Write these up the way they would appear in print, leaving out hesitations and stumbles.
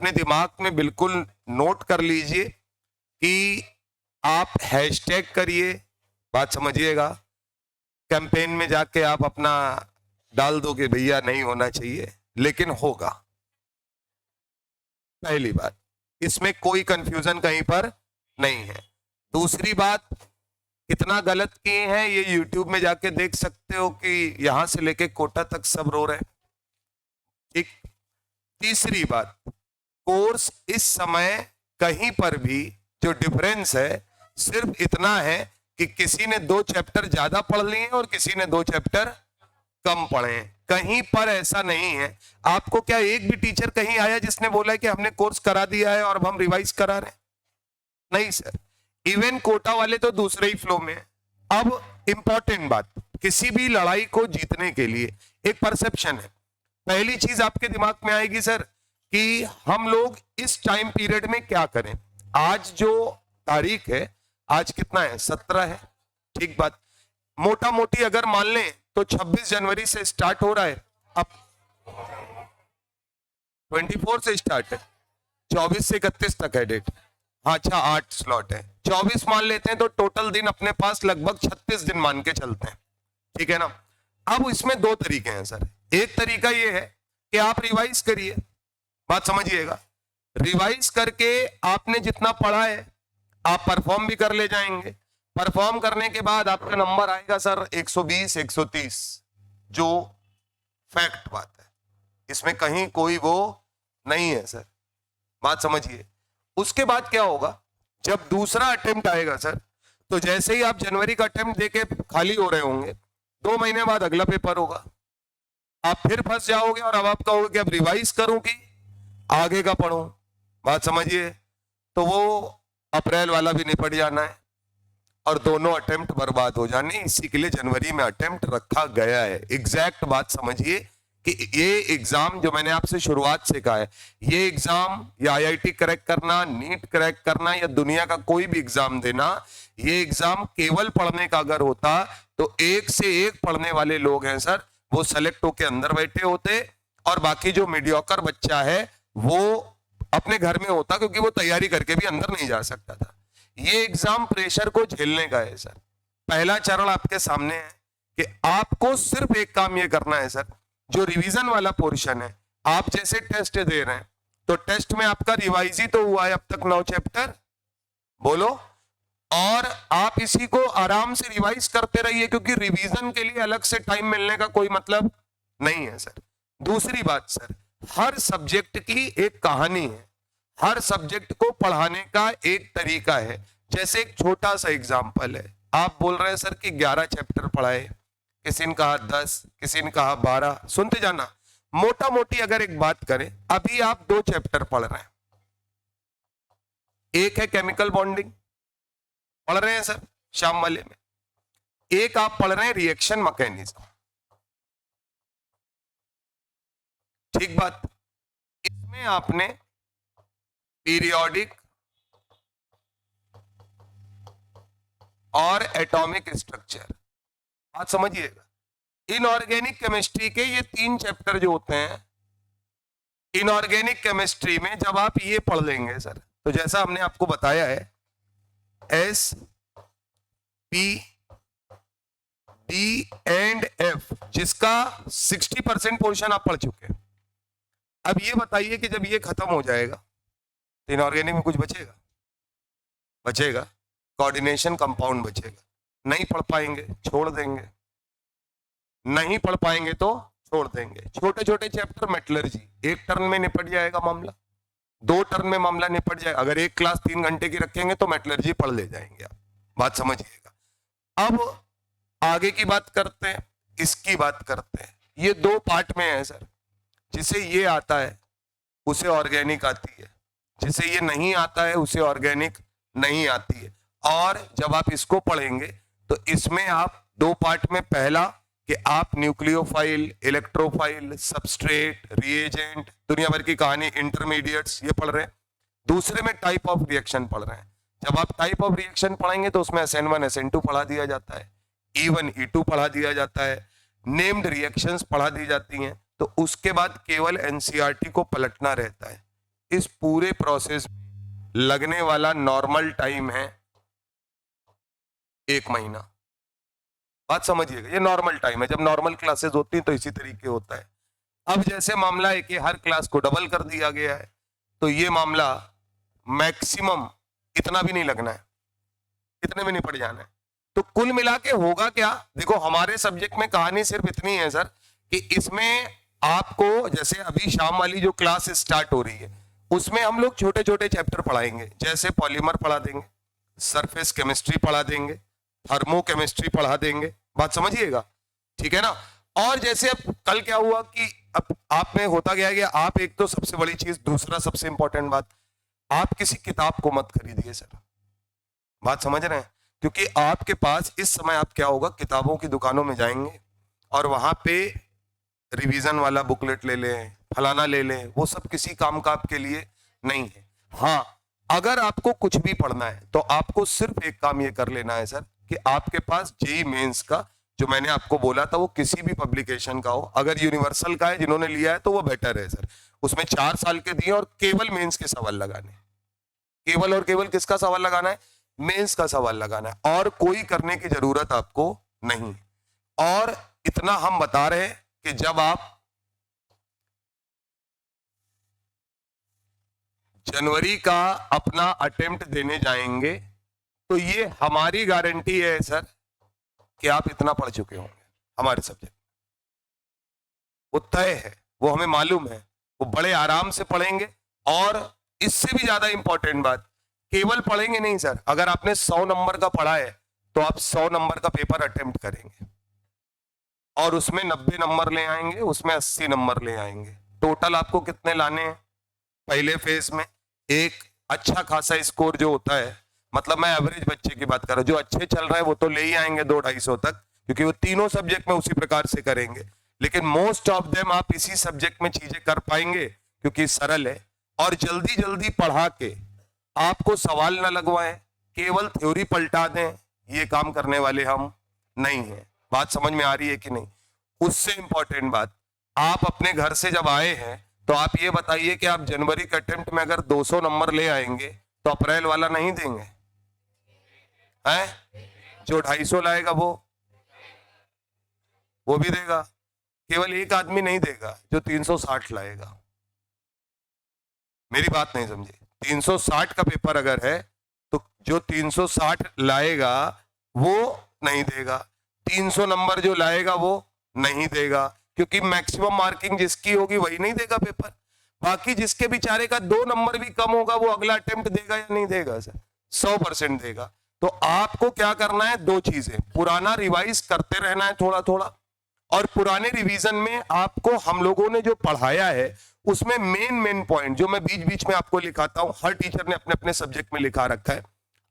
अपने दिमाग में बिल्कुल नोट कर लीजिए कि आप हैशटैग करिए, बात समझिएगा। कैंपेन में जाके आप अपना डाल दो कि भैया नहीं होना चाहिए, लेकिन होगा। पहली बात, इसमें कोई कंफ्यूजन कहीं पर नहीं है। दूसरी बात, कितना गलत किए हैं ये यूट्यूब में जाके देख सकते हो कि यहां से लेके कोटा तक सब रो रहे हैं। ठीक। तीसरी बात, कोर्स इस समय कहीं पर भी जो डिफरेंस है सिर्फ इतना है कि किसी ने 2 चैप्टर ज्यादा पढ़ लिए और किसी ने 2 चैप्टर कम पढ़े हैं। कहीं पर ऐसा नहीं है। आपको क्या एक भी टीचर कहीं आया जिसने बोला है कि हमने कोर्स करा दिया है और अब हम रिवाइज करा रहे हैं? नहीं सर। इवन कोटा वाले तो दूसरे ही फ्लो में है। अब इंपॉर्टेंट बात, किसी भी लड़ाई को जीतने के लिए एक परसेप्शन है। पहली चीज आपके दिमाग में आएगी सर कि हम लोग इस टाइम पीरियड में क्या करें। आज जो तारीख है, आज कितना है, 17 है। ठीक बात। मोटा मोटी अगर मान लें तो 26 जनवरी से स्टार्ट हो रहा है, अब 24 से स्टार्ट है, 24 से 31 तक है डेट। हाँ अच्छा, 8 स्लॉट है, 24 मान लेते हैं तो टोटल दिन अपने पास लगभग 36 दिन मान के चलते हैं। ठीक है ना। अब इसमें 2 तरीके हैं सर। एक तरीका ये है कि आप रिवाइज करिए, बात समझिएगा। रिवाइज करके आपने जितना पढ़ा है आप परफॉर्म भी कर ले जाएंगे। परफॉर्म करने के बाद आपका नंबर आएगा सर 120 130, जो फैक्ट बात है, इसमें कहीं कोई वो नहीं है सर, बात समझिए। उसके बाद क्या होगा, जब दूसरा अटेम्प्ट आएगा सर, तो जैसे ही आप जनवरी का अटेम्प्ट देके खाली हो रहे होंगे, 2 महीने बाद अगला पेपर होगा, आप फिर फंस जाओगे और अब आप कहोगे कि अब रिवाइज करूं कि आगे का पढ़ूं, बात समझिए। तो वो अप्रैल वाला भी निपट जाना है और दोनों अटेम्प्ट बर्बाद हो जाने। इसी के लिए जनवरी में अटेम्प्ट रखा गया है। एग्जैक्ट बात समझिए कि ये एग्जाम जो मैंने आपसे शुरुआत से कहा है, ये एग्जाम या आईआईटी क्रैक करना, नीट क्रैक करना या दुनिया का कोई भी एग्जाम देना, ये एग्जाम केवल पढ़ने का अगर होता तो एक से एक पढ़ने वाले लोग हैं सर, वो सेलेक्ट होके अंदर बैठे होते और बाकी जो मीडियोकर बच्चा है वो अपने घर में होता, क्योंकि वो तैयारी करके भी अंदर नहीं जा सकता था। ये एग्जाम प्रेशर को झेलने का है सर। पहला चरण आपके सामने है कि आपको सिर्फ एक काम ये करना है सर, जो रिवीजन वाला पोर्शन है, आप जैसे टेस्ट दे रहे हैं तो टेस्ट में आपका रिवाइज ही तो हुआ है अब तक 9 चैप्टर, बोलो, और आप इसी को आराम से रिवाइज करते रहिए, क्योंकि रिवीजन के लिए अलग से टाइम मिलने का कोई मतलब नहीं है सर। दूसरी बात सर, हर सब्जेक्ट की एक कहानी है, हर सब्जेक्ट को पढ़ाने का एक तरीका है। जैसे एक छोटा सा एग्जांपल है, आप बोल रहे हैं सर कि 11 चैप्टर पढ़ाए, किसी ने कहा 10, किसी ने कहा 12, सुनते जाना। मोटा मोटी अगर एक बात करें, अभी आप 2 चैप्टर पढ़ रहे हैं, एक है केमिकल बॉन्डिंग पढ़ रहे हैं सर शाम वाले में, एक आप पढ़ रहे हैं रिएक्शन मैकेनिज्म। ठीक बात। इसमें आपने पीरियोडिक और एटॉमिक स्ट्रक्चर, बात समझिएगा। इनऑर्गेनिक केमिस्ट्री के ये 3 चैप्टर जो होते हैं, इनऑर्गेनिक केमिस्ट्री में जब आप ये पढ़ लेंगे सर, तो जैसा हमने आपको बताया है S P D and F, जिसका 60% पोर्शन आप पढ़ चुके हैं। अब ये बताइए कि जब ये खत्म हो जाएगा तो इनऑर्गेनिक में कुछ बचेगा? बचेगा कोऑर्डिनेशन कंपाउंड बचेगा। नहीं पढ़ पाएंगे छोड़ देंगे, नहीं पढ़ पाएंगे तो छोड़ देंगे। छोटे छोटे चैप्टर मेटलर्जी, एक टर्न में निपट जाएगा मामला, 2 टर्न में मामला निपट जाएगा। अगर एक क्लास 3 घंटे की रखेंगे तो मेटलर्जी पढ़ ले जाएंगे आप, बात समझिएगा। अब आगे की बात करते हैं, इसकी बात करते हैं। ये 2 पार्ट में है सर। जिसे ये आता है उसे ऑर्गेनिक आती है, जिसे ये नहीं आता है उसे ऑर्गेनिक नहीं आती है। और जब आप इसको पढ़ेंगे तो इसमें आप 2 पार्ट में, पहला कि आप न्यूक्लियोफाइल, इलेक्ट्रोफाइल, सबस्ट्रेट, रिएजेंट, दुनिया भर की कहानी, इंटरमीडिएट्स, ये पढ़ रहे हैं। दूसरे में टाइप ऑफ रिएक्शन पढ़ रहे हैं। जब आप टाइप ऑफ रिएक्शन पढ़ेंगे तो उसमें SN1 SN2 पढ़ा दिया जाता है, E1 E2 पढ़ा दिया जाता है, नेम्ड रिएक्शंस पढ़ा दी जाती हैं। तो उसके बाद केवल NCERT को पलटना रहता है। इस पूरे प्रोसेस में लगने वाला नॉर्मल टाइम है 1 महीना। बात समझिएगा, ये नॉर्मल टाइम है। जब नॉर्मल क्लासेस होती हैं तो इसी तरीके होता है। अब जैसे मामला है कि हर क्लास को डबल कर दिया गया है, तो ये मामला मैक्सिमम इतना भी नहीं लगना है, इतने में निपट जाना है। तो कुल मिला के होगा क्या, देखो हमारे सब्जेक्ट में कहानी सिर्फ इतनी है सर कि इसमें आपको जैसे अभी शाम वाली जो क्लास स्टार्ट हो रही है उसमें हम लोग छोटे छोटे चैप्टर पढ़ाएंगे, जैसे पॉलीमर पढ़ा देंगे, सरफेस केमिस्ट्री पढ़ा देंगे, थर्मो केमिस्ट्री पढ़ा देंगे। बात समझिएगा, ठीक है ना। और जैसे अब कल क्या हुआ कि अब आप में होता गया कि आप, एक तो सबसे बड़ी चीज, दूसरा सबसे इंपॉर्टेंट बात, आप किसी किताब को मत खरीदिए सर। बात समझ रहे हैं, क्योंकि आपके पास इस समय आप क्या होगा, किताबों की दुकानों में जाएंगे और वहां पे रिवीजन वाला बुकलेट ले लें, फलाना ले लें, वो सब किसी काम का आपके लिए नहीं है। हाँ, अगर आपको कुछ भी पढ़ना है तो आपको सिर्फ एक काम ये कर लेना है सर कि आपके पास जेईई मेंस का जो मैंने आपको बोला था वो किसी भी पब्लिकेशन का हो, अगर यूनिवर्सल का है जिन्होंने लिया है तो वो बेटर है सर। उसमें 4 साल के दिए और केवल मेंस के सवाल लगाने, केवल और केवल किसका सवाल लगाना है, मेंस का सवाल लगाना है, और कोई करने की जरूरत आपको नहीं। और इतना हम बता रहे हैं कि जब आप जनवरी का अपना अटेम्प्ट देने जाएंगे तो ये हमारी गारंटी है सर कि आप इतना पढ़ चुके होंगे। हमारे सब्जेक्ट वो तय है, वो हमें मालूम है, वो बड़े आराम से पढ़ेंगे। और इससे भी ज्यादा इंपॉर्टेंट बात, केवल पढ़ेंगे नहीं सर, अगर आपने 100 नंबर का पढ़ा है तो आप 100 नंबर का पेपर अटेम्प्ट करेंगे और उसमें 90 नंबर ले आएंगे, उसमें 80 नंबर ले आएंगे। टोटल आपको कितने लाने हैं पहले फेज में, एक अच्छा खासा स्कोर जो होता है, मतलब मैं एवरेज बच्चे की बात कर रहा हूं, जो अच्छे चल रहे हैं वो तो ले ही आएंगे 200-250 तक, क्योंकि वो तीनों सब्जेक्ट में उसी प्रकार से करेंगे। लेकिन मोस्ट ऑफ देम आप इसी सब्जेक्ट में चीजें कर पाएंगे क्योंकि सरल है। और जल्दी जल्दी पढ़ा के आपको सवाल ना लगवाएं, केवल थ्योरी पलटा दें, ये काम करने वाले हम नहीं है। बात समझ में आ रही है कि नहीं। उससे इंपॉर्टेंट बात, आप अपने घर से जब आए हैं तो आप ये बताइए कि आप जनवरी के अटेम्प्ट में अगर 200 नंबर ले आएंगे तो अप्रैल वाला नहीं देंगे हैं? जो 250 लाएगा वो भी देगा। केवल एक आदमी नहीं देगा जो 360 लाएगा। मेरी बात नहीं समझे, 360 का पेपर अगर है तो जो 360 लाएगा वो नहीं देगा, 300 नंबर जो लाएगा वो नहीं देगा, क्योंकि मैक्सिमम मार्किंग जिसकी होगी वही नहीं देगा पेपर। बाकी जिसके बेचारे का 2 नंबर भी कम होगा वो अगला अटेम्प्ट देगा या नहीं देगा सर? 100% देगा। तो आपको क्या करना है, 2 चीजें, पुराना रिवाइज करते रहना है थोड़ा थोड़ा, और पुराने रिवीजन में आपको हम लोगों ने जो पढ़ाया है उसमें मेन पॉइंट जो मैं बीच बीच में आपको लिखाता हूं, हर टीचर ने अपने अपने सब्जेक्ट में लिखा रखा है,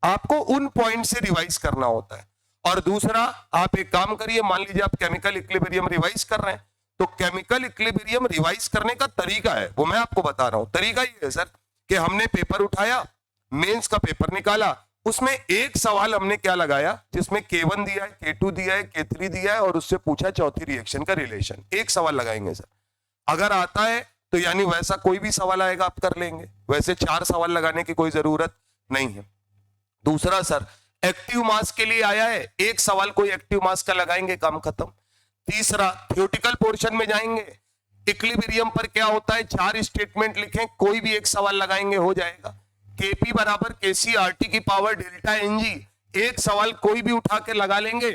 आपको उन पॉइंट से रिवाइज करना होता है। और दूसरा, आप एक काम करिए, मान लीजिए आप केमिकल इक्विलिब्रियम रिवाइज कर रहे हैं, तो केमिकल इक्विलिब्रियम रिवाइज करने का तरीका है वो मैं आपको बता रहा हूं। तरीका ये है सर कि हमने पेपर उठाया, मेंस का पेपर निकाला, उसमें एक सवाल हमने क्या लगाया जिसमें K1 दिया है, K2 दिया है, K3 दिया है और उससे पूछा चौथी रिएक्शन का रिलेशन। एक सवाल लगाएंगे सर, अगर आता है तो यानी वैसा कोई भी सवाल आएगा आप कर लेंगे, वैसे 4 सवाल लगाने की कोई जरूरत नहीं है। दूसरा सर, एक्टिव मास के लिए आया है, एक सवाल कोई एक्टिव मास का लगाएंगे, काम खत्म। तीसरा, थ्योरेटिकल पोर्शन में जाएंगे, इक्विलिब्रियम पर क्या होता है 4 स्टेटमेंट लिखें, कोई भी एक सवाल लगाएंगे हो जाएगा। Kp बराबर Kc RT की पावर डेल्टा Ng, एक सवाल कोई भी उठा के लगा लेंगे,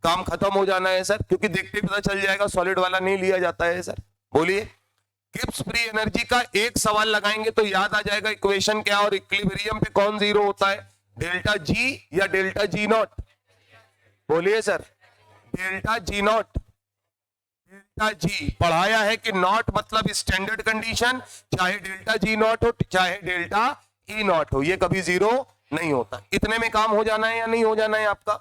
काम खत्म हो जाना है सर, क्योंकि देखते ही पता चल जाएगा सॉलिड वाला नहीं लिया जाता है सर। बोलिए, गिब्स फ्री एनर्जी का एक सवाल लगाएंगे तो याद आ जाएगा इक्वेशन क्या, और इक्विलिब्रियम पे कौन जीरो होता है, डेल्टा G या डेल्टा G नॉट। बोलिए sir, delta G not, delta G पढ़ाया है कि नॉट मतलब स्टैंडर्ड कंडीशन, चाहे डेल्टा G नॉट हो चाहे डेल्टा E नॉट हो, ये कभी जीरो नहीं होता। इतने में काम हो जाना है या नहीं हो जाना है आपका।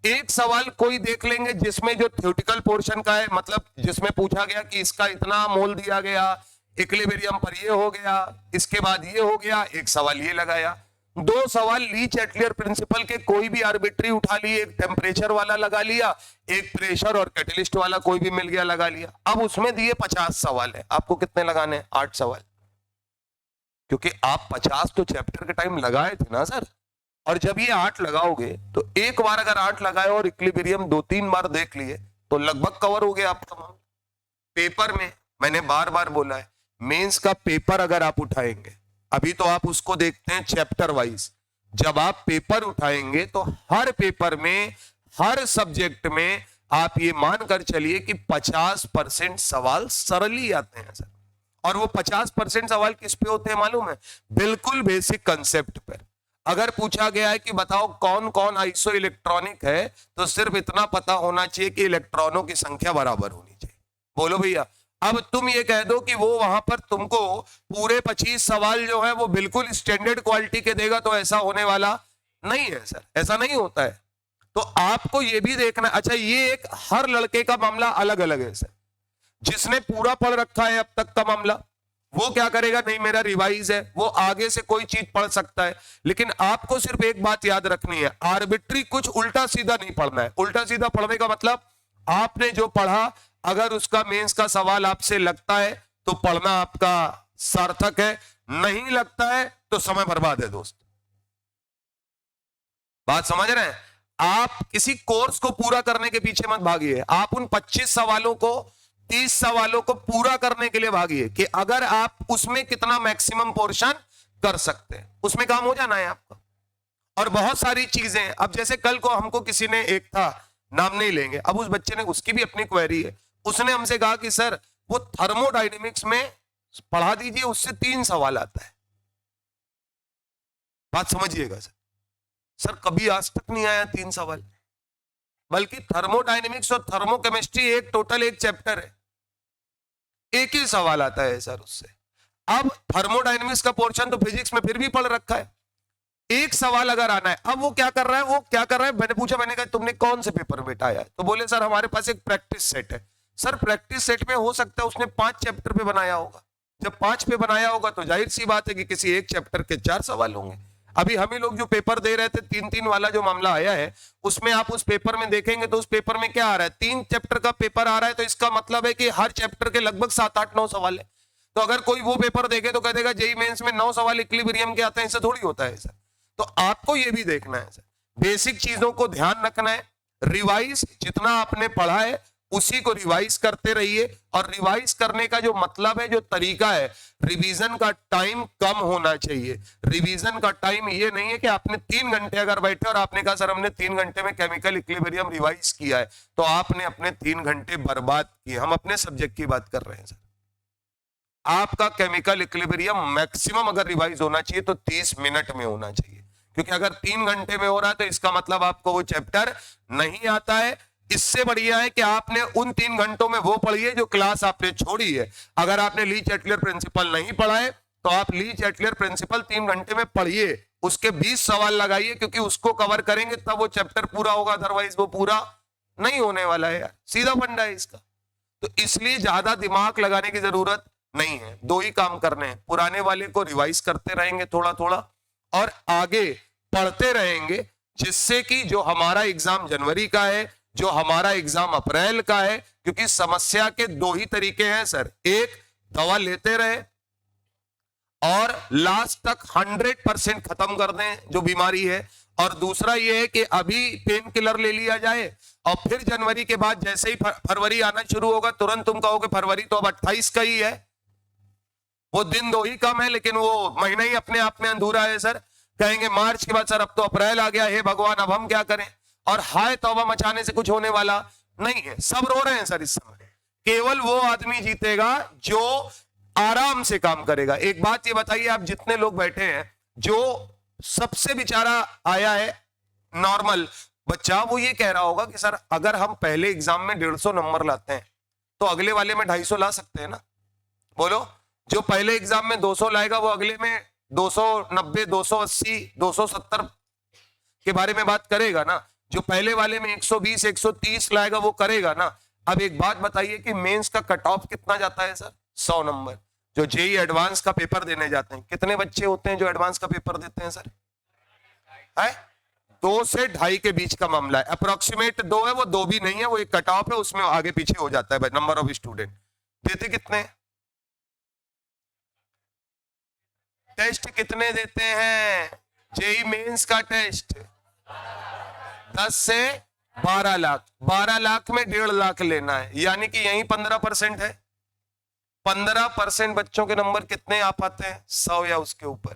एक सवाल कोई देख लेंगे जिसमें जो थ्योरेटिकल पोर्शन का है, मतलब जिसमें पूछा गया कि इसका इतना मोल दिया गया, इक्विलिब्रियम पर ये हो गया, इसके बाद ये हो गया, एक सवाल ये लगाया। 2 सवाल लीच एटलियर प्रिंसिपल के कोई भी आर्बिट्री उठा लिए, एक टेम्परेचर वाला लगा लिया, एक प्रेशर और कैटलिस्ट वाला कोई भी मिल गया लगा लिया। अब उसमें दिए 50 सवाल है, आपको कितने लगाने हैं, 8 सवाल। क्योंकि आप 50 तो चैप्टर के टाइम लगाए थे ना सर, और जब ये 8 लगाओगे तो एक बार अगर 8 लगाए और इक्विलिब्रियम 2-3 बार देख लिए तो लगभग कवर हो गया आपका मामला। पेपर में मैंने बार बार बोला है, मेंस का पेपर अगर आप उठाएंगे, अभी तो आप उसको देखते हैं चैप्टर वाइज, जब आप पेपर उठाएंगे तो हर पेपर में, हर सब्जेक्ट में आप ये मानकर चलिए कि 50% सवाल सरल ही आते हैं सर। और वो 50% सवाल किस पे होते हैं मालूम है? बिल्कुल बेसिक कंसेप्ट पर। अगर पूछा गया है कि बताओ कौन कौन आइसो इलेक्ट्रॉनिक है, तो सिर्फ इतना पता होना चाहिए कि इलेक्ट्रॉनों की संख्या बराबर होनी चाहिए। बोलो भैया, अब तुम ये कह दो कि वो वहां पर तुमको पूरे 25 सवाल जो है वो बिल्कुल स्टैंडर्ड क्वालिटी के देगा, तो ऐसा होने वाला नहीं है सर, ऐसा नहीं होता है। तो आपको ये भी देखना। अच्छा, ये एक हर लड़के का मामला अलग अलग है सर। जिसने पूरा पढ़ रखा है अब तक का मामला, वो क्या करेगा, नहीं मेरा रिवाइज है, वो आगे से कोई चीज पढ़ सकता है। लेकिन आपको सिर्फ एक बात याद रखनी है, आर्बिट्री कुछ उल्टा सीधा नहीं पढ़ना है। उल्टा सीधा पढ़ने का मतलब, आपने जो पढ़ा अगर उसका मेंस का सवाल आपसे लगता है तो पढ़ना आपका सार्थक है, नहीं लगता है तो समय बर्बाद है दोस्त। बात समझ रहे हैं? आप किसी कोर्स को पूरा करने के पीछे मत भागिए, आप उन 25 सवालों को, 30 सवालों को पूरा करने के लिए भागिए कि अगर आप उसमें कितना मैक्सिमम पोर्शन कर सकते हैं, उसमें काम हो जाना है आपका। और बहुत सारी चीजें, अब जैसे कल को हमको किसी ने, एक था, नाम नहीं लेंगे, अब उस बच्चे ने, उसकी भी अपनी क्वेरी है, उसने हमसे कहा कि सर वो थर्मोडायनेमिक्स में पढ़ा दीजिए, उससे 3 सवाल आता है। बात समझिएगा सर, सर कभी आज तक नहीं आया 3 सवाल, बल्कि थर्मोडायनेमिक्स और थर्मोकेमिस्ट्री एक टोटल एक चैप्टर है, एक ही सवाल आता है सर उससे। अब थर्मोडायनेमिक्स का पोर्शन तो फिजिक्स में फिर भी पढ़ रखा है, एक सवाल अगर आना है, अब वो क्या कर रहा है, वो क्या कर रहा है, मैंने पूछा, मैंने कहा तुमने कौन से पेपर में बैठाया है, तो बोले सर हमारे पास एक प्रैक्टिस सेट है। सर प्रैक्टिस सेट में हो सकता है उसने 5 चैप्टर पे बनाया होगा, जब 5 पे बनाया होगा तो जाहिर सी बात है कि किसी एक चैप्टर के 4 सवाल होंगे। अभी हम ही लोग जो पेपर दे रहे थे 3-3 वाला जो मामला आया है, उसमें आप उस पेपर में देखेंगे तो उस पेपर में क्या आ रहा है, 3 चैप्टर का पेपर आ रहा है, तो इसका मतलब है कि हर चैप्टर के लगभग 7-8-9 सवाल है। तो अगर कोई वो पेपर देखे तो कह देगा जेईई मेंस में 9 सवाल इक्विलिब्रियम के आते हैं, इससे थोड़ी होता है सर। तो आपको ये भी देखना है सर, बेसिक चीजों को ध्यान रखना है, रिवाइज जितना आपने पढ़ा है उसी को रिवाइज करते रहिए। और रिवाइज करने का जो मतलब है, जो तरीका है, रिवीजन का टाइम कम होना चाहिए। रिवीजन का टाइम ये नहीं है कि आपने 3 घंटे अगर बैठे और आपने कहा सर हमने 3 घंटे में केमिकल इक्विलिब्रियम रिवाइज किया है, तो आपने अपने 3 घंटे बर्बाद किए। हम अपने सब्जेक्ट की बात कर रहे हैं सर। आपका केमिकल इक्विलिब्रियम मैक्सिमम अगर रिवाइज होना चाहिए तो 30 मिनट में होना चाहिए, क्योंकि अगर 3 घंटे में हो रहा है तो इसका मतलब आपको वो चैप्टर नहीं आता है। इससे बढ़िया है कि आपने उन 3 घंटों में वो पढ़िए जो क्लास आपने छोड़ी है। अगर आपने ली चैटलियर प्रिंसिपल नहीं पढ़ा है तो आप ली चैटलियर प्रिंसिपल 3 घंटे में पढ़िए, उसके 20 सवाल लगाइए, क्योंकि उसको कवर करेंगे तब वो चैप्टर पूरा होगा, अदरवाइज वो पूरा नहीं होने वाला है यार, सीधा फंडा है इसका। तो इसलिए ज्यादा दिमाग लगाने की जरूरत नहीं है, 2 ही काम करने हैं, पुराने वाले को रिवाइज करते रहेंगे थोड़ा थोड़ा और आगे पढ़ते रहेंगे, जिससे कि जो हमारा एग्जाम जनवरी का है, जो हमारा एग्जाम अप्रैल का है, क्योंकि समस्या के 2 ही तरीके हैं सर, एक दवा लेते रहे और लास्ट तक 100% खत्म कर दें जो बीमारी है, और दूसरा ये है कि अभी पेन किलर ले लिया जाए और फिर जनवरी के बाद जैसे ही फरवरी आना शुरू होगा तुरंत तुम कहोगे फरवरी तो अब 28 का ही है, वो दिन 2 ही कम है, लेकिन वो महीना ही अपने आप में अधूरा है सर। कहेंगे मार्च के बाद सर अब तो अप्रैल आ गया, हे भगवान अब हम क्या करें, और हाय तौबा मचाने से कुछ होने वाला नहीं है। सब रो रहे हैं सर इस समय, केवल वो आदमी जीतेगा जो आराम से काम करेगा। एक बात ये बताइए, आप जितने लोग बैठे हैं, जो सबसे बेचारा आया है नॉर्मल बच्चा, वो ये कह रहा होगा कि सर अगर हम पहले एग्जाम में 150 नंबर लाते हैं तो अगले वाले में 250 ला सकते हैं ना। बोलो, जो पहले एग्जाम में 200 लाएगा वो अगले में 290, 280, 270 के बारे में बात करेगा ना। जो पहले वाले में 120, 130 लाएगा वो करेगा ना। अब एक बात बताइए कि मेंस का कट ऑफ कितना जाता है सर? 100 नंबर। जो जेईई एडवांस का पेपर देने जाते हैं, कितने बच्चे होते हैं जो एडवांस का पेपर देते हैं सर? है 2 से 2.5 के बीच का मामला है, अप्रोक्सीमेट 2 है, वो 2 भी नहीं है, वो एक कट ऑफ है, उसमें आगे पीछे हो जाता है नंबर ऑफ स्टूडेंट। देते कितने? टेस्ट कितने देते हैं? जेई मेंस का टेस्ट 10 से 12 लाख, 12 लाख में 1.5 लाख लेना है, यानी कि यही 15% है। 15% बच्चों के नंबर कितने आ पाते हैं? 100 या उसके ऊपर।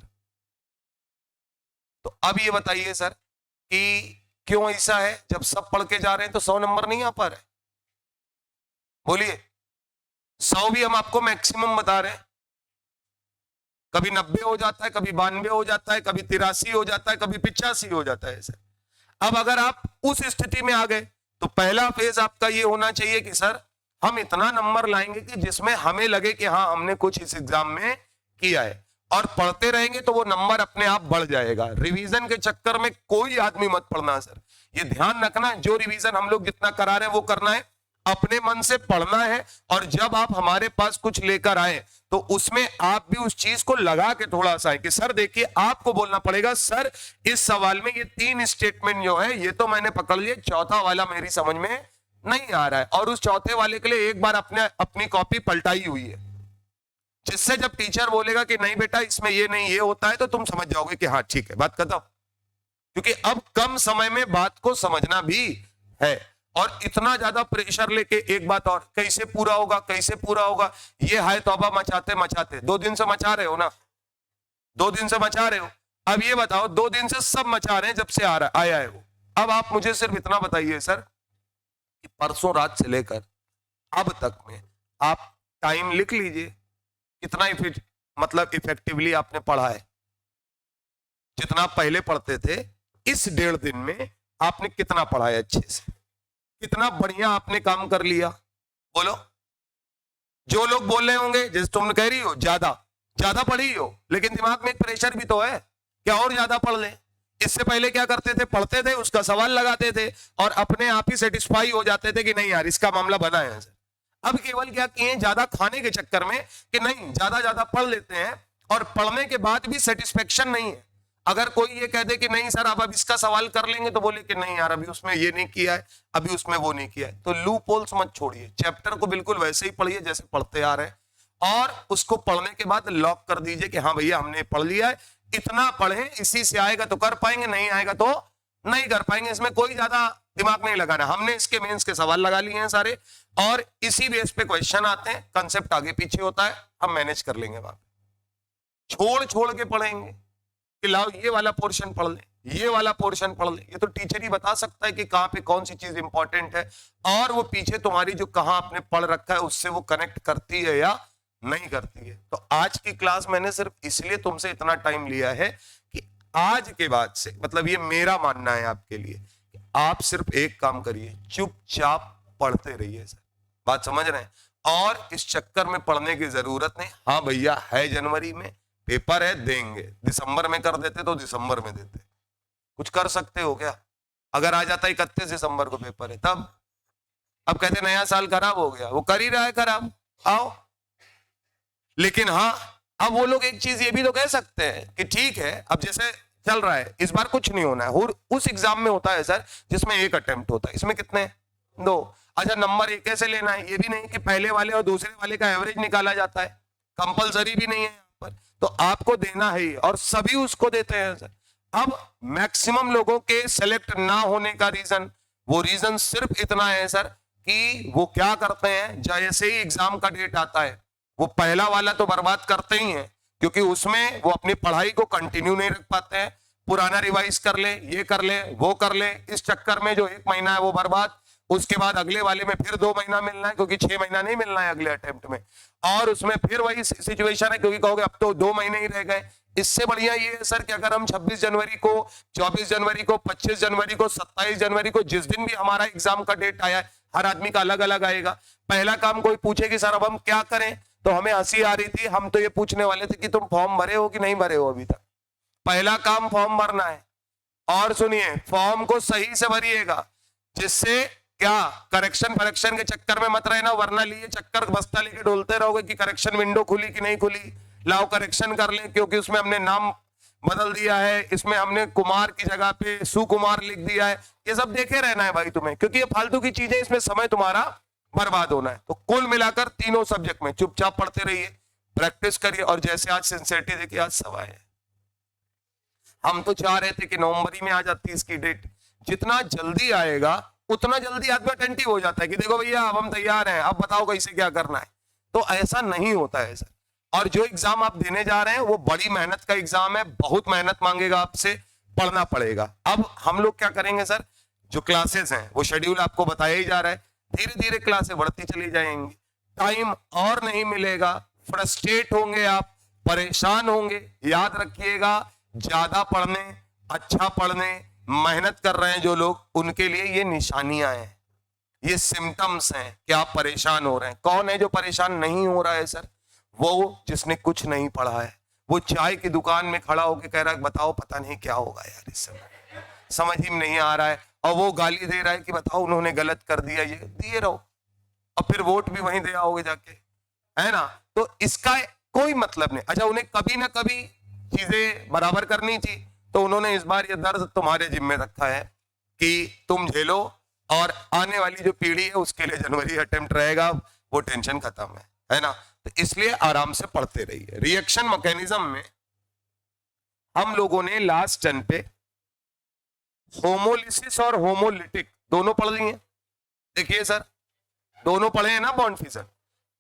तो अब ये बताइए सर कि क्यों ऐसा है? जब सब पढ़ के जा रहे हैं तो 100 नंबर नहीं आ पा रहे? बोलिए। 100 भी हम आपको मैक्सिमम बता रहे हैं, कभी 90 हो जाता है, कभी 92 हो जाता है, कभी 83 हो जाता है, कभी 85 हो जाता है सर। अब अगर आप उस स्थिति में आ गए तो पहला फेज आपका ये होना चाहिए कि सर हम इतना नंबर लाएंगे कि जिसमें हमें लगे कि हाँ हमने कुछ इस एग्जाम में किया है, और पढ़ते रहेंगे तो वो नंबर अपने आप बढ़ जाएगा। रिवीजन के चक्कर में कोई आदमी मत पढ़ना सर, ये ध्यान रखना, जो रिवीजन हम लोग जितना करा रहे हैं वो करना है, अपने मन से पढ़ना है। और जब आप हमारे पास कुछ लेकर आए तो उसमें आप भी उस चीज को लगा के थोड़ा सा है कि सर देखिए, आपको बोलना पड़ेगा सर इस सवाल में ये 3 स्टेटमेंट जो है ये तो मैंने पकड़ लिए, चौथा वाला मेरी समझ में नहीं आ रहा है। और उस चौथे वाले के लिए एक बार अपनी कॉपी पलटाई हुई है, जिससे जब टीचर बोलेगा कि नहीं बेटा इसमें ये नहीं ये होता है, तो तुम समझ जाओगे कि हाँ ठीक है, बात खत्म। क्योंकि अब कम समय में बात को समझना भी है, और इतना ज्यादा प्रेशर लेके, एक बात और, कैसे पूरा होगा कैसे पूरा होगा, ये हाय तौबा मचाते मचाते 2 दिन से मचा रहे हो ना, 2 दिन से मचा रहे हो। अब ये बताओ 2 दिन से सब मचा रहे हैं जब से आया है वो। अब आप मुझे सिर्फ इतना बताइए सर कि परसों रात से लेकर अब तक में आप टाइम लिख लीजिए, कितना मतलब इफेक्टिवली आपने पढ़ा है। जितना आप पहले पढ़ते थे इस 1.5 दिन में आपने कितना पढ़ा है, अच्छे से कितना बढ़िया आपने काम कर लिया, बोलो। जो लोग बोल रहे होंगे जैसे तुम कह रही हो ज्यादा पढ़ी हो, लेकिन दिमाग में एक प्रेशर भी तो है, क्या और ज्यादा पढ़ ले। इससे पहले क्या करते थे? पढ़ते थे, उसका सवाल लगाते थे और अपने आप ही सेटिस्फाई हो जाते थे कि नहीं यार इसका मामला बना है सर। अब केवल क्या किए, ज्यादा खाने के चक्कर में कि नहीं ज्यादा पढ़ लेते हैं, और पढ़ने के बाद भी सेटिस्फेक्शन नहीं है। अगर कोई ये कह दे कि नहीं सर अब इसका सवाल कर लेंगे, तो बोले कि नहीं यार अभी उसमें ये नहीं किया है, अभी उसमें वो नहीं किया है। तो लूप होल्स मत छोड़िए, चैप्टर को बिल्कुल वैसे ही पढ़िए जैसे पढ़ते आ रहे हैं, और उसको पढ़ने के बाद लॉक कर दीजिए कि हाँ भैया हमने पढ़ लिया है, इतना पढ़े, इसी से आएगा तो कर पाएंगे, नहीं आएगा तो नहीं कर पाएंगे। इसमें कोई ज्यादा दिमाग नहीं लगाना, हमने इसके मेंस के सवाल लगा लिए हैं सारे, और इसी बेस पे क्वेश्चन आते हैं, कंसेप्ट आगे पीछे होता है, हम मैनेज कर लेंगे वहां पे। छोड़ के पढ़ेंगे कि लाओ ये वाला पोर्शन पढ़ ले, ये वाला पोर्शन पढ़ ले, ये तो टीचर ही बता सकता है कि कहां पे कौन सी चीज इंपॉर्टेंट है, और वो पीछे तुम्हारी जो कहां आपने पढ़ रखा है उससे वो कनेक्ट करती है या नहीं करती है। तो आज की क्लास मैंने सिर्फ इसलिए तुमसे इतना टाइम लिया है कि आज के बाद से, मतलब ये मेरा मानना है आपके लिए, कि आप सिर्फ एक काम करिए, चुपचाप पढ़ते रहिए सर, बात समझ रहे हैं। और इस चक्कर में पढ़ने की जरूरत नहीं, हाँ भैया है जनवरी में पेपर है देंगे, दिसंबर में कर देते तो दिसंबर में देते, कुछ कर सकते हो क्या? अगर आ जाता 31 दिसंबर को पेपर है तब, अब कहते नया साल खराब हो गया, वो कर ही रहा है खराब, आओ। लेकिन हाँ अब वो लोग एक चीज ये भी तो कह सकते हैं कि ठीक है अब जैसे चल रहा है इस बार कुछ नहीं होना है, और उस एग्जाम में होता है सर जिसमें 1 अटेम्प्ट होता है, इसमें कितने 2। अच्छा नंबर 1 कैसे लेना है, ये भी नहीं कि पहले वाले और दूसरे वाले का एवरेज निकाला जाता है, कंपलसरी भी नहीं है यहाँ पर, तो आपको देना है और सभी उसको देते हैं सर। अब मैक्सिमम लोगों के सेलेक्ट ना होने का रीजन, वो रीजन सिर्फ इतना है सर कि वो क्या करते हैं, जैसे ही एग्जाम का डेट आता है वो पहला वाला तो बर्बाद करते ही हैं, क्योंकि उसमें वो अपनी पढ़ाई को कंटिन्यू नहीं रख पाते हैं, पुराना रिवाइज कर ले, ये कर ले, वो कर ले, इस चक्कर में जो 1 महीना है वो बर्बाद, उसके बाद अगले वाले में फिर 2 महीना मिलना है क्योंकि 6 महीना नहीं मिलना है अगले अटेम्प्ट में, और उसमें फिर वही सिचुएशन है क्योंकि कहोगे अब तो 2 महीने ही रह गए। इससे बढ़िया ये है सर कि अगर हम 26 जनवरी को, 24 जनवरी को, 25 जनवरी को, 27 जनवरी को, जिस दिन भी हमारा एग्जाम का डेट आया है, हर आदमी का अलग अलग आएगा, पहला काम कोई पूछे कि सर अब हम क्या करें, तो हमें हंसी आ रही थी, हम तो ये पूछने वाले थे कि तुम फॉर्म भरे हो कि नहीं भरे हो अभी तक। पहला काम फॉर्म भरना है, और सुनिए फॉर्म को सही से भरिएगा, जिससे क्या करेक्शन फरेक्शन के चक्कर में मत रहना, वरना लिए चक्कर बस्ता लेके डोलते रहोगे कि करेक्शन विंडो खुली कि नहीं खुली, लाओ करेक्शन कर ले क्योंकि उसमें हमने नाम बदल दिया है, इसमें हमने कुमार की जगह पे सुकुमार लिख दिया है, ये सब देखे रहना है भाई तुम्हें, क्योंकि ये फालतू की चीजें, इसमें समय तुम्हारा बर्बाद होना है। तो कुल मिलाकर तीनों सब्जेक्ट में चुपचाप पढ़ते रहिए, प्रैक्टिस करिए। और जैसे आज सिंसियरिटी देखिए, आज सवा है, हम तो चाह रहे थे कि नवंबर ही में आ जाती इसकी डेट। जितना जल्दी आएगा उतना जल्दी आदमी अटेंटिव हो जाता है कि देखो भैया अब हम तैयार हैं, अब बताओ कैसे क्या करना है। तो ऐसा नहीं होता है सर। और जो एग्जाम आप देने जा रहे हैं वो बड़ी मेहनत का एग्जाम है, बहुत मेहनत मांगेगा आपसे, पढ़ना पड़ेगा। अब हम लोग क्या करेंगे सर, जो क्लासेस हैं वो शेड्यूल आपको बताया ही जा रहा है, धीरे धीरे क्लासें बढ़ती चली जाएंगी, टाइम और नहीं मिलेगा, फ्रस्ट्रेट होंगे आप, परेशान होंगे। याद रखिएगा, ज्यादा पढ़ने, अच्छा पढ़ने, मेहनत कर रहे हैं जो लोग, उनके लिए ये निशानियां हैं, ये सिम्टम्स हैं कि आप परेशान हो रहे हैं। कौन है जो परेशान नहीं हो रहा है सर? वो जिसने कुछ नहीं पढ़ा है, वो चाय की दुकान में खड़ा होकर कह रहा है बताओ पता नहीं क्या होगा यार, इस समय समझ ही नहीं आ रहा है, और वो गाली दे रहा है कि बताओ उन्होंने गलत कर दिया, ये दिए रहो, और फिर वोट भी वहीं दे आओगे जाके, है ना। तो इसका कोई मतलब नहीं। अच्छा, उन्हें कभी ना कभी चीजें बराबर करनी थी, तो उन्होंने इस बार ये दर्द तुम्हारे जिम्मे रखा है कि तुम झेलो, और आने वाली जो पीढ़ी है उसके लिए जनवरी अटेम्प्ट रहेगा, वो टेंशन खत्म है ना। तो इसलिए आराम से पढ़ते रहिए। रिएक्शन मैकेनिज्म में हम लोगों ने लास्ट टर्न पे होमोलिसिस और होमोलिटिक दोनों पढ़ लिए। देखिए सर, दोनों पढ़े हैं ना बॉन्ड फिजन।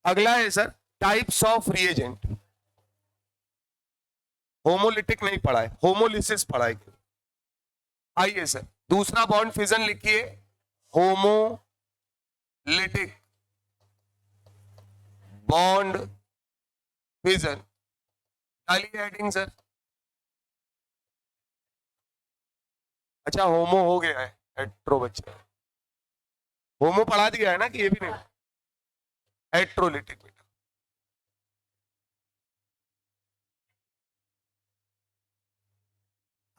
अगला है sir types of reagent. Homolytic नहीं पढ़ा है, होमोलिसिस पढ़ा है। आइए सर, दूसरा बॉन्ड फिजन लिखिए, होमोलिटिक बॉन्ड फिजन। डालिए हेडिंग सर। अच्छा, होमो हो गया है, हेट्रो बच्चे, होमो पढ़ा दिया है ना कि ये भी नहीं, हेट्रोलिटिक बेटा।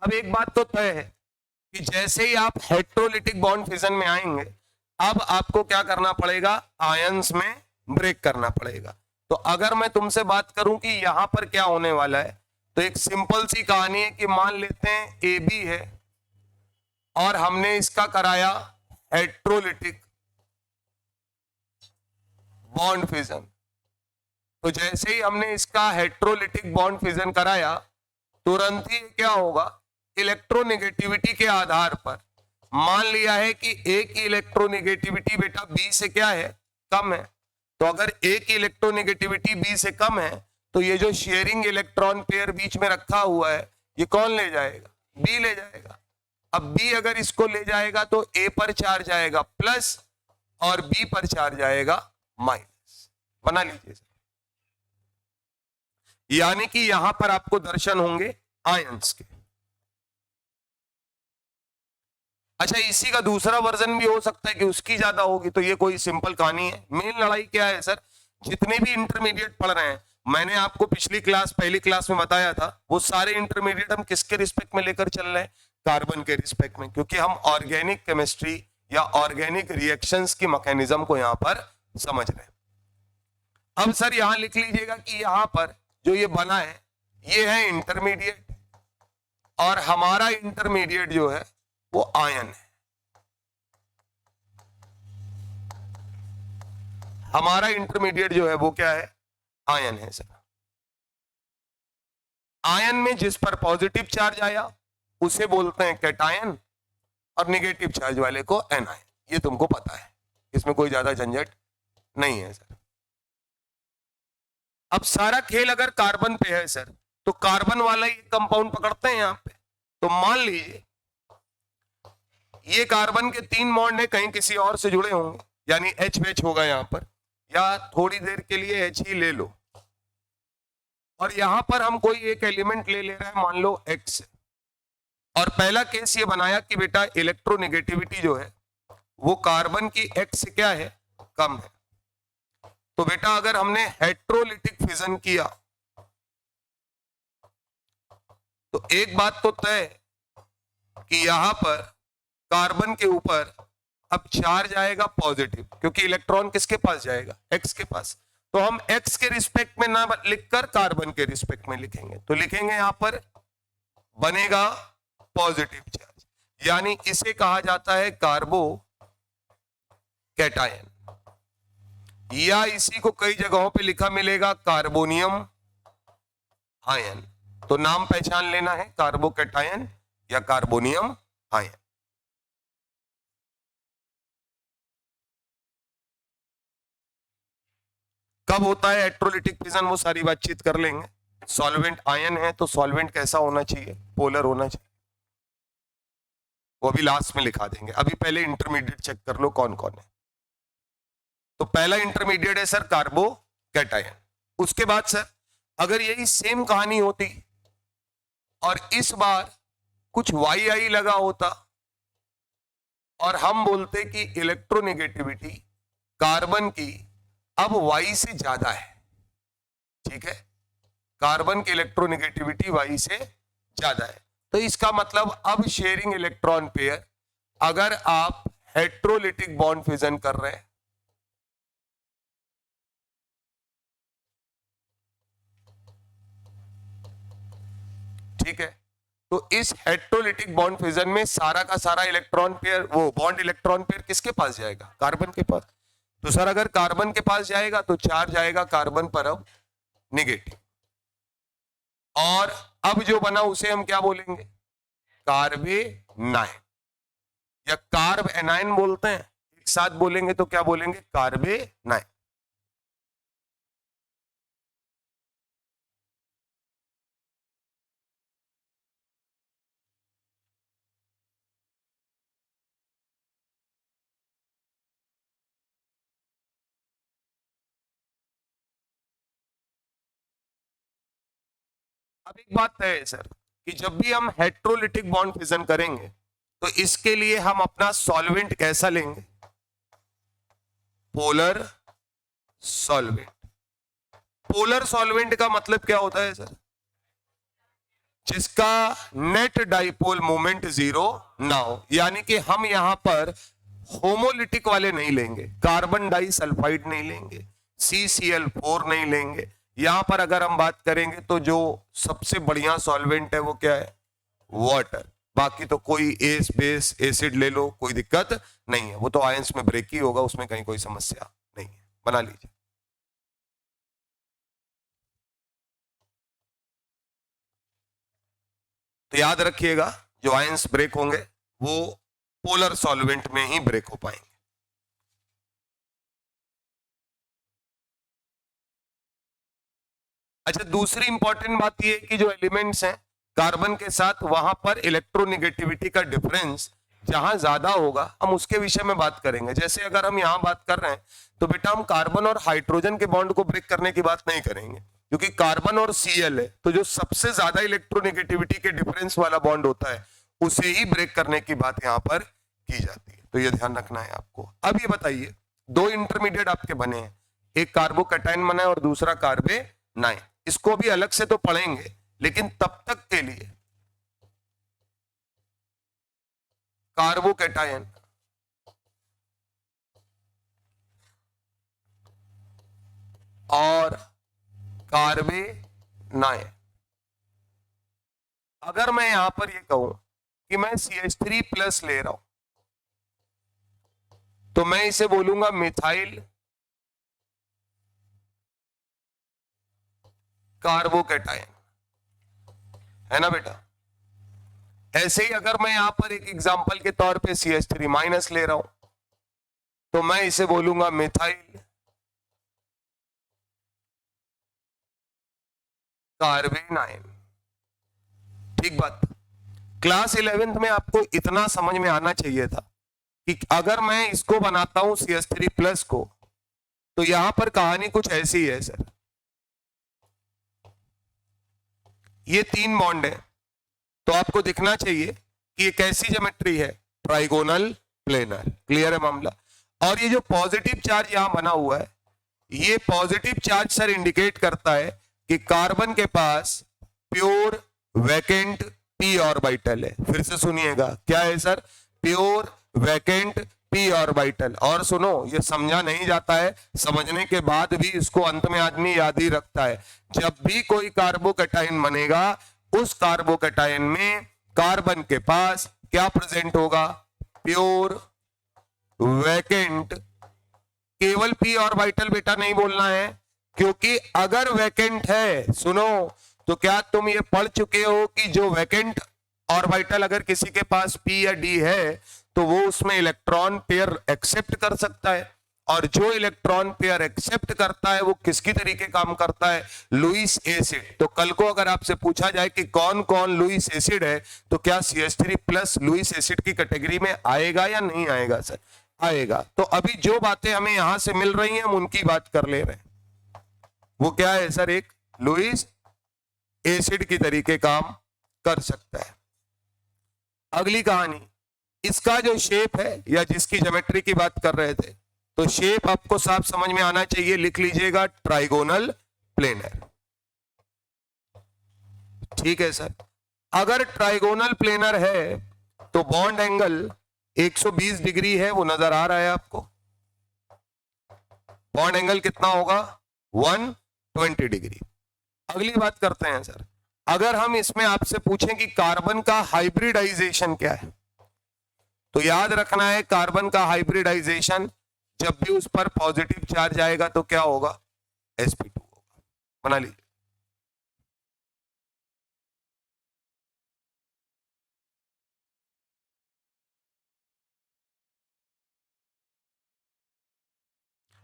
अब एक बात तो तय है कि जैसे ही आप हेट्रोलिटिक बॉन्ड फिजन में आएंगे, अब आपको क्या करना पड़ेगा, आयंस में ब्रेक करना पड़ेगा। तो अगर मैं तुमसे बात करूं कि यहां पर क्या होने वाला है, तो एक सिंपल सी कहानी है कि मान लेते हैं ए बी है और हमने इसका कराया हेट्रोलिटिक बॉन्ड फिजन। तो जैसे ही हमने इसका हेट्रोलिटिक बॉन्ड फिजन कराया, तुरंत ही क्या होगा, इलेक्ट्रोनेगेटिविटी के आधार पर मान लिया है कि ए की इलेक्ट्रोनेगेटिविटी बेटा बी से क्या है, कम है। तो अगर ए की इलेक्ट्रोनेगेटिविटी बी से कम है, तो ये जो शेयरिंग इलेक्ट्रॉन पेयर बीच में रखा हुआ है, ये कौन ले जाएगा, बी ले जाएगा। अब बी अगर इसको ले जाएगा तो ए पर चार्ज आएगा प्लस और बी पर चार्ज आएगा माइनस। बना लीजिए, यानी कि यहां पर आपको दर्शन होंगे आयंस के। अच्छा, इसी का दूसरा वर्जन भी हो सकता है कि उसकी ज्यादा होगी, तो ये कोई सिंपल कहानी है। मेन लड़ाई क्या है सर, जितने भी इंटरमीडिएट पढ़ रहे हैं, मैंने आपको पिछली क्लास, पहली क्लास में बताया था, वो सारे इंटरमीडिएट हम किसके रिस्पेक्ट में लेकर चल रहे हैं, कार्बन के रिस्पेक्ट में, क्योंकि हम ऑर्गेनिक केमिस्ट्री या ऑर्गेनिक रिएक्शंस की मैकेनिज्म को यहां पर समझ रहे हैं। अब सर यहां लिख लीजिएगा कि यहां पर जो ये बना है ये है इंटरमीडिएट, और हमारा इंटरमीडिएट जो है वो आयन है। हमारा इंटरमीडिएट जो है वो क्या है, आयन है सर। आयन में जिस पर पॉजिटिव चार्ज आया उसे बोलते हैं कैटायन, और नेगेटिव चार्ज वाले को एनायन। ये तुमको पता है, इसमें कोई ज्यादा झंझट नहीं है सर। अब सारा खेल अगर कार्बन पे है सर, तो कार्बन वाला ही कंपाउंड पकड़ते हैं यहां पे। तो मान लीजिए ये कार्बन के 3 बॉन्ड है, कहीं किसी और से जुड़े होंगे, यानी एच वेच होगा यहां पर, या थोड़ी देर के लिए एच ही ले लो, और यहां पर हम कोई एक एलिमेंट ले रहे हैं, मान लो एक्स, और पहला केस ये बनाया कि बेटा इलेक्ट्रोनेगेटिविटी जो है वो कार्बन की एक्स से क्या है, कम है। तो बेटा अगर हमने हेट्रोलिटिक फिजन किया तो एक बात तो तय कि यहां पर कार्बन के ऊपर अब चार्ज आएगा पॉजिटिव, क्योंकि इलेक्ट्रॉन किसके पास जाएगा, एक्स के पास। तो हम एक्स के रिस्पेक्ट में ना लिखकर कार्बन के रिस्पेक्ट में लिखेंगे, तो लिखेंगे यहां पर बनेगा पॉजिटिव चार्ज, यानी इसे कहा जाता है कार्बो कैटायन। या इसी को कई जगहों पे लिखा मिलेगा कार्बोनियम आयन। तो नाम पहचान लेना है, कार्बोकैटायन या कार्बोनियम आयन। कब होता है इलेक्ट्रोलिटिक फिजन, वो सारी बातचीत कर लेंगे। सॉल्वेंट आयन है तो सॉल्वेंट कैसा होना चाहिए, पोलर होना चाहिए, वो अभी लास्ट में लिखा देंगे। अभी पहले इंटरमीडिएट चेक कर लो कौन कौन है। तो पहला इंटरमीडिएट है सर कार्बोकैटायन। उसके बाद सर अगर यही सेम कहानी होती और इस बार कुछ YI लगा होता और हम बोलते कि इलेक्ट्रोनेगेटिविटी कार्बन की अब Y से ज्यादा है, ठीक है, कार्बन की इलेक्ट्रोनेगेटिविटी Y से ज्यादा है, तो इसका मतलब अब शेयरिंग इलेक्ट्रॉन पेयर, अगर आप हेट्रोलिटिक बॉन्ड फिजन कर रहे हैं, ठीक है, तो इस हेट्रोलिटिक बॉन्ड फिजन में सारा का सारा इलेक्ट्रॉन पेयर, वो बॉन्ड इलेक्ट्रॉन पेयर किसके पास जाएगा, कार्बन के पास। तो सर अगर कार्बन के पास जाएगा तो चार्ज आएगा कार्बन पर अब नेगेटिव, और अब जो बना उसे हम क्या बोलेंगे, कार्बेनाइन या कार्ब एनाइन बोलते हैं। एक साथ बोलेंगे तो क्या बोलेंगे, कार्बेनाइन। अब एक बात तय है सर कि जब भी हम हेट्रोलिटिक बॉन्ड फिजन करेंगे तो इसके लिए हम अपना सॉल्वेंट कैसा लेंगे, पोलर सॉल्वेंट। पोलर सॉल्वेंट का मतलब क्या होता है सर, जिसका नेट डाइपोल मोमेंट जीरो ना हो, यानी कि हम यहां पर होमोलिटिक वाले नहीं लेंगे, कार्बन डाई सल्फाइड नहीं लेंगे, CCl4 नहीं लेंगे। यहां पर अगर हम बात करेंगे तो जो सबसे बढ़िया सॉल्वेंट है वो क्या है, वाटर। बाकी तो कोई एस बेस एसिड ले लो, कोई दिक्कत नहीं है, वो तो आयंस में ब्रेक ही होगा, उसमें कहीं कोई समस्या नहीं है, बना लीजिए। तो याद रखिएगा जो आयंस ब्रेक होंगे वो पोलर सॉल्वेंट में ही ब्रेक हो पाएंगे। अच्छा, दूसरी इंपॉर्टेंट बात यह कि जो एलिमेंट्स हैं कार्बन के साथ, वहां पर इलेक्ट्रोनेगेटिविटी का डिफरेंस जहां ज्यादा होगा हम उसके विषय में बात करेंगे। जैसे अगर हम यहां बात कर रहे हैं तो बेटा हम कार्बन और हाइड्रोजन के बॉन्ड को ब्रेक करने की बात नहीं करेंगे, क्योंकि कार्बन और Cl है, तो जो सबसे ज्यादा इलेक्ट्रोनेगेटिविटी के डिफरेंस वाला बॉन्ड होता है उसे ही ब्रेक करने की बात यहां पर की जाती है। तो ये ध्यान रखना है आपको। अब ये बताइए, दो इंटरमीडिएट आपके बने हैं, एक कार्बोकैटायन बना है और दूसरा कार्बेनाइन। इसको भी अलग से तो पढ़ेंगे, लेकिन तब तक के लिए कार्बोकैटायन और कार्बेनाइन, अगर मैं यहां पर ये कहूं कि मैं CH3+ ले रहा हूं तो मैं इसे बोलूंगा मिथाइल कार्बोकैटायन, है ना बेटा। ऐसे ही अगर मैं यहां पर एक एग्जांपल के तौर पे CH3- ले रहा हूं तो मैं इसे बोलूंगा मिथाइल कार्बेनाइन। ठीक बात। क्लास 11th में आपको इतना समझ में आना चाहिए था कि अगर मैं इसको बनाता हूं CH3+ को, तो यहां पर कहानी कुछ ऐसी है सर, ये 3 बॉन्ड है, तो आपको दिखना चाहिए कि ये कैसी ज्योमेट्री है, ट्राइगोनल प्लेनर। क्लियर है मामला। और ये जो पॉजिटिव चार्ज यहां बना हुआ है, ये पॉजिटिव चार्ज सर इंडिकेट करता है कि कार्बन के पास प्योर वैकेंट p ऑर्बिटल है। फिर से सुनिएगा, क्या है sir, pure vacant p orbital. और सुनो, ये समझा नहीं जाता है, समझने के बाद भी इसको अंत में आदमी याद ही रखता है। जब भी कोई कार्बोकैटायन बनेगा, उस कार्बोकैटायन में कार्बन के पास क्या प्रेजेंट होगा, प्योर वैकेंट केवल पी ऑर्बिटल बेटा नहीं बोलना है, क्योंकि अगर वैकेंट है, सुनो, तो क्या तुम ये पढ़ चुके हो कि जो वैकेंट ऑर्बिटल अगर किसी के पास पी या डी है तो वो उसमें इलेक्ट्रॉन पेयर एक्सेप्ट कर सकता है, और जो इलेक्ट्रॉन पेयर एक्सेप्ट करता है वो किसकी तरीके काम करता है, लुईस एसिड। तो कल को अगर आपसे पूछा जाए कि कौन कौन लुईस एसिड है, तो क्या CH3 प्लस लुईस एसिड की कैटेगरी में आएगा या नहीं आएगा सर? आएगा। तो अभी जो बातें हमें यहां से मिल रही हैं हम उनकी बात कर ले रहे हैं। वो क्या है सर? एक लुईस एसिड की तरीके काम कर सकता है। अगली कहानी, इसका जो शेप है या जिसकी ज्योमेट्री की बात कर रहे थे, तो शेप आपको साफ समझ में आना चाहिए, लिख लीजिएगा ट्राइगोनल प्लेनर। ठीक है सर। अगर ट्राइगोनल प्लेनर है तो बॉन्ड एंगल 120 डिग्री है, वो नजर आ रहा है आपको। बॉन्ड एंगल कितना होगा? 120 डिग्री। अगली बात करते हैं सर, अगर हम इसमें आपसे पूछें कि कार्बन का हाइब्रिडाइजेशन क्या है, तो याद रखना है कार्बन का हाइब्रिडाइजेशन जब भी उस पर पॉजिटिव चार्ज आएगा तो क्या होगा? sp2 होगा। बना लीजिए।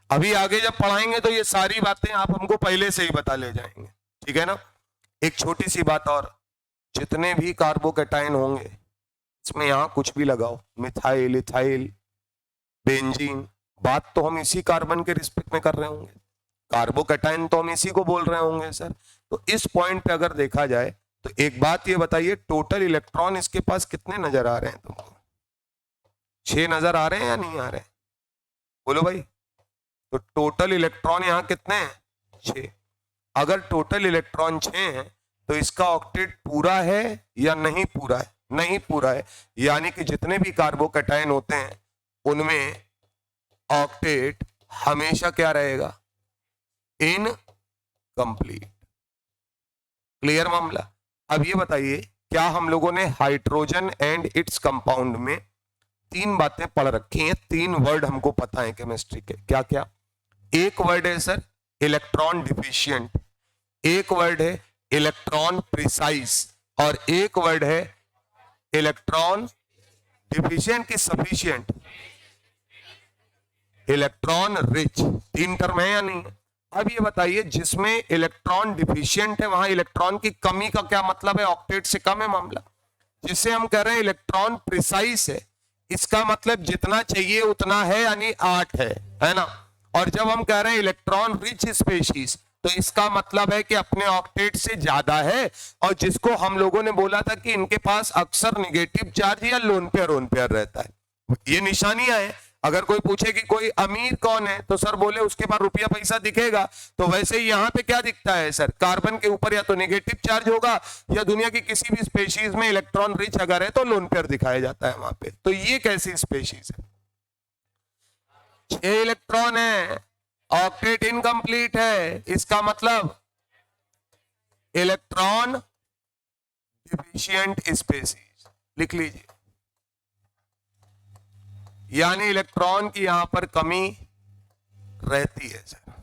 अभी आगे जब पढ़ाएंगे तो ये सारी बातें आप हमको पहले से ही बता ले जाएंगे, ठीक है ना। एक छोटी सी बात और, जितने भी कार्बोकैटायन होंगे इसमें यहां कुछ भी लगाओ, मिथाइल, इथाइल, बेंजीन, बात तो हम इसी कार्बन के रिस्पेक्ट में कर रहे होंगे, कार्बोकैटायन तो हम इसी को बोल रहे होंगे सर। तो इस पॉइंट पे अगर देखा जाए तो एक बात ये बताइए, टोटल इलेक्ट्रॉन इसके पास कितने नजर आ रहे हैं तुमको? 6 नजर आ रहे हैं या नहीं आ रहे हैं? बोलो भाई। तो टोटल इलेक्ट्रॉन यहाँ कितने हैं? 6। अगर टोटल इलेक्ट्रॉन 6 हैं तो इसका ऑक्टेट पूरा है या नहीं पूरा है? नहीं पूरा है। यानी कि जितने भी कार्बोकैटायन होते हैं उनमें ऑक्टेट हमेशा क्या रहेगा? इनकंप्लीट। क्लियर मामला। अब ये बताइए, क्या हम लोगों ने हाइड्रोजन एंड इट्स कंपाउंड में 3 बातें पढ़ रखी हैं? 3 वर्ड हमको पता है केमिस्ट्री के, क्या क्या? एक वर्ड है सर इलेक्ट्रॉन डिफिशिएंट, एक वर्ड है इलेक्ट्रॉन प्रिसाइज, और एक वर्ड है इलेक्ट्रॉन डिफिशिएंट की सफिशिएंट, इलेक्ट्रॉन रिच। 3 टर्म है या नहीं? अब ये बताइए, जिसमें इलेक्ट्रॉन डिफिशिएंट है वहां इलेक्ट्रॉन की कमी का क्या मतलब है? ऑक्टेट से कम है मामला। जिसे हम कह रहे हैं इलेक्ट्रॉन प्रिसाइज है, इसका मतलब जितना चाहिए उतना है, यानी 8 है ना। और जब हम कह रहे हैं इलेक्ट्रॉन रिच स्पेशीज, तो इसका मतलब है कि अपने ऑक्टेट से ज्यादा है, और जिसको हम लोगों ने बोला था कि इनके पास अक्सर निगेटिव चार्ज या लोन पेयर रहता है। ये निशानियां हैं। अगर कोई पूछे कि कोई अमीर कौन है, तो सर बोले उसके पास रुपया पैसा दिखेगा। तो वैसे ही यहाँ पे क्या दिखता है सर? कार्बन के ऊपर या तो नेगेटिव चार्ज होगा, या दुनिया की किसी भी स्पेशीज में इलेक्ट्रॉन रिच अगर है तो लोन पेयर दिखाया जाता है वहां पे। तो ये कैसी स्पेशीज है? 6 इलेक्ट्रॉन है, ऑक्टेट इनकम्प्लीट है, इसका मतलब इलेक्ट्रॉन डिफिशिएंट स्पेसीज। लिख लीजिए, यानी इलेक्ट्रॉन की यहां पर कमी रहती है सर।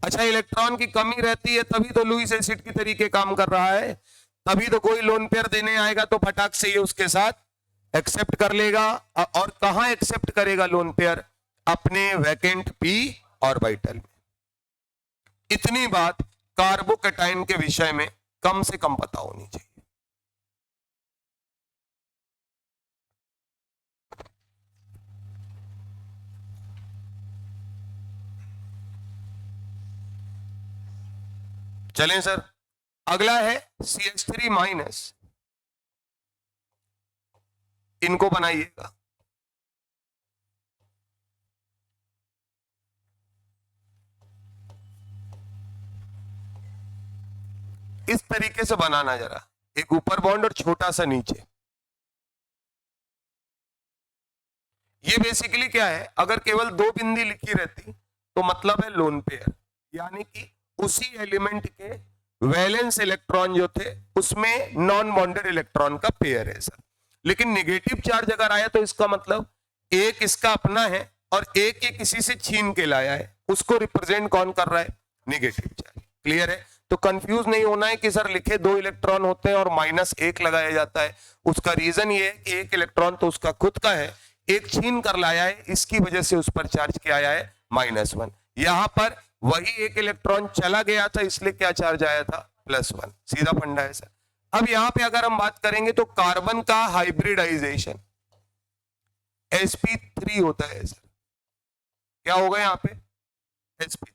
अच्छा, इलेक्ट्रॉन की कमी रहती है तभी तो लुईस एसिड की तरीके काम कर रहा है, तभी तो कोई लोन पेयर देने आएगा तो फटाक से ये उसके साथ एक्सेप्ट कर लेगा। और कहां एक्सेप्ट करेगा लोन पेयर? अपने वैकेंट पी ऑर्बिटल में। इतनी बात कार्बोकैटायन के विषय में कम से कम पता होनी चाहिए। चलें सर, अगला है CH3 माइनस। इनको बनाइएगा। इस तरीके से बनाना जरा, एक ऊपर बॉन्ड और छोटा सा नीचे। ये बेसिकली क्या है, अगर केवल 2 बिंदी लिखी रहती तो मतलब है लोन पेयर, यानी कि उसी एलिमेंट के वैलेंस इलेक्ट्रॉन जो थे उसमें नॉन बॉन्डेड इलेक्ट्रॉन का पेयर है सर। लेकिन नेगेटिव चार्ज अगर आया तो इसका मतलब एक इसका अपना है और एक ये किसी से छीन के लाया है, उसको रिप्रेजेंट कौन कर रहा है? Negative charge. क्लियर है? तो कंफ्यूज नहीं होना है कि सर लिखे 2 इलेक्ट्रॉन होते हैं और -1 लगाया जाता है। उसका रीजन ये है कि एक इलेक्ट्रॉन तो उसका खुद का है, एक छीन कर लाया है, इसकी वजह से उस पर चार्ज क्या आया है? -1। यहां पर वही एक इलेक्ट्रॉन चला गया था, इसलिए क्या चार्ज आया था? +1। सीधा फंडा है सर। अब यहां पे अगर हम बात करेंगे तो कार्बन का हाइब्रिडाइजेशन sp3 होता है सर। क्या होगा यहां पे? sp3।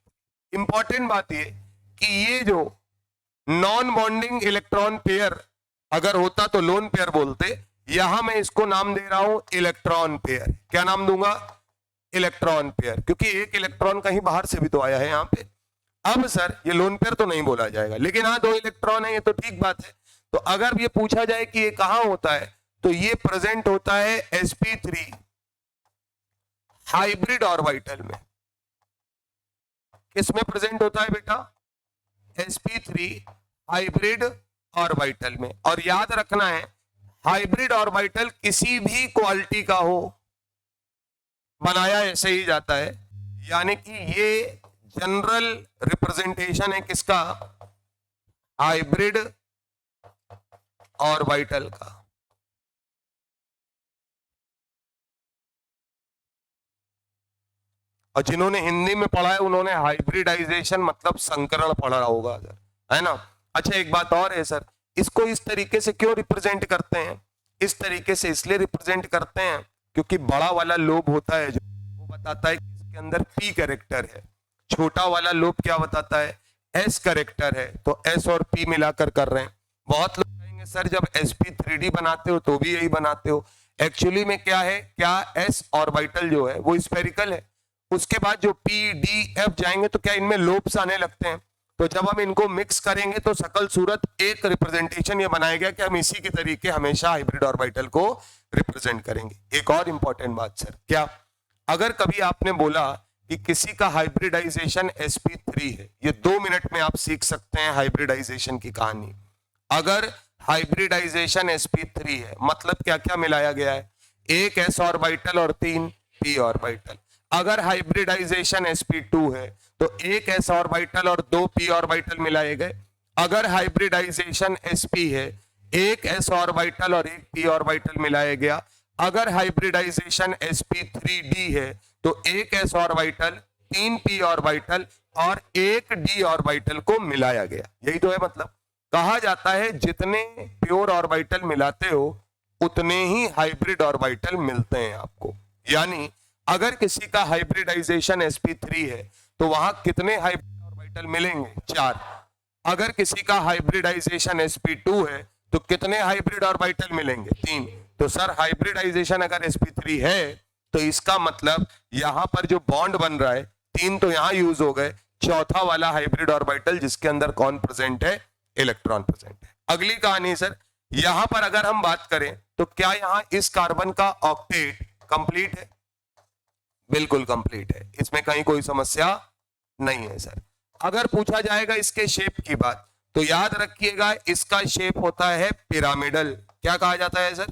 इंपॉर्टेंट बात ये कि ये जो नॉन बॉन्डिंग इलेक्ट्रॉन पेयर अगर होता तो लोन पेयर बोलते, यहां मैं इसको नाम दे रहा हूं इलेक्ट्रॉन पेयर। क्या नाम दूंगा? इलेक्ट्रॉन पेयर, क्योंकि एक इलेक्ट्रॉन कहीं बाहर से भी तो आया है यहां पे। अब सर ये लोन पेयर तो नहीं बोला जाएगा, लेकिन हाँ 2 इलेक्ट्रॉन है, ये तो ठीक बात है। तो अगर ये पूछा जाए कि ये कहां होता है, तो ये प्रेजेंट होता है sp3 हाइब्रिड ऑर्बिटल में। किसमें प्रेजेंट होता है बेटा? sp3 हाइब्रिड ऑर्बिटल में। और याद रखना है हाइब्रिड ऑर्बिटल किसी भी क्वालिटी का हो, बनाया ऐसे ही जाता है। यानी कि ये जनरल रिप्रेजेंटेशन है किसका? हाइब्रिड ऑर्बिटल का। और जिन्होंने हिंदी में पढ़ा है उन्होंने हाइब्रिडाइजेशन मतलब संकरण पढ़ा होगा सर, है ना? अच्छा एक बात और है सर, इसको इस तरीके से क्यों रिप्रेजेंट करते हैं? इस तरीके से इसलिए रिप्रेजेंट करते हैं क्योंकि बड़ा वाला लोब होता है जो, वो बताता है कि इसके अंदर p कैरेक्टर है, छोटा वाला लोब क्या बताता है? s कैरेक्टर है। तो s और p मिलाकर कर रहे हैं। बहुत लोग कहेंगे सर जब sp3d बनाते हो तो भी यही बनाते हो। एक्चुअली में क्या है, क्या s ऑर्बिटल जो है वो स्फेरिकल है, उसके बाद जो p d f जाएंगे तो क्या इनमें लोब्स आने लगते हैं। तो जब हम इनको मिक्स करेंगे तो सकल सूरत एक रिप्रेजेंटेशन ये बनाएगा कि हम इसी के तरीके हमेशा हाइब्रिड ऑर्बिटल को रिप्रेजेंट करेंगे। एक और इंपॉर्टेंट बात सर, क्या अगर कभी आपने बोला कि किसी का हाइब्रिडाइजेशन sp3 है, ये 2 मिनट में आप सीख सकते हैं हाइब्रिडाइजेशन की कहानी। अगर हाइब्रिडाइजेशन sp3 है मतलब क्या क्या मिलाया गया है? एक s ऑर्बिटल और 3 p ऑर्बिटल। अगर हाइब्रिडाइजेशन sp2 है तो एक s ऑर्बिटल और 2 p ऑर्बिटल मिलाए गए। अगर हाइब्रिडाइजेशन sp है, एक s ऑर्बिटल और एक p ऑर्बिटल मिलाया गया। अगर हाइब्रिडाइजेशन sp3d है तो एक s ऑर्बिटल, 3 p ऑर्बिटल और एक d ऑर्बिटल को मिलाया गया। यही तो है मतलब। कहा जाता है जितने प्योर ऑर्बिटल मिलाते हो उतने ही हाइब्रिड ऑर्बिटल मिलते हैं आपको। यानी अगर किसी का हाइब्रिडाइजेशन sp3 है तो वहां कितने हाइब्रिड ऑर्बिटल मिलेंगे? 4। अगर किसी का हाइब्रिडाइजेशन sp2 है तो कितने हाइब्रिड ऑर्बिटल मिलेंगे? 3। तो सर हाइब्रिडाइजेशन अगर sp3 है तो इसका मतलब यहां पर जो बॉन्ड बन रहा है 3 तो यहां यूज हो गए, चौथा वाला हाइब्रिड ऑर्बिटल जिसके अंदर कौन प्रेजेंट है? इलेक्ट्रॉन प्रेजेंट है। अगली कहानी सर, यहां पर अगर हम बात करें तो क्या यहां इस कार्बन का ऑक्टेट कंप्लीट है? बिल्कुल कंप्लीट है, इसमें कहीं कोई समस्या नहीं है सर। अगर पूछा जाएगा इसके शेप की बात तो याद रखिएगा इसका शेप होता है पिरामिडल। क्या कहा जाता है सर?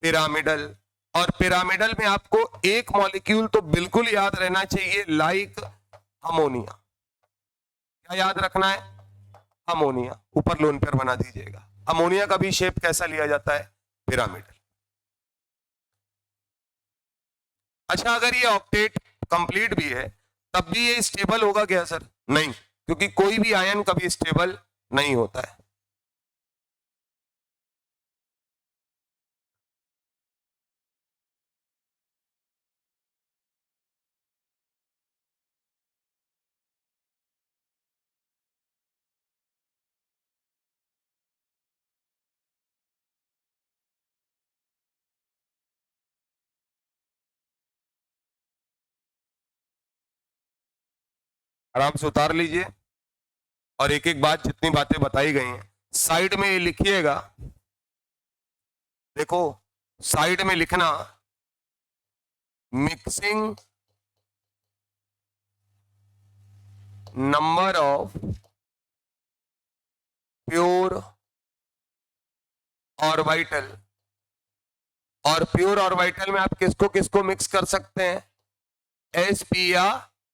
पिरामिडल। और पिरामिडल में आपको एक मॉलिक्यूल तो बिल्कुल याद रहना चाहिए, लाइक अमोनिया। क्या याद रखना है? अमोनिया। ऊपर लोन पेयर बना दीजिएगा। अमोनिया का भी शेप कैसा लिया जाता है? पिरामिडल। अच्छा अगर ये ऑक्टेट कंप्लीट भी है तब भी ये स्टेबल होगा क्या सर? नहीं, क्योंकि कोई भी आयन कभी स्टेबल नहीं होता है। आराम से उतार लीजिए और एक एक बात जितनी बातें बताई गई हैं साइड में ये लिखिएगा। देखो साइड में लिखना mixing number of pure orbital. और प्योर ऑर्बिटल में आप किसको किसको मिक्स कर सकते हैं? एस पी या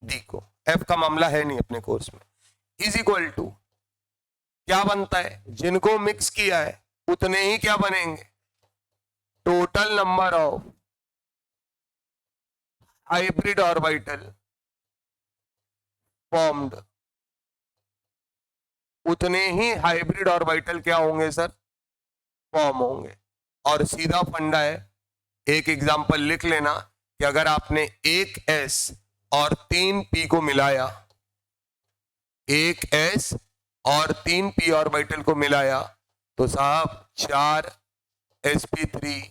डी को, एफ का मामला है नहीं अपने कोर्स में, इज इक्वल टू क्या बनता है, जिनको मिक्स किया है उतने ही क्या बनेंगे, total number of hybrid orbital formed, उतने ही हाइब्रिड ऑर्बिटल क्या होंगे सर, फॉर्म होंगे। और सीधा फंडा है, एक एग्जांपल लिख लेना कि अगर आपने एक एस और 3 पी को मिलाया, एक एस और 3 पी ऑर्बिटल को मिलाया तो साहब 4 sp3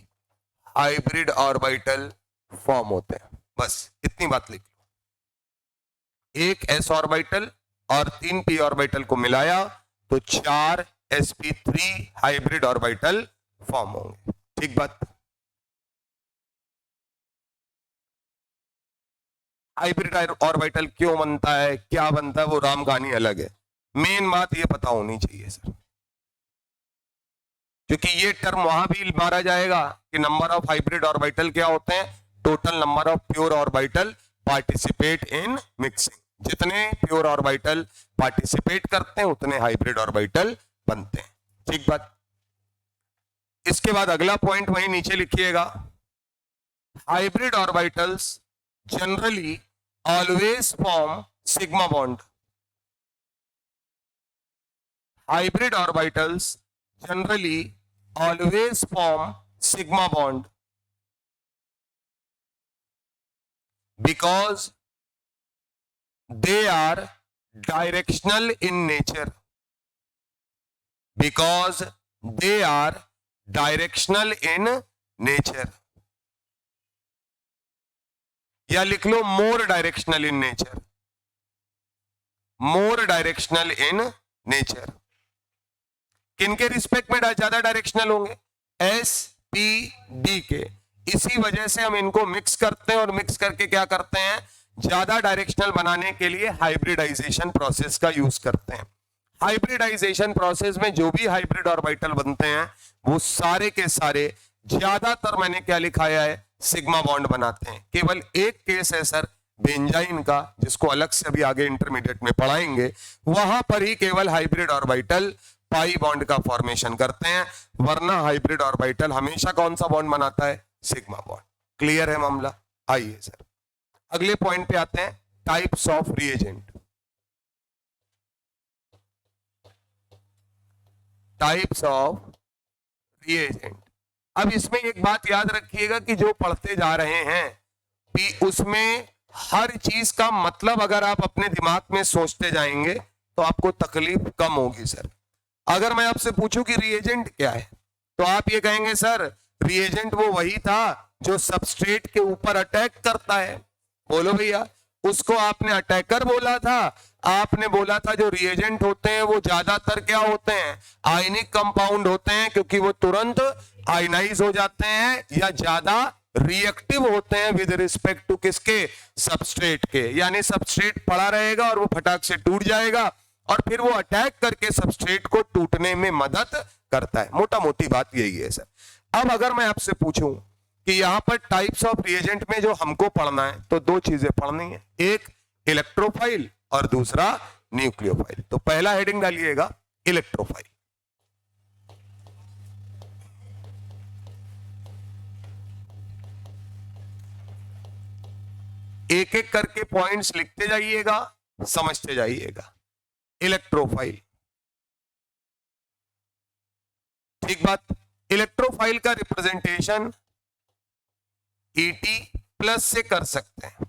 हाइब्रिड ऑर्बिटल फॉर्म होते हैं। बस इतनी बात लिख लो, एक s ऑर्बिटल और 3 p ऑर्बिटल को मिलाया तो 4 sp3 हाइब्रिड ऑर्बिटल फॉर्म होंगे। ठीक बात। हाइब्रिड ऑर्बिटल क्यों बनता है, क्या बनता है, वो राम कहानी अलग है। मेन बात ये पता होनी चाहिए सर, क्योंकि ये टर्म वहां भी मारा जाएगा कि नंबर ऑफ हाइब्रिड ऑर्बिटल क्या होते हैं, total number of pure orbital participate in mixing. जितने प्योर ऑर्बिटल पार्टिसिपेट करते हैं उतने हाइब्रिड ऑर्बिटल बनते हैं। ठीक बात। इसके बाद अगला पॉइंट वहीं नीचे लिखिएगा, hybrid orbitals generally always form sigma bond. Hybrid orbitals generally always form sigma bond because they are directional in nature, because they are directional in nature, या लिख लो more directional in nature, more directional in nature। किनके respect में ज्यादा directional होंगे, S P D के। इसी वजह से हम इनको मिक्स करते हैं और मिक्स करके क्या करते हैं, ज्यादा डायरेक्शनल बनाने के लिए हाइब्रिडाइजेशन प्रोसेस का यूज करते हैं। हाइब्रिडाइजेशन प्रोसेस में जो भी हाइब्रिड ऑर्बिटल बनते हैं वो सारे के सारे ज्यादातर, मैंने क्या लिखाया है, सिग्मा बॉन्ड बनाते हैं। केवल एक केस है सर बेंजाइन का, जिसको अलग से अभी आगे इंटरमीडिएट में पढ़ाएंगे, वहां पर ही केवल हाइब्रिड ऑर्बिटल पाई बॉन्ड का फॉर्मेशन करते हैं, वरना हाइब्रिड ऑर्बिटल हमेशा कौन सा बॉन्ड बनाता है, सिग्मा बॉन्ड। क्लियर है मामला। आइए सर अगले पॉइंट पे आते हैं, types of reagent. Types of reagent. अब इसमें एक बात याद रखिएगा कि जो पढ़ते जा रहे हैं कि उसमें हर चीज का मतलब अगर आप अपने दिमाग में सोचते जाएंगे तो आपको तकलीफ कम होगी सर। अगर मैं आपसे पूछूं कि रिएजेंट क्या है तो आप ये कहेंगे सर रिएजेंट वो वही था जो सबस्ट्रेट के ऊपर अटैक करता है। बोलो भैया, उसको आपने अटैकर बोला था, आपने बोला था जो रिएजेंट होते हैं वो ज्यादातर क्या होते हैं, आयनिक कंपाउंड होते हैं, क्योंकि वो तुरंत आयनाइज हो जाते हैं या ज्यादा रिएक्टिव होते हैं विद रिस्पेक्ट टू किसके, सबस्ट्रेट के। यानी सबस्ट्रेट पड़ा रहेगा और वो फटाक से टूट जाएगा और फिर वो अटैक करके सबस्ट्रेट को टूटने में मदद करता है। मोटा मोटी बात यही है सर। अब अगर मैं आपसे पूछूं कि यहां पर टाइप्स ऑफ रिएजेंट में जो हमको पढ़ना है तो दो चीजें पढ़नी है, एक इलेक्ट्रोफाइल और दूसरा न्यूक्लियोफाइल। तो पहला हेडिंग डालिएगा इलेक्ट्रोफाइल। एक एक करके पॉइंट्स लिखते जाइएगा, समझते जाइएगा। इलेक्ट्रोफाइल, ठीक बात। इलेक्ट्रोफाइल का रिप्रेजेंटेशन ET प्लस से कर सकते हैं।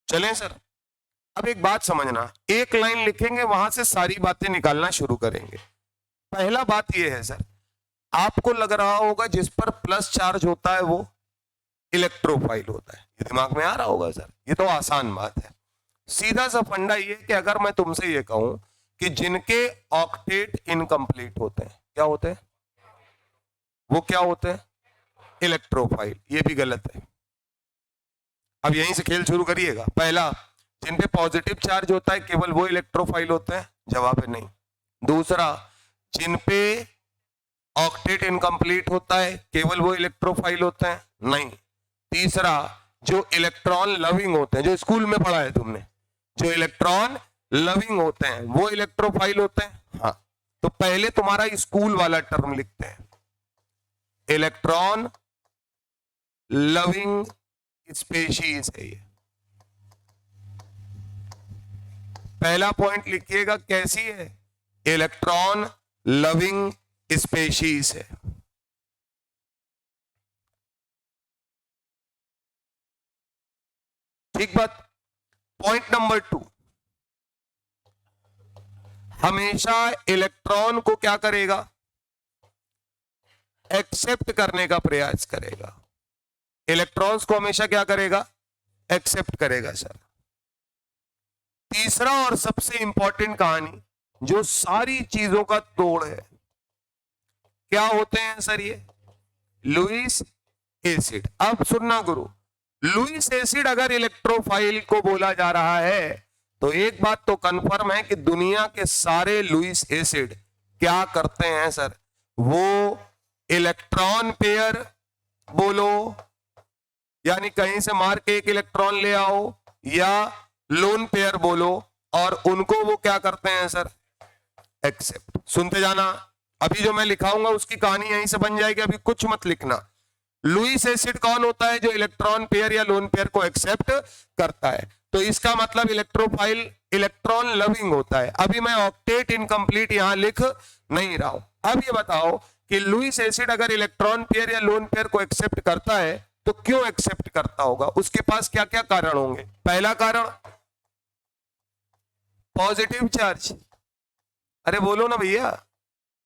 चलें सर। अब एक बात समझना, एक लाइन लिखेंगे वहां से सारी बातें निकालना शुरू करेंगे। पहला बात यह है सर, आपको लग रहा होगा जिस पर प्लस चार्ज होता है वो इलेक्ट्रोफाइल होता है, ये दिमाग में आ रहा होगा सर। ये तो आसान बात है। सीधा सा फंडा ये कि अगर मैं तुमसे ये कहूं कि जिनके ऑक्टेट इनकम्प्लीट होते हैं, क्या होते हैं, वो क्या होते हैं, इलेक्ट्रोफाइल। ये भी गलत है। अब यहीं से खेल शुरू करिएगा। पहला, जिन पे पॉजिटिव चार्ज होता है केवल वो इलेक्ट्रोफाइल होते हैं, जवाब है नहीं। दूसरा, जिन पे ऑक्टेट इनकम्प्लीट होता है केवल वो इलेक्ट्रोफाइल होते हैं? नहीं। तीसरा, जो इलेक्ट्रॉन लविंग होते हैं, जो स्कूल में पढ़ा है तुमने, जो इलेक्ट्रॉन लविंग होते हैं वो इलेक्ट्रोफाइल होते हैं? हाँ। तो पहले तुम्हारा स्कूल वाला टर्म लिखते हैं, इलेक्ट्रॉन लविंग स्पेशीज है ये। पहला पॉइंट लिखिएगा, कैसी है? इलेक्ट्रॉन लविंग स्पेशीज है। ठीक बात। पॉइंट नंबर 2, हमेशा इलेक्ट्रॉन को क्या करेगा? एक्सेप्ट करने का प्रयास करेगा। इलेक्ट्रॉन्स को हमेशा क्या करेगा? एक्सेप्ट करेगा सर। तीसरा और सबसे इंपॉर्टेंट कहानी, जो सारी चीजों का तोड़ है, क्या होते हैं सर ये? Lewis acid. अब सुनना गुरु, लुईस एसिड अगर इलेक्ट्रोफाइल को बोला जा रहा है तो एक बात तो कंफर्म है कि दुनिया के सारे लुईस एसिड क्या करते हैं सर? वो इलेक्ट्रॉन पेयर बोलो, यानी कहीं से मार के एक इलेक्ट्रॉन ले आओ, या लोन पेयर बोलो, और उनको वो क्या करते हैं सर? एक्सेप्ट। सुनते जाना, अभी जो मैं लिखाऊंगा उसकी कहानी यहीं से बन जाएगी, अभी कुछ मत लिखना। लुईस एसिड कौन होता है? जो इलेक्ट्रॉन पेयर या लोन पेयर को एक्सेप्ट करता है। तो इसका मतलब इलेक्ट्रोफाइल इलेक्ट्रॉन लविंग होता है। अभी मैं ऑक्टेट इनकम्प्लीट यहां लिख नहीं रहा हूं। अब ये बताओ कि लुईस एसिड अगर इलेक्ट्रॉन पेयर या लोन पेयर को एक्सेप्ट करता है तो क्यों एक्सेप्ट करता होगा? उसके पास क्या क्या कारण होंगे? पहला कारण, पॉजिटिव चार्ज। अरे बोलो ना भैया,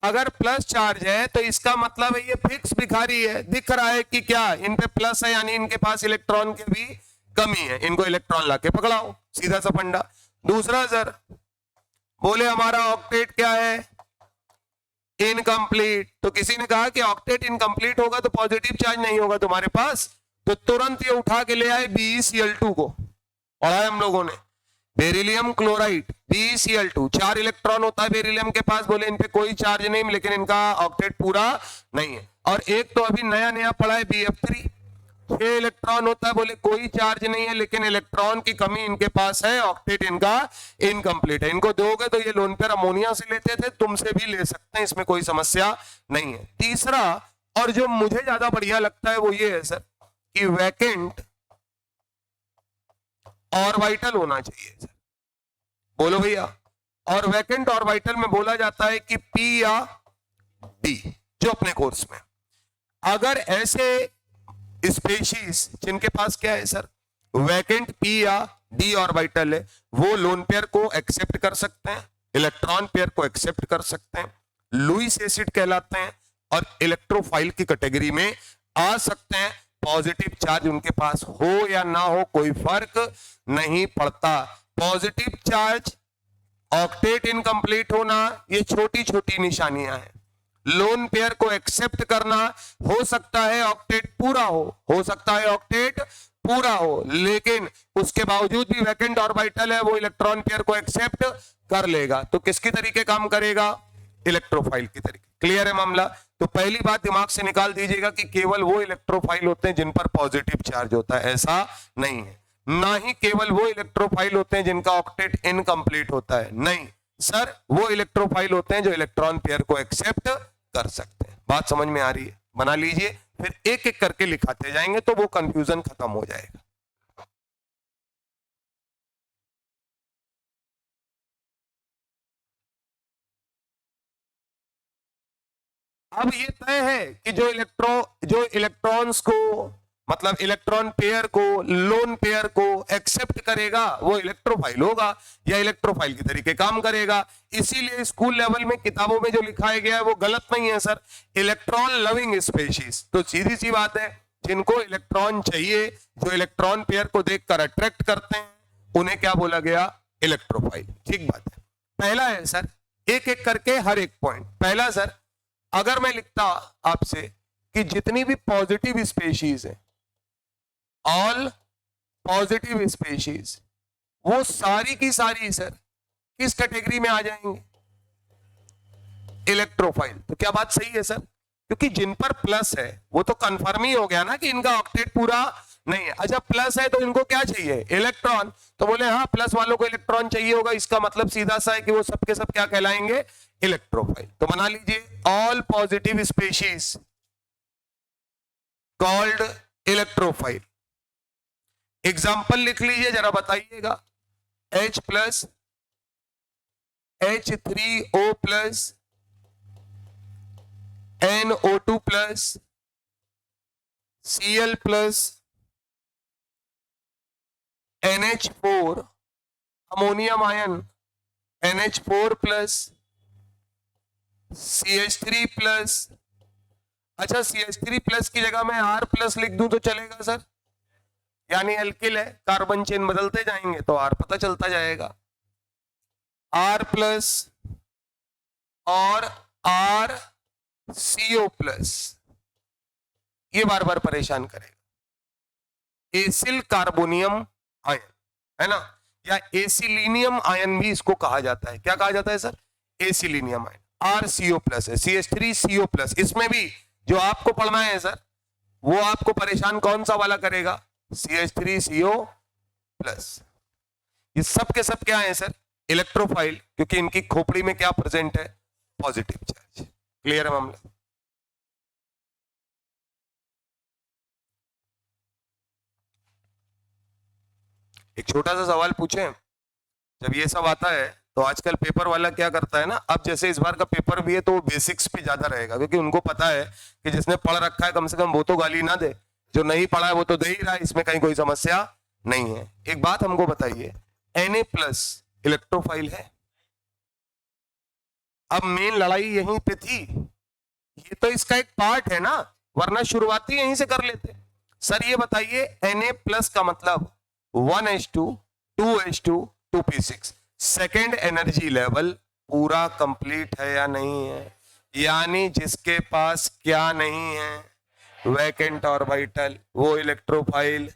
अगर प्लस चार्ज है तो इसका मतलब है ये फिक्स भिखारी है, दिख रहा है कि क्या इन पे प्लस है, यानी इनके पास इलेक्ट्रॉन की भी कमी है, इनको इलेक्ट्रॉन लाके पकड़ाओ, सीधा सा फंडा। दूसरा सर, बोले हमारा ऑक्टेट क्या है? इनकम्प्लीट। तो किसी ने कहा कि ऑक्टेट इनकम्प्लीट होगा तो पॉजिटिव चार्ज नहीं होगा तुम्हारे पास, तो तुरंत ये उठा के ले आए BeCl2 को, पढ़ा है हम लोगों ने, बेरिलियम क्लोराइड BeCl2। 4 इलेक्ट्रॉन होता है बेरिलियम के पास, बोले इन पे कोई चार्ज नहीं, लेकिन इनका ऑक्टेट पूरा नहीं है। और एक तो अभी नया नया पढ़ा है BF3, 6 इलेक्ट्रॉन होता है, बोले कोई चार्ज नहीं है, लेकिन इलेक्ट्रॉन की कमी इनके पास है, ऑक्टेट इनका इनकम्प्लीट है। इनको दोगे तो ये लोन पेयर अमोनिया से लेते थे, तुमसे भी ले सकते हैं, इसमें कोई समस्या नहीं है। तीसरा, और जो मुझे ज्यादा बढ़िया लगता है वो ये है सर कि वैकेंट ऑर्बिटल होना चाहिए सर। बोलो भैया, और वैकेंट ऑर्बिटल में बोला जाता है कि P या D, जो अपने कोर्स में, अगर ऐसे स्पेशीज जिनके पास क्या है सर, वैकेंट P या D ऑर्बिटल है, वो लोन पेयर को एक्सेप्ट कर सकते हैं, इलेक्ट्रॉन पेयर को एक्सेप्ट कर सकते हैं, लुईस एसिड कहलाते हैं, और इलेक्ट्रोफाइल की कैटेगरी में आ सकते हैं। पॉजिटिव चार्ज उनके पास हो या ना हो कोई फर्क नहीं पड़ता। पॉजिटिव चार्ज, ऑक्टेट इनकम्प्लीट होना, ये छोटी छोटी निशानियां हैं। लोन पेयर को एक्सेप्ट करना, हो सकता है ऑक्टेट पूरा हो सकता है ऑक्टेट पूरा हो, लेकिन उसके बावजूद भी वैकेंट ऑर्बिटल है, वो इलेक्ट्रॉन पेयर को एक्सेप्ट कर लेगा। तो किसकी तरीके काम करेगा? इलेक्ट्रोफाइल की तरीके। क्लियर है मामला? तो पहली बात दिमाग से निकाल दीजिएगा कि केवल वो इलेक्ट्रोफाइल होते हैं जिन पर पॉजिटिव चार्ज होता है, ऐसा नहीं है। ना ही केवल वो इलेक्ट्रोफाइल होते हैं जिनका ऑक्टेट इनकम्प्लीट होता है, नहीं सर, वो इलेक्ट्रोफाइल होते हैं जो इलेक्ट्रॉन पेयर को एक्सेप्ट कर सकते हैं। बात समझ में आ रही है? बना लीजिए, फिर एक एक करके लिखाते जाएंगे तो वो कंफ्यूजन खत्म हो जाएगा। अब ये तय है कि जो इलेक्ट्रॉन्स को, मतलब इलेक्ट्रॉन पेयर को, लोन पेयर को एक्सेप्ट करेगा वो इलेक्ट्रोफाइल होगा या इलेक्ट्रोफाइल की तरीके काम करेगा। इसीलिए स्कूल लेवल में किताबों में जो लिखाया गया है वो गलत नहीं है सर, इलेक्ट्रॉन लविंग स्पेशीज। तो सीधी सी बात है, जिनको इलेक्ट्रॉन चाहिए, जो इलेक्ट्रॉन पेयर को देखकर अट्रैक्ट करते हैं, उन्हें क्या बोला गया? इलेक्ट्रोफाइल। ठीक बात है। पहला है सर, एक एक करके हर एक पॉइंट। पहला सर, अगर मैं लिखता आपसे कि जितनी भी पॉजिटिव स्पेशीज है, ऑल पॉजिटिव स्पेशीज, वो सारी की सारी सर किस कैटेगरी में आ जाएंगे? इलेक्ट्रोफाइल। तो क्या बात सही है सर? क्योंकि जिन पर प्लस है वो तो कंफर्म ही हो गया ना कि इनका ऑक्टेट पूरा नहीं है। अच्छा प्लस है तो इनको क्या चाहिए? इलेक्ट्रॉन। तो बोले हाँ प्लस वालों को इलेक्ट्रॉन चाहिए होगा, इसका मतलब सीधा सा है कि वो सबके सब क्या कहलाएंगे? इलेक्ट्रोफाइल। तो बना लीजिए all positive species called electrophile. Example लिख लीजिए जरा, बताइएगा। H plus, H3O plus, NO2 plus, Cl plus, NH4, ammonium ion, NH4 plus, CH3 plus. अच्छा CH3 प्लस की जगह मैं R प्लस लिख दूं तो चलेगा सर? यानी एल्किल है, कार्बन चेन बदलते जाएंगे तो R पता चलता जाएगा। R प्लस और RCO प्लस, ये बार बार परेशान करेगा। एसिल कार्बोनियम आयन है ना, या एसिलीनियम आयन भी इसको कहा जाता है। क्या कहा जाता है सर? एसिलीनियम आयन। RCO प्लस है, CH3CO प्लस। इसमें भी जो आपको पढ़ना है सर वो आपको परेशान कौन सा वाला करेगा? CH3CO plus. ये सब के सब क्या है सर? इलेक्ट्रोफाइल, क्योंकि इनकी खोपड़ी में क्या प्रेजेंट है? Positive charge. क्लियर है मामला? एक छोटा सा सवाल पूछें। जब ये सब आता है तो आजकल पेपर वाला क्या करता है ना, अब जैसे इस बार का पेपर भी है तो बेसिक्स पे ज्यादा रहेगा, क्योंकि उनको पता है कि जिसने पढ़ रखा है कम से कम वो तो गाली ना दे, जो नहीं पढ़ा है वो तो दे ही रहा है, इसमें कहीं कोई समस्या नहीं है। एक बात हमको बताइए, Na प्लस इलेक्ट्रोफाइल है? अब मेन लड़ाई यहीं पे थी, ये तो इसका एक पार्ट है ना, वरना शुरुआती यहीं से कर लेते। सर ये बताइए Na प्लस का मतलब 1s2 2s2 2p6, second energy level पूरा कंप्लीट है या नहीं है? यानी जिसके पास क्या नहीं है? वैकेंट ऑर्बिटल, वो इलेक्ट्रोफाइल।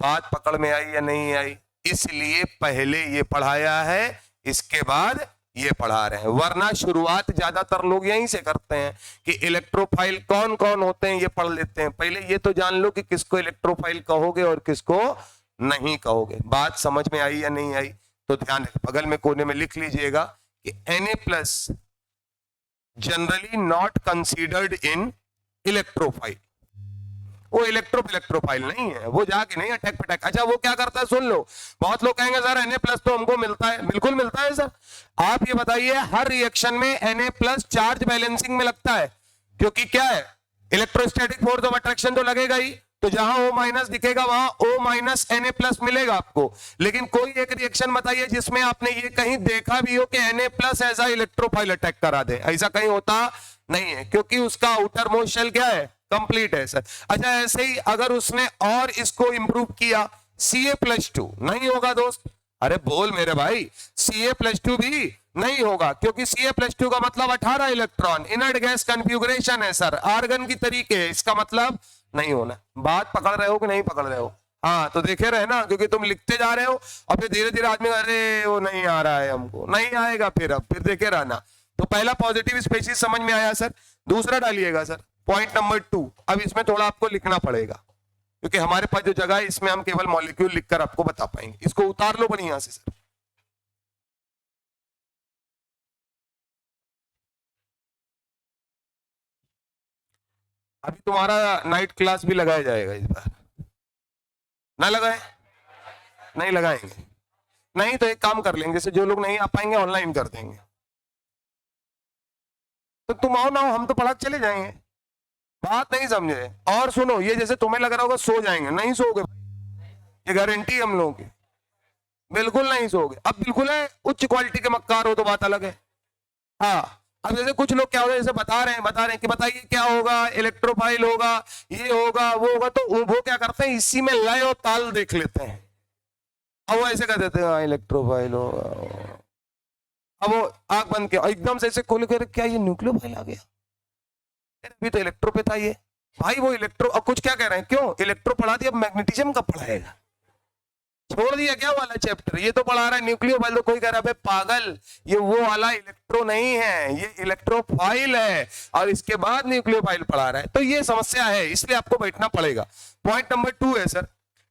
बात पकड़ में आई या नहीं आई? इसलिए पहले ये पढ़ाया है, इसके बाद ये पढ़ा रहे हैं, वरना शुरुआत ज्यादातर लोग यहीं से करते हैं कि इलेक्ट्रोफाइल कौन कौन होते हैं ये पढ़ लेते हैं। पहले ये तो जान लो कि किसको इलेक्ट्रोफाइल कहोगे और किसको नहीं कहोगे। बात समझ में आई या नहीं आई? तो ध्यान रखिए, बगल में कोने में लिख लीजिएगा कि Na plus generally not considered in electrophile. वो इलेक्ट्रोफाइल नहीं है, वो जाके नहीं अटैक पटैक। अच्छा वो क्या करता है सुन लो, बहुत लोग कहेंगे सर Na प्लस तो हमको मिलता है। बिल्कुल मिलता है सर। आप ये बताइए, हर रिएक्शन में Na प्लस चार्ज बैलेंसिंग में लगता है, क्योंकि क्या है? इलेक्ट्रोस्टैटिक फोर्स ऑफ अट्रैक्शन तो लगेगा ही, तो जहां O माइनस दिखेगा वहां O माइनस Na प्लस मिलेगा आपको। लेकिन कोई एक रिएक्शन बताइए जिसमें आपने ये कहीं देखा भी हो कि Na प्लस ऐसा इलेक्ट्रोफाइल अटैक करा दे, ऐसा कहीं होता नहीं है, क्योंकि उसका आउटर मोस्ट शेल क्या है? कंप्लीट है सर। अच्छा ऐसे ही अगर उसने और इसको इंप्रूव किया, Ca+2 नहीं होगा दोस्त। अरे बोल मेरे भाई, Ca+2 भी नहीं होगा, क्योंकि Ca+2 का मतलब 18 इलेक्ट्रॉन, इनर्ट गैस कॉन्फ़िगरेशन है सर, आर्गन की तरीके है, इसका मतलब नहीं होना। बात पकड़ रहे हो कि नहीं पकड़ रहे हो? हाँ तो देखे रहे ना, क्योंकि तुम लिखते जा रहे हो और फिर धीरे धीरे आदमी अरे वो नहीं आ रहा है, हमको नहीं आएगा, फिर अब फिर देखे रहना। तो पहला पॉजिटिव स्पेसीज समझ में आया सर। दूसरा डालिएगा सर पॉइंट नंबर 2। अब इसमें थोड़ा आपको लिखना पड़ेगा, क्योंकि हमारे पास जो जगह है इसमें हम केवल मॉलिक्यूल लिखकर आपको बता पाएंगे। इसको उतार लो बढ़िया से सर। अभी तुम्हारा नाइट क्लास भी लगाया जाएगा इस बार, ना लगाए? नहीं लगाएंगे? नहीं तो एक काम कर लेंगे, जैसे जो लोग नहीं आ पाएंगे ऑनलाइन कर देंगे। तो तुम आओ ना, हम तो पढ़ा चले जाएंगे। बात नहीं समझे? और सुनो, ये जैसे तुम्हें लग रहा होगा सो जाएंगे, नहीं सोओगे, ये गारंटी है हम लोगों की, बिल्कुल नहीं सोओगे। अब बिल्कुल है उच्च क्वालिटी के मक्कार हो तो बात अलग है। हाँ अब जैसे कुछ लोग क्या होता है, जैसे बता रहे हैं कि बताइए क्या होगा, इलेक्ट्रोफाइल होगा, ये होगा वो होगा, तो वो क्या करते हैं इसी में लय और ताल देख लेते हैं, अब वो ऐसे कर देते हैं हाँ इलेक्ट्रोफाइल होगा। अब वो आंख बंद किया एकदम से ऐसे खोल कर, क्या ये न्यूक्लियोफाइल आ गया? अभी तो इलेक्ट्रो पे था ये भाई, वो इलेक्ट्रो। अब कुछ क्या कह रहे हैं, क्यों इलेक्ट्रो पढ़ा दिया, अब मैग्नेटिज्म कब पढ़ाएगा? छोड़ दिया क्या वाला चैप्टर? ये तो पढ़ा रहा है न्यूक्लियोफाइल, तो कोई कह रहा है पागल ये वो वाला इलेक्ट्रो नहीं है, ये इलेक्ट्रोफाइल है, और इसके बाद न्यूक्लियोफाइल पढ़ा रहा है। तो ये समस्या है, इसलिए आपको बैठना पड़ेगा। पॉइंट नंबर 2 है सर,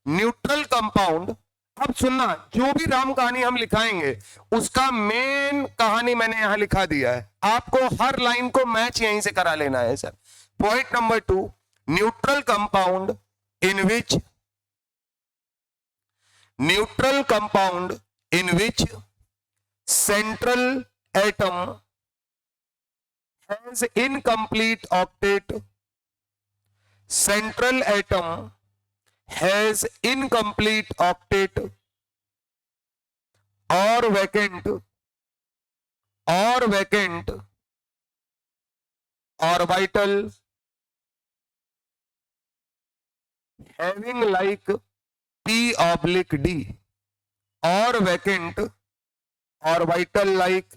न्यूट्रल कंपाउंड। अब सुनना, जो भी राम कहानी हम लिखाएंगे उसका मेन कहानी मैंने यहां लिखा दिया है, आपको हर लाइन को मैच यहीं से करा लेना है sir. Point number 2, neutral compound in which central atom has incomplete octet, central atom has incomplete octet or vacant orbital having like p/d or vacant orbital like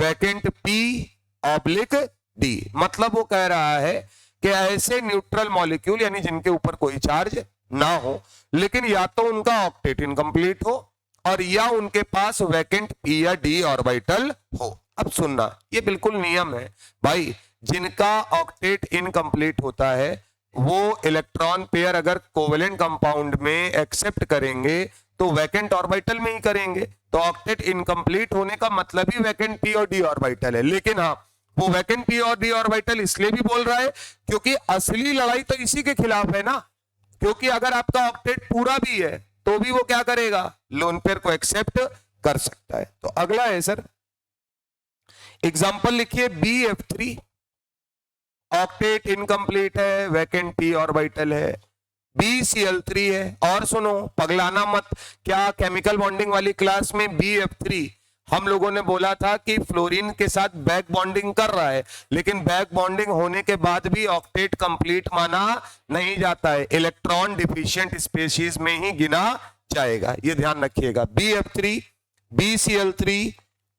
vacant p/d। मतलब वो कह रहा है कि ऐसे न्यूट्रल मॉलिक्यूल यानी जिनके ऊपर कोई चार्ज ना हो, लेकिन या तो उनका ऑक्टेट इनकम्प्लीट हो और या उनके पास वैकेंट p या d ऑर्बिटल हो। अब सुनना, ये बिल्कुल नियम है भाई, जिनका ऑक्टेट इनकम्प्लीट होता है वो इलेक्ट्रॉन पेयर अगर कोवेलेंट कंपाउंड में एक्सेप्ट करेंगे तो वैकेंट ऑर्बिटल में ही करेंगे। तो ऑक्टेट इनकम्प्लीट होने का मतलब ही वैकेंट p और d ऑर्बिटल है। लेकिन हाँ, वो वैकेंट p और d ऑर्बिटल इसलिए भी बोल रहा है क्योंकि असली लड़ाई तो इसी के खिलाफ है ना, क्योंकि अगर आपका ऑक्टेट पूरा भी है तो भी वो क्या करेगा, लोन पेयर को एक्सेप्ट कर सकता है। तो अगला है सर, एग्जांपल लिखिए BF3, ऑक्टेट इनकम्प्लीट है, वैकेंट p ऑर्बिटल है, BCl3 है। और सुनो, पगलाना मत, क्या केमिकल बॉन्डिंग वाली क्लास में BF3 हम लोगों ने बोला था कि फ्लोरीन के साथ बैक बॉन्डिंग कर रहा है, लेकिन बैक बॉन्डिंग होने के बाद भी ऑक्टेट कंप्लीट माना नहीं जाता है, इलेक्ट्रॉन डिफिशिएंट स्पीशीज में ही गिना जाएगा, ये ध्यान रखिएगा। BF3, BCl3,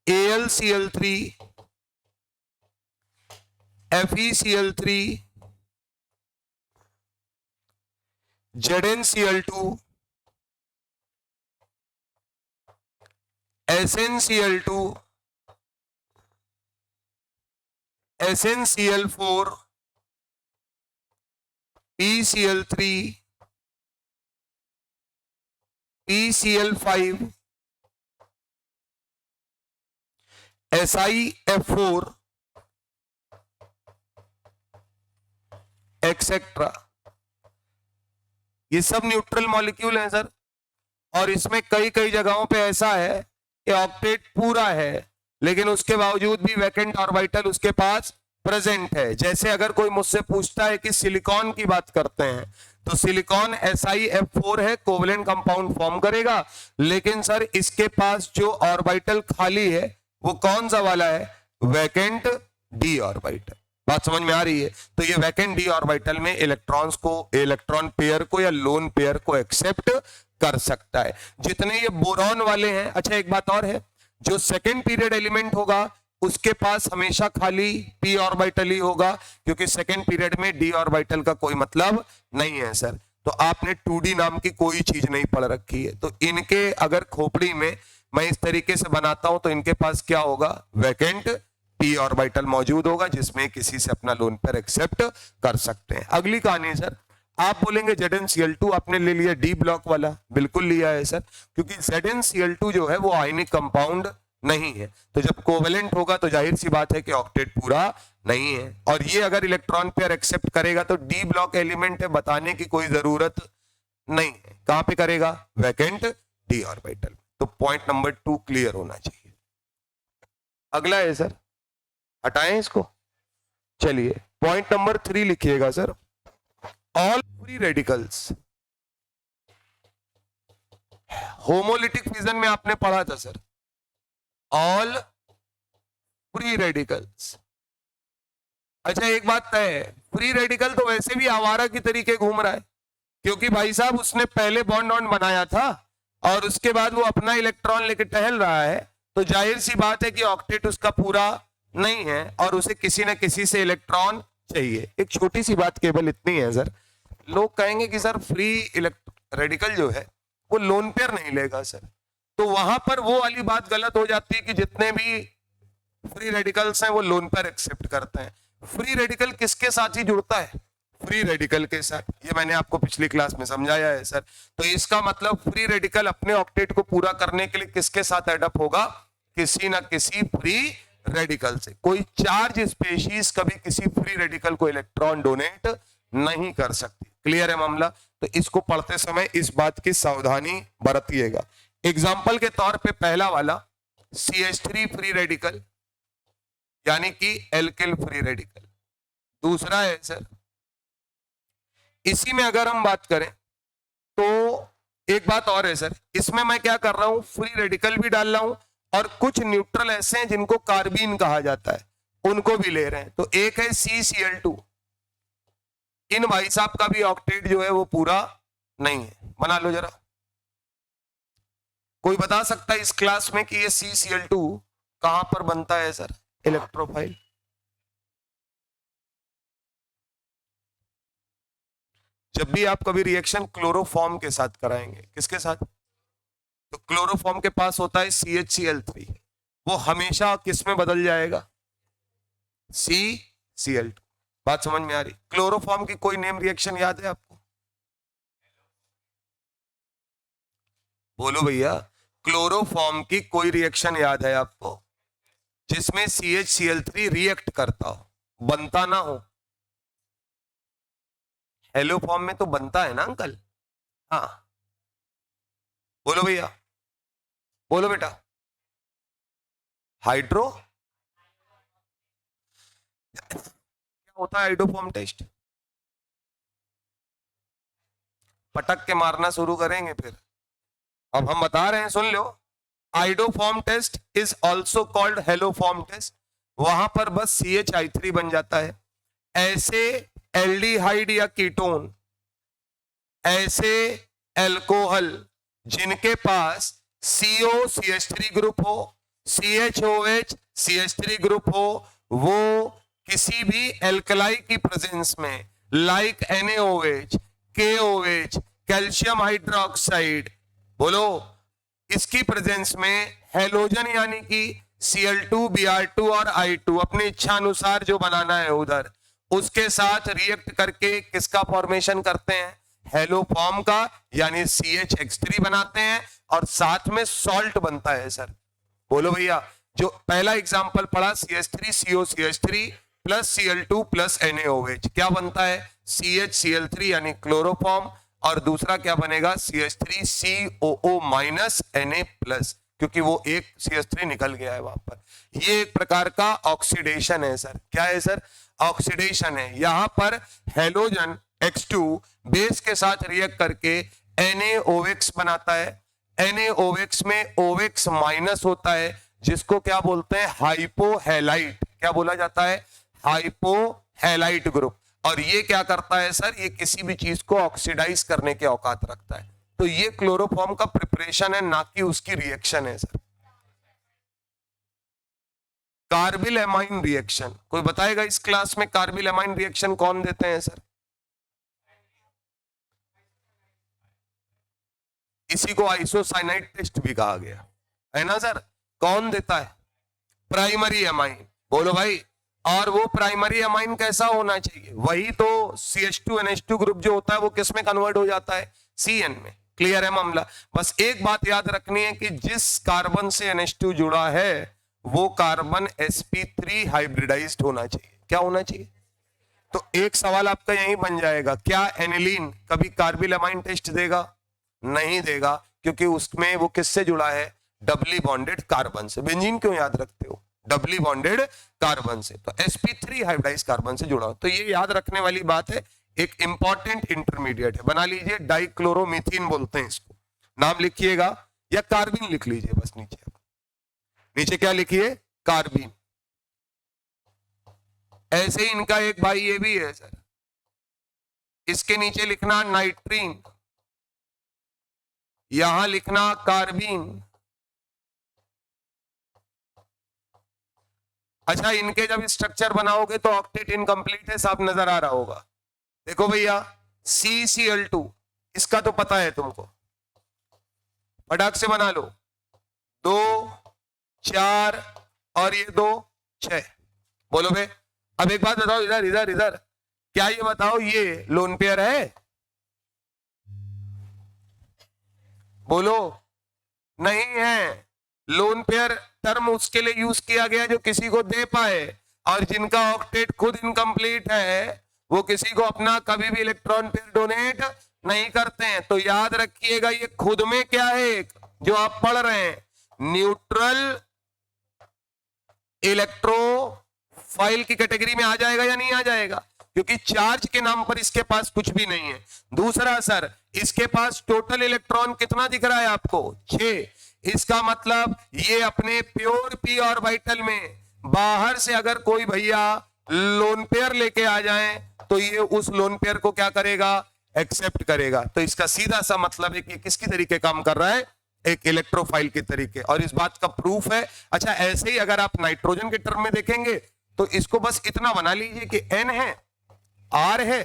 AlCl3, FeCl3, ZnCl2, SnCl2, SnCl4, PCl3, PCl5, SiF4 etcetera, ये सब न्यूट्रल मॉलिक्यूल हैं सर। और इसमें कई कई जगहों पे ऐसा है कि ऑक्टेट पूरा है लेकिन उसके बावजूद भी वैकेंट ऑर्बिटल उसके पास प्रेजेंट है। जैसे अगर कोई मुझसे पूछता है कि सिलिकॉन की बात करते हैं तो सिलिकॉन SiF4 है, कोवेलेंट कंपाउंड फॉर्म करेगा, लेकिन सर इसके पास जो ऑर्बिटल खाली है वो कौन सा वाला है, वैकेंट d ऑर्बिटल। बात समझ में आ रही है? तो ये वैकेंट d ऑर्बिटल में इलेक्ट्रॉन्स को, इलेक्ट्रॉन पेयर को या लोन पेयर को एक्सेप्ट कर सकता है। जितने ये बोरॉन वाले हैं, अच्छा एक बात और है, जो सेकेंड पीरियड एलिमेंट होगा उसके पास हमेशा खाली p ऑर्बिटल ही होगा, क्योंकि सेकेंड पीरियड में d ऑर्बिटल का कोई मतलब नहीं है सर। तो आपने 2d नाम की कोई चीज नहीं पढ़ रखी है, तो इनके अगर खोपड़ी में मैं इस तरीके से बनाता हूं तो इनके पास क्या होगा, वैकेंट p ऑर्बिटल मौजूद होगा जिसमें किसी से अपना लोन पेयर एक्सेप्ट कर सकते हैं। अगली कहानी है सर, आप बोलेंगे ZnCl2 आपने ले लिया D ब्लॉक वाला, बिल्कुल लिया है सर, क्योंकि ZnCl2 जो है वो आयनिक कंपाउंड नहीं है, तो जब कोवेलेंट होगा तो जाहिर सी बात है कि ऑक्टेट पूरा नहीं है। और ये अगर इलेक्ट्रॉन पेयर एक्सेप्ट करेगा तो D ब्लॉक एलिमेंट है, बताने की कोई जरूरत नहीं है। कहां पे करेगा, वैकेंट D ऑर्बिटल। तो पॉइंट नंबर 2 क्लियर होना चाहिए। अगला है सर, हटाएं इसको, चलिए पॉइंट नंबर 3 लिखिएगा sir, all free radicals. Homolytic fission में आपने पढ़ा था सर, ऑल फ्री रेडिकल्स। अच्छा एक बात तय है, फ्री रेडिकल तो वैसे भी आवारा की तरीके घूम रहा है, क्योंकि भाई साहब उसने पहले बॉन्ड ऑन बनाया था और उसके बाद वो अपना इलेक्ट्रॉन लेके टहल रहा है, तो जाहिर सी बात है कि ऑक्टेट उसका पूरा नहीं है और उसे किसी न किसी से इलेक्ट्रॉन चाहिए। एक छोटी सी बात केवल इतनी है सर, लोग कहेंगे कि सर फ्री रेडिकल जो है वो लोन पेयर नहीं लेगा सर। तो वहां पर वो वाली बात गलत हो जाती है कि जितने भी फ्री रेडिकल्स हैं वो लोन पेयर एक्सेप्ट करते हैं। फ्री रेडिकल किसके साथ ही जुड़ता है? फ्री रेडिकल के साथ। ये मैंने आपको पिछली क्लास में समझाया है सर। तो इसका मतलब फ्री रेडिकल अपने ऑक्टेट को पूरा करने के लिए किसके साथ एडअप होगा? किसी ना किसी फ्री रेडिकल से। कोई चार्ज स्पेशीज कभी किसी फ्री रेडिकल को इलेक्ट्रॉन डोनेट नहीं कर सकती। क्लियर है मामला? तो इसको पढ़ते समय इस बात की सावधानी बरतिएगा। एग्जाम्पल के तौर पे पहला वाला CH3 फ्री रेडिकल यानी कि एल्किल फ्री रेडिकल। दूसरा है सर, इसी में अगर हम बात करें तो एक बात और है सर, इसमें मैं क्या कर रहा हूं, फ्री रेडिकल भी डाल रहा हूं और कुछ न्यूट्रल ऐसे हैं जिनको कार्बीन कहा जाता है, उनको भी ले रहे हैं। तो एक है CCl2। इन भाई साहब का भी ऑक्टेट जो है वो पूरा नहीं है। बना लो जरा। कोई बता सकता है इस क्लास में कि ये CCl2 कहां पर बनता है सर? इलेक्ट्रोफाइल। जब भी आप कभी रिएक्शन क्लोरोफॉर्म के साथ कराएंगे, किसके साथ? तो क्लोरोफॉर्म के पास होता है CHCl3, वो हमेशा किस में बदल जाएगा? CCl2। बात समझ में आ रही? क्लोरोफॉर्म की कोई नेम रिएक्शन याद है आपको? बोलो भैया, क्लोरोफॉर्म की कोई रिएक्शन याद है आपको जिसमें CHCl3 रिएक्ट करता हो, बनता ना हो? हेलो फॉर्म में तो बनता है ना अंकल? हाँ बोलो भैया, बोलो बेटा। हाइड्रो क्या होता है? हाइड्रोफॉर्म टेस्ट पटक के मारना शुरू करेंगे फिर। अब हम बता रहे हैं, सुन लो। Iodoform test is also called haloform test. वहां पर बस CHI3 बन जाता है। ऐसे एल्डिहाइड या कीटोन, ऐसे एल्कोहल जिनके पास CO CH3 ग्रुप हो, CHOH CH3 ग्रुप हो, वो किसी भी एल्कलाई की प्रेजेंस में like NaOH, KOH, calcium hydroxide, बोलो, इसकी प्रेजेंस में हेलोजन यानी कि Cl2, Br2 और I2 अपनी इच्छा अनुसार जो बनाना है उधर, उसके साथ रिएक्ट करके किसका फॉर्मेशन करते हैं? हेलोफॉर्म का, यानी CHX3 बनाते हैं और साथ में सॉल्ट बनता है सर। बोलो भैया, जो पहला एग्जांपल पढ़ा CH3CO CH3 plus Cl2 plus NaOH, क्या बनता है? CHCl3 यानी क्लोरोफॉर्म, और दूसरा क्या बनेगा? CH3COO माइनस Na प्लस, क्योंकि वो एक CH3 निकल गया है वहां पर। ये एक प्रकार का ऑक्सीडेशन है सर। क्या है सर? ऑक्सीडेशन है। यहां पर हेलोजन X2 बेस के साथ रिएक्ट करके NaOH बनाता है। NaOH में OH माइनस होता है, जिसको क्या बोलते हैं? हाइपोहेलाइट। क्या बोला जाता है? हाइपोहेलाइट ग्रुप। और ये क्या करता है सर? ये किसी भी चीज को ऑक्सीडाइज करने के औकात रखता है। तो ये क्लोरोफॉर्म का प्रिपरेशन है, ना कि उसकी रिएक्शन है सर। कार्बिल एमाइन रिएक्शन कोई बताएगा इस क्लास में? कार्बिल एमाइन रिएक्शन कौन देते हैं सर? इसी को आइसोसाइनाइड टेस्ट भी कहा गया है ना सर। कौन देता है? Primary amine. बोलो भाई। और वो प्राइमरी एमाइन कैसा होना चाहिए? वही तो CH2NH2 ग्रुप जो होता है वो किस में कन्वर्ट हो जाता है? CN में। क्लियर है मामला? बस एक बात याद रखनी है कि जिस कार्बन से NH2 जुड़ा है वो कार्बन sp3 हाइब्रिडाइज्ड होना चाहिए। क्या होना चाहिए? तो एक सवाल आपका यही बन जाएगा, क्या एनिलीन कभी कार्बिल एमाइन टेस्ट देगा? नहीं देगा, क्योंकि उसमें वो किससे जुड़ा है? डबली बॉन्डेड कार्बन से। बेंजीन क्यों याद रखते हो? डबली बॉन्डेड कार्बन से। तो sp3 हाइब्रिडाइज कार्बन से जुड़ा हो। तो ये याद रखने वाली बात है, एक इंपॉर्टेंट इंटरमीडिएट है। बना लीजिए, डाइक्लोरोमीथीन बोलते हैं इसको। नाम लिखिएगा या कार्बिन लिख लीजिए बस। नीचे नीचे क्या लिखिए? कार्बिन। ऐसे ही इनका एक भाई ये भी है सर, इसके नीचे लिखना नाइट्रीन, यहां लिखना कार्बिन। अच्छा, इनके जब स्ट्रक्चर बनाओगे तो ऑक्टेट इनकम्प्लीट है, साफ नजर आ रहा होगा। देखो भैया, CCl2 इसका तो पता है तुमको, फटाक से बना लो। 2 4 और ये 2 6। बोलो बे। अब एक बात बताओ, इधर इधर इधर, क्या ये बताओ ये लोन पेयर है? बोलो। नहीं है। लोन पेयर टर्म उसके लिए यूज किया गया जो किसी को दे पाए, और जिनका ऑक्टेट खुद इनकम्प्लीट है वो किसी को अपना कभी भी इलेक्ट्रॉन पेयर डोनेट नहीं करते हैं। तो याद रखिएगा ये खुद में क्या है जो आप पढ़ रहे हैं, न्यूट्रल इलेक्ट्रोफाइल की कैटेगरी में आ जाएगा या नहीं आ जाएगा? क्योंकि चार्ज के नाम पर इसके पास कुछ भी नहीं है। दूसरा सर, इसके पास टोटल इलेक्ट्रॉन कितना दिख रहा है आपको? 6। इसका मतलब ये अपने प्योर पी ऑर्बिटल में बाहर से अगर कोई भैया लोन पेयर लेके आ जाए तो ये उस लोन पेयर को क्या करेगा? एक्सेप्ट करेगा। तो इसका सीधा सा मतलब है कि किसकी तरीके काम कर रहा है? एक इलेक्ट्रोफाइल के तरीके। और इस बात का प्रूफ है, अच्छा ऐसे ही अगर आप नाइट्रोजन के टर्म में देखेंगे तो इसको बस इतना बना लीजिए कि N है, R है,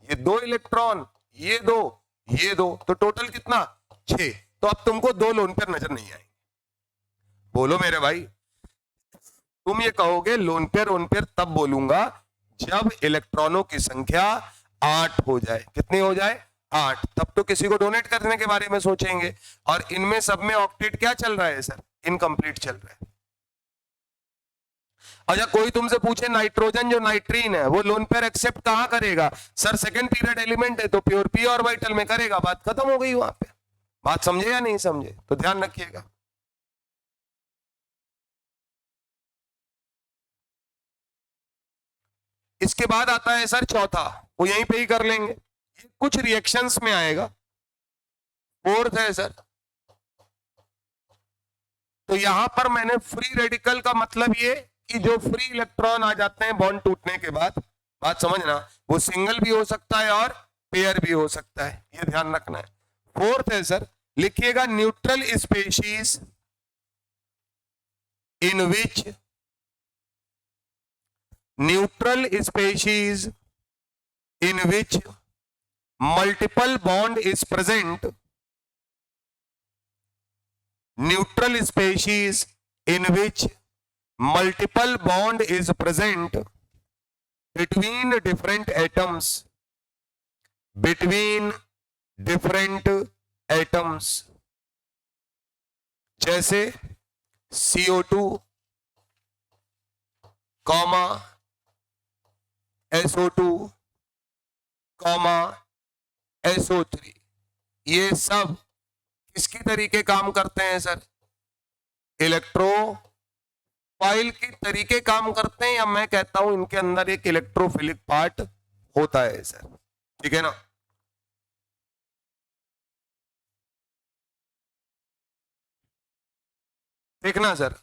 ये 2 इलेक्ट्रॉन, ये 2, ये 2, तो टोटल कितना? 6। तो अब तुमको 2 लोन पेयर नजर नहीं आएंगे। बोलो मेरे भाई। तुम ये कहोगे लोन पेयर तब बोलूंगा जब इलेक्ट्रॉनों की संख्या 8 हो जाए। कितनी हो जाए? 8। तब तो किसी को डोनेट करने के बारे में सोचेंगे। और इनमें सब में ऑक्टेट क्या चल रहा है सर? इनकम्प्लीट चल रहा है। अच्छा कोई तुमसे पूछे नाइट्रोजन जो नाइट्रीन है वो लोन पेयर एक्सेप्ट कहां करेगा? सर सेकंड पीरियड एलिमेंट है तो प्योर पी ऑर्बिटल में करेगा। बात खत्म हो गई वहां पे। बात समझे या नहीं समझे? तो ध्यान रखिएगा। इसके बाद आता है सर चौथा, वो यहीं पे ही कर लेंगे, ये कुछ रिएक्शंस में आएगा। 4th है सर। तो यहां पर मैंने फ्री रेडिकल का मतलब ये कि जो फ्री इलेक्ट्रॉन आ जाते हैं बॉन्ड टूटने के बाद, बात समझना, वो सिंगल भी हो सकता है और पेयर भी हो सकता है, ये ध्यान रखना है। 4th है सर, लिखिएगा neutral species in which multiple bond is present, neutral species in which multiple bond is present between different atoms, जैसे CO2, SO2, SO3, ये सब किसकी तरीके काम करते हैं सर? इलेक्ट्रोफाइल की तरीके काम करते हैं, या मैं कहता हूं इनके अंदर एक इलेक्ट्रोफिलिक पार्ट होता है सर। ठीक है ना? देखना सर,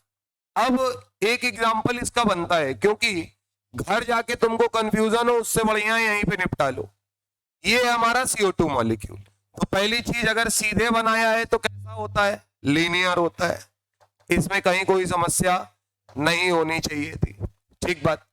अब एक एग्जांपल इसका बनता है, क्योंकि घर जाके तुमको कंफ्यूजन हो उससे बढ़िया यहीं पे निपटा लो। ये है हमारा CO2 मॉलिक्यूल। तो पहली चीज, अगर सीधे बनाया है तो कैसा होता है? लीनियर होता है। इसमें कहीं कोई समस्या नहीं होनी चाहिए थी। ठीक बात।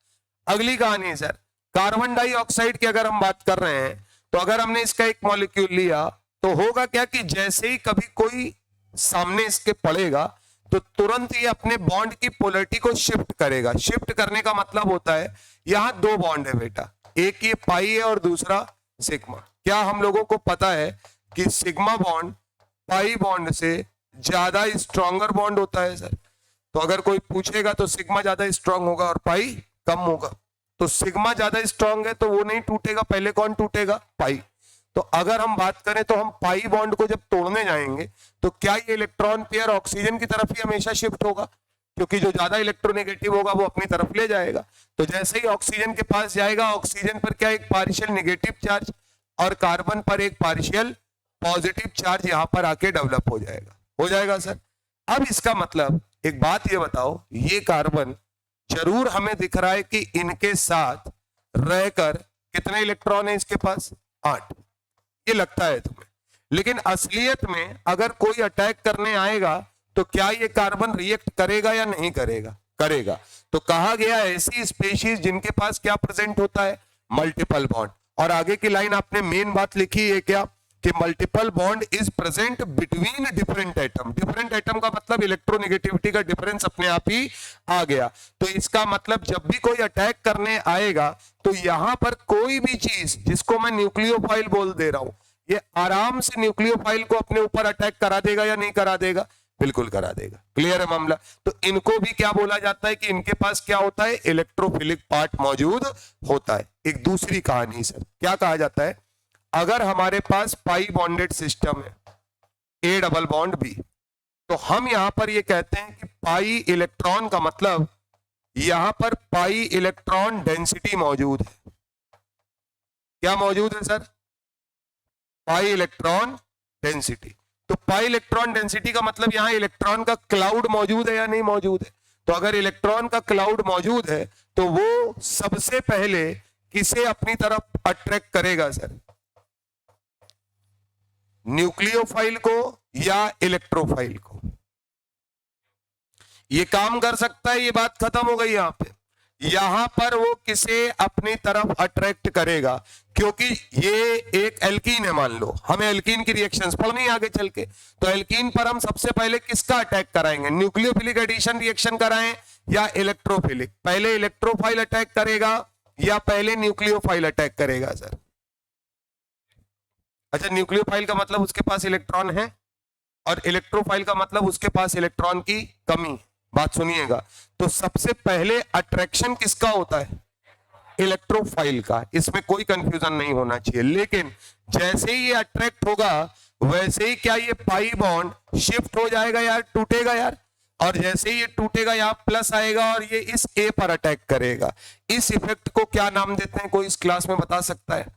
अगली कहानी है सर, कार्बन डाइऑक्साइड की अगर हम बात कर रहे हैं तो अगर हमने इसका एक मॉलिक्यूल लिया तो होगा क्या कि जैसे ही कभी कोई सामने इसके पड़ेगा तो तुरंत ये अपने बॉन्ड की पोलरिटी को शिफ्ट करेगा। शिफ्ट करने का मतलब होता है यहां 2 बॉन्ड है बेटा, एक ये पाई है और दूसरा सिग्मा। क्या हम लोगों को पता है कि सिग्मा बॉन्ड पाई बॉन्ड से ज्यादा स्ट्रॉन्गर बॉन्ड होता है सर? तो अगर कोई पूछेगा तो सिग्मा ज्यादा स्ट्रांग होगा और पाई कम होगा। तो सिग्मा ज्यादा स्ट्रांग है तो वो नहीं टूटेगा, पहले कौन टूटेगा? पाई। तो अगर हम बात करें तो हम पाई बॉन्ड को जब तोड़ने जाएंगे तो क्या ये इलेक्ट्रॉन पेयर ऑक्सीजन की तरफ ही हमेशा शिफ्ट होगा? क्योंकि जो ज्यादा इलेक्ट्रोनेगेटिव होगा वो अपनी तरफ ले जाएगा। तो जैसे ही ऑक्सीजन के पास जाएगा, ऑक्सीजन पर क्या एक पार्शियल नेगेटिव चार्ज और कार्बन पर एक पार्शियल पॉजिटिव चार्ज यहां पर आके डेवलप हो जाएगा। हो जाएगा सर? अब इसका मतलब एक बात ये बताओ, ये कार्बन जरूर हमें दिख रहा है कि इनके साथ रहकर कितने इलेक्ट्रॉन है इसके पास? 8। ये लगता है तुम्हें, लेकिन असलियत में अगर कोई अटैक करने आएगा तो क्या ये कार्बन रिएक्ट करेगा या नहीं करेगा? करेगा। तो कहा गया ऐसी स्पीशीज जिनके पास क्या प्रेजेंट होता है? Multiple bond. और आगे की लाइन आपने मेन बात लिखी है क्या कि multiple bond is present between different atom. Different atom का मतलब इलेक्ट्रोनेगेटिविटी का डिफरेंस अपने आप ही आ गया। तो इसका मतलब जब भी कोई अटैक करने आएगा तो यहां पर कोई भी चीज जिसको मैं न्यूक्लियोफाइल बोल दे रहा हूं, ये आराम से न्यूक्लियोफाइल को अपने ऊपर अटैक करा देगा या नहीं करा देगा? बिल्कुल करा देगा। क्लियर है मामला? तो इनको भी क्या बोला जाता है कि इनके पास क्या होता है? इलेक्ट्रोफिलिक पार्ट मौजूद होता है। एक दूसरी कहानी सर, क्या कहा जाता है, अगर हमारे पास पाई बॉन्डेड सिस्टम है, ए डबल बॉन्ड बी, तो हम यहां पर ये कहते हैं कि पाई इलेक्ट्रॉन का मतलब यहां पर पाई इलेक्ट्रॉन डेंसिटी मौजूद है। क्या मौजूद है सर? Pi electron density. तो पाई इलेक्ट्रॉन डेंसिटी का मतलब यहां इलेक्ट्रॉन का क्लाउड मौजूद है या नहीं मौजूद है? तो अगर इलेक्ट्रॉन का क्लाउड मौजूद है तो वो सबसे पहले किसे अपनी तरफ अट्रैक्ट करेगा सर? न्यूक्लियोफाइल को या इलेक्ट्रोफाइल को? ये काम कर सकता है, ये बात खत्म हो गई। यहां पे यहां पर वो किसे अपनी तरफ अट्रैक्ट करेगा? क्योंकि ये एक एल्कीन है, मान लो हमें एल्कीन की रिएक्शंस पढ़नी है आगे चल के, तो एल्कीन पर हम सबसे पहले किसका अटैक कराएंगे? न्यूक्लियोफिलिक एडिशन रिएक्शन कराएं या इलेक्ट्रोफिलिक? पहले इलेक्ट्रोफाइल अटैक करेगा या पहले न्यूक्लियोफाइल अटैक करेगा सर? अच्छा, न्यूक्लियोफाइल का मतलब उसके पास इलेक्ट्रॉन है और इलेक्ट्रोफाइल का मतलब उसके पास इलेक्ट्रॉन की कमी। बात सुनिएगा, तो सबसे पहले अट्रैक्शन किसका होता है? इलेक्ट्रोफाइल का। इसमें कोई कंफ्यूजन नहीं होना चाहिए। लेकिन जैसे ही ये अट्रैक्ट होगा वैसे ही क्या ये पाई बॉन्ड शिफ्ट हो जाएगा यार, टूटेगा यार, और जैसे ही ये टूटेगा यहां प्लस आएगा और ये इस ए पर अटैक करेगा। इस इफेक्ट को क्या नाम देते हैं, कोई इस क्लास में बता सकता है?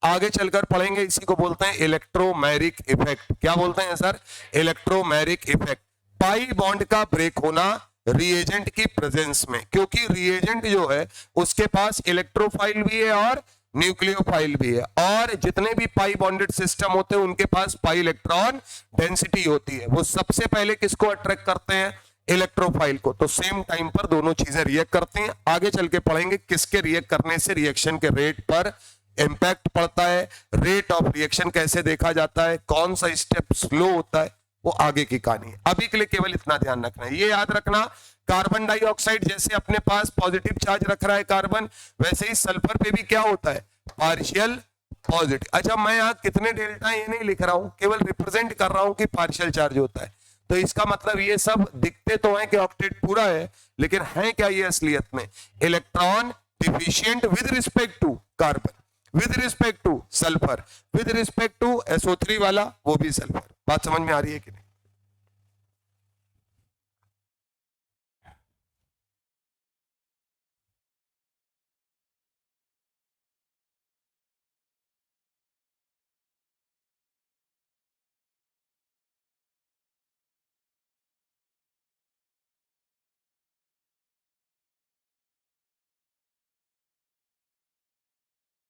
आगे चलकर पढ़ेंगे, इसी को बोलते हैं इलेक्ट्रोमैरिक इफेक्ट। क्या बोलते हैं sir? Electromeric effect. Pi bond का ब्रेक होना रिएजेंट की प्रेजेंस में, क्योंकि रिएजेंट जो है उसके पास इलेक्ट्रोफाइल भी है और न्यूक्लियोफाइल भी है, और जितने भी पाई बॉन्डेड सिस्टम होते हैं उनके पास पाई इलेक्ट्रॉन डेंसिटी होती है। वो सबसे पहले किसको अट्रैक्ट करते हैं? इलेक्ट्रोफाइल को। तो सेम टाइम पर दोनों चीजें रिएक्ट करती हैं। आगे चल के पढ़ेंगे किसके रिएक्ट करने से रिएक्शन के रेट पर इंपैक्ट पड़ता है, रेट ऑफ रिएक्शन कैसे देखा जाता है, कौन सा स्टेप स्लो होता है, वो आगे की कहानी है। अभी के लिए केवल इतना ध्यान रखना है, ये याद रखना, कार्बन डाइऑक्साइड जैसे अपने पास पॉजिटिव चार्ज रख रहा है कार्बन, वैसे ही सल्फर पे भी क्या होता है? Partial positive. अच्छा, मैं यहां कितने डेल्टा ये नहीं लिख रहा हूं, केवल रिप्रेजेंट कर रहा हूं कि पार्शियल चार्ज होता है। तो इसका मतलब ये सब दिखते तो हैं कि ऑक्टेट पूरा है, लेकिन है क्या ये असलियत में? Electron deficient with respect to carbon, with respect to sulphur, with respect to SO3 वाला वो भी सल्फर। बात समझ में आ रही है कि नहीं?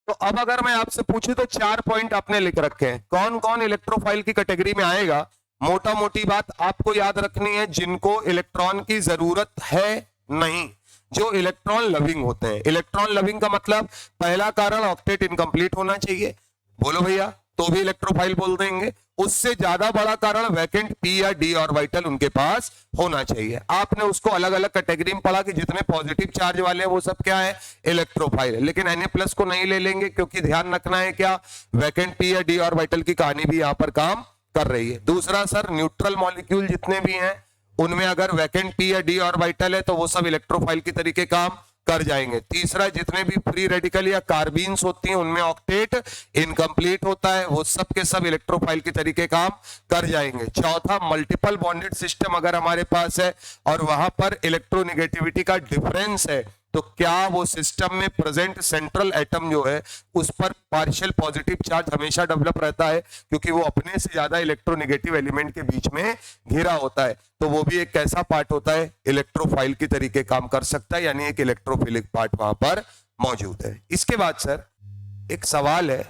तो अब अगर मैं आपसे पूछूं तो 4 पॉइंट आपने लिख रखे हैं, कौन कौन इलेक्ट्रोफाइल की कैटेगरी में आएगा? मोटा मोटी बात आपको याद रखनी है, जिनको इलेक्ट्रॉन की जरूरत है नहीं, जो इलेक्ट्रॉन लविंग होते हैं। इलेक्ट्रॉन लविंग का मतलब पहला कारण ऑक्टेट इनकम्प्लीट होना चाहिए, बोलो भैया, तो भी इलेक्ट्रोफाइल बोल देंगे। उससे ज्यादा बड़ा कारण वैकेंट पी या डी ऑर्बिटल उनके पास होना चाहिए। आपने उसको अलग अलग कैटेगरी में पढ़ा कि जितने पॉजिटिव चार्ज वाले हैं वो सब क्या है? इलेक्ट्रोफाइल है। लेकिन Na+ को नहीं ले लेंगे, क्योंकि ध्यान रखना है क्या, वैकेंट पी या डी ऑर्बिटल की कहानी भी यहां पर काम कर रही है। दूसरा सर, न्यूट्रल मॉलिक्यूल जितने भी हैं उनमें अगर वैकेंट पी या डी ऑर्बिटल है तो वो सब इलेक्ट्रोफाइल की तरीके काम कर जाएंगे। तीसरा, जितने भी फ्री रेडिकल या कार्बीन्स होती हैं उनमें ऑक्टेट इनकम्प्लीट होता है, वो सब के सब इलेक्ट्रोफाइल की तरीके काम कर जाएंगे। चौथा, मल्टीपल बॉन्डेड सिस्टम अगर हमारे पास है और वहां पर इलेक्ट्रोनेगेटिविटी का डिफरेंस है, तो क्या वो सिस्टम में प्रेजेंट सेंट्रल एटम जो है उस पर पार्शियल पॉजिटिव चार्ज हमेशा डेवलप रहता है, क्योंकि वो अपने से ज्यादा इलेक्ट्रोनेगेटिव एलिमेंट के बीच में घिरा होता है। तो वो भी एक कैसा पार्ट होता है? इलेक्ट्रोफाइल की तरीके काम कर सकता है, यानी एक इलेक्ट्रोफिलिक पार्ट वहां पर मौजूद है। इसके बाद सर एक सवाल है,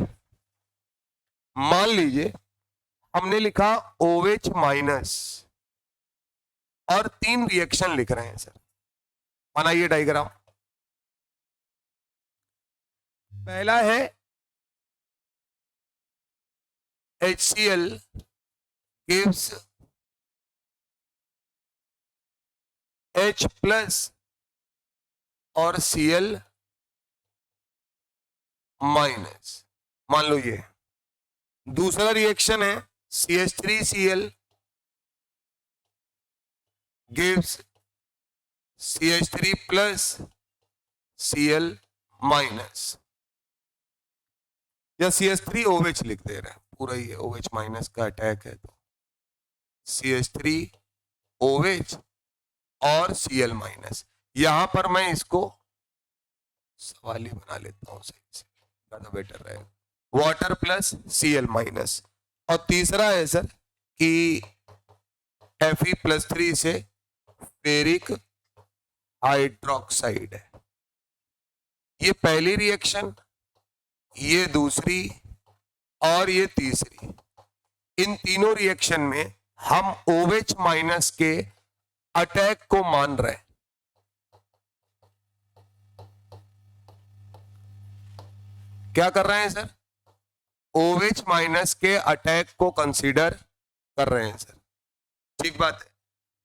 मान लीजिए हमने लिखा OH- और 3 रिएक्शन लिख रहे हैं सर, बनाइए डायग्राम। पहला है HCl gives H plus और Cl माइनस। मान लो ये दूसरा रिएक्शन है, CH3Cl gives CH3 plus Cl minus, या CH3 OH लिख दे रहे हैं, पूरा ही OH माइनस का अटैक है तो CH3 OH और Cl माइनस। यहां पर मैं इसको सवाल ही बना लेता हूं, सही से ज्यादा बेटर रहेगा, वाटर प्लस Cl माइनस। और तीसरा है सर कि Fe+3 से फेरिक हाइड्रोक्साइड है। ये पहली रिएक्शन, ये दूसरी और ये तीसरी, इन तीनों रिएक्शन में हम OH माइनस के अटैक को मान रहे हैं। क्या कर रहे हैं सर? OH माइनस के अटैक को कंसीडर कर रहे हैं सर। ठीक बात है।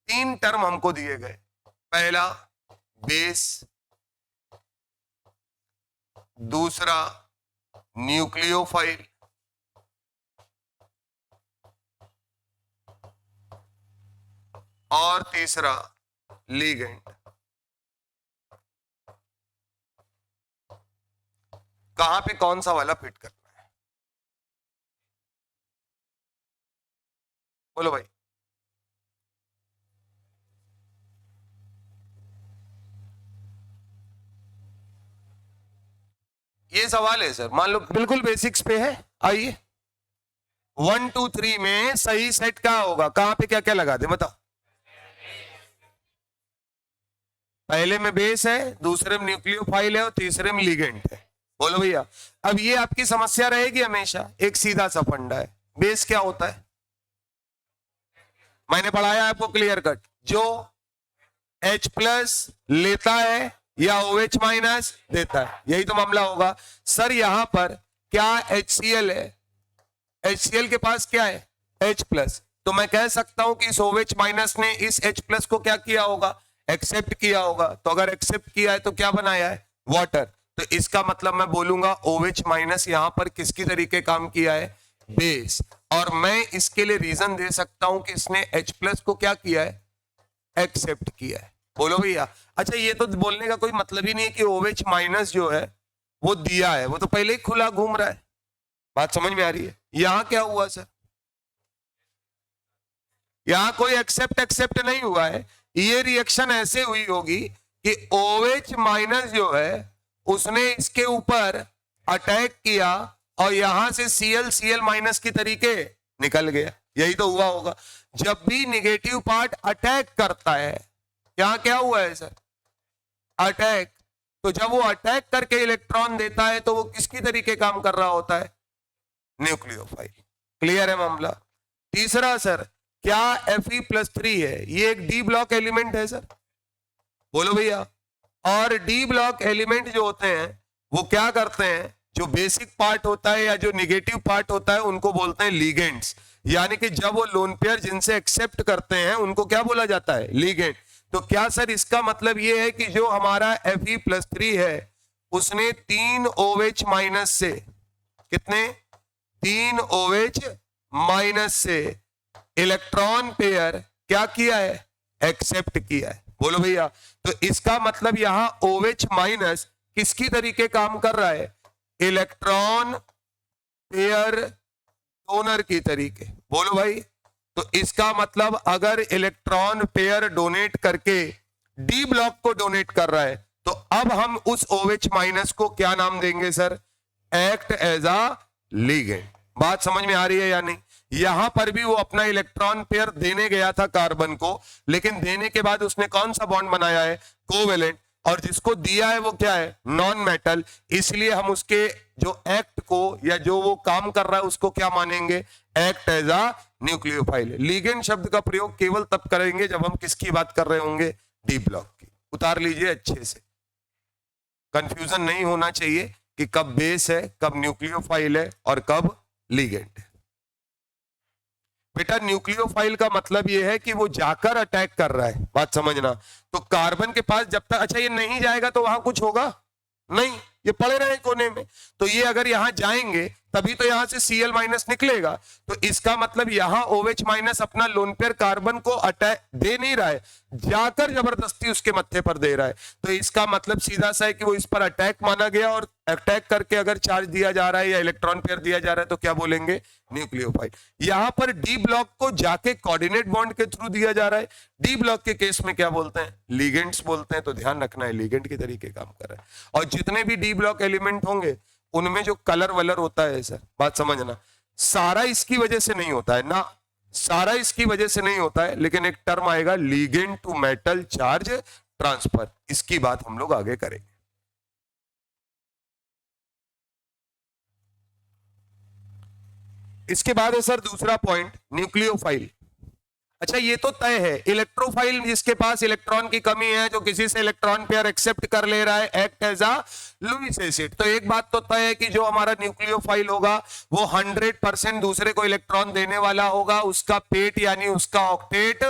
तीन टर्म हमको दिए गए, पहला बेस, दूसरा न्यूक्लियोफाइल, और तीसरा लिगेंड। कहां पे कौन सा वाला फिट करना है? बोलो भाई। ये सवाल है सर, मान लो बिल्कुल बेसिक्स पे है। आइए 1 2 3 में सही सेट क्या होगा, कहां पे क्या क्या लगा दे बताओ। पहले में बेस है, दूसरे में न्यूक्लियोफाइल है और तीसरे में लिगेंड है। बोलो भैया। अब ये आपकी समस्या रहेगी हमेशा, एक सीधा सा फंडा है। बेस क्या होता है? मैंने पढ़ाया आपको क्लियर कट, जो H प्लस लेता है या OH माइनस देता है, यही तो मामला होगा। सर यहां पर क्या HCl है, HCl के पास क्या है? H प्लस, तो मैं कह सकता हूं कि इस OH माइनस ने इस H प्लस को क्या किया होगा? एक्सेप्ट किया होगा। तो अगर एक्सेप्ट किया है तो क्या बनाया है? वाटर। तो इसका मतलब मैं बोलूंगा OH माइनस यहां पर किसकी तरीके काम किया है? बेस। और मैं इसके लिए रीजन दे सकता हूं कि इसने H प्लस को क्या किया है? एक्सेप्ट किया है। बोलो भैया। अच्छा ये तो बोलने का कोई मतलब ही नहीं है कि OH माइनस जो है वो दिया है, वो तो पहले ही खुला घूम रहा है। बात समझ में आ रही है? यहां क्या हुआ सर? यहां कोई एक्सेप्ट नहीं हुआ है। ये रिएक्शन ऐसे हुई होगी कि OH माइनस जो है उसने इसके ऊपर अटैक किया और यहां से Cl माइनस की तरीके निकल गया। यही तो हुआ होगा। जब भी निगेटिव पार्ट अटैक करता है, यहां क्या हुआ है सर? अटैक। तो जब वो अटैक करके इलेक्ट्रॉन देता है तो वो किसकी तरीके काम कर रहा होता है? न्यूक्लियोफाइल। क्लियर है मामला? तीसरा सर, क्या Fe+3 है? ये एक डी ब्लॉक एलिमेंट है सर। बोलो भैया। और डी ब्लॉक एलिमेंट जो होते हैं वो क्या करते हैं? जो बेसिक पार्ट होता है या जो निगेटिव पार्ट होता है उनको बोलते हैं लीगेंड्स। यानी कि जब वो लोन पेयर जिनसे एक्सेप्ट करते हैं उनको क्या बोला जाता है? लीगेंड। तो क्या सर इसका मतलब ये है कि जो हमारा Fe+3 है उसने 3 OH माइनस से, कितने? 3 OH माइनस से इलेक्ट्रॉन पेयर क्या किया है? एक्सेप्ट किया है। बोलो भैया। तो इसका मतलब यहां OH माइनस किसकी तरीके काम कर रहा है? इलेक्ट्रॉन पेयर डोनर की तरीके। बोलो भाई। तो इसका मतलब अगर इलेक्ट्रॉन पेयर डोनेट करके डी ब्लॉक को डोनेट कर रहा है तो अब हम उस OH माइनस को क्या नाम देंगे sir? Act as a ligand. बात समझ में आ रही है या नहीं? यहां पर भी वो अपना इलेक्ट्रॉन पेयर देने गया था कार्बन को, लेकिन देने के बाद उसने कौन सा बॉन्ड बनाया है? कोवेलेंट। और जिसको दिया है वो क्या है? Non metal. इसलिए हम उसके जो एक्ट को या जो वो काम कर रहा है उसको क्या मानेंगे? Act as a nucleophile. Ligand शब्द का प्रयोग केवल तब करेंगे जब हम किसकी बात कर रहे होंगे? डी ब्लॉक की। उतार लीजिए अच्छे से, कंफ्यूजन नहीं होना चाहिए कि कब बेस है, कब न्यूक्लियोफाइल है और कब लिगेंड है। बेटा न्यूक्लियोफाइल का मतलब ये है कि वो जाकर अटैक कर रहा है, बात समझना। तो कार्बन के पास जब तक, अच्छा ये नहीं जाएगा तो वहां कुछ होगा नहीं, ये पड़े रहे कोने में। तो ये अगर यहां जाएंगे तभी तो यहां से Cl माइनस निकलेगा। तो इसका मतलब यहां OH माइनस अपना लोन पेयर कार्बन को अटैक दे नहीं रहा है, जाकर जबरदस्ती उसके मत्थे पर दे रहा है। तो इसका मतलब सीधा सा है कि वो इस पर अटैक माना गया, और अटैक करके अगर चार्ज दिया जा रहा है या इलेक्ट्रॉन पेयर दिया जा रहा है तो क्या बोलेंगे, न्यूक्लियोफाइल। यहां पर डी ब्लॉक को जाके कोऑर्डिनेट बॉन्ड के थ्रू दिया जा रहा है। डी ब्लॉक के केस में क्या बोलते हैं, लिगेंड्स बोलते हैं। तो ध्यान रखना है, लिगेंड के तरीके काम कर रहा है। और जितने भी डी ब्लॉक एलिमेंट होंगे उनमें जो कलर वलर होता है सर, बात समझना, सारा इसकी वजह से नहीं होता है ना, सारा इसकी वजह से नहीं होता है, लेकिन एक टर्म आएगा ligand to metal charge transfer, इसकी बात हम लोग आगे करेंगे। इसके बाद है सर दूसरा पॉइंट, न्यूक्लियोफाइल। अच्छा ये तो तय है, इलेक्ट्रोफाइल जिसके पास इलेक्ट्रॉन की कमी है, जो किसी से इलेक्ट्रॉन पेयर एक्सेप्ट कर ले रहा है, act as a Lewis acid. तो एक बात तो तय है कि जो हमारा न्यूक्लियोफाइल होगा वो 100% दूसरे को इलेक्ट्रॉन देने वाला होगा, उसका पेट यानी उसका ऑक्टेट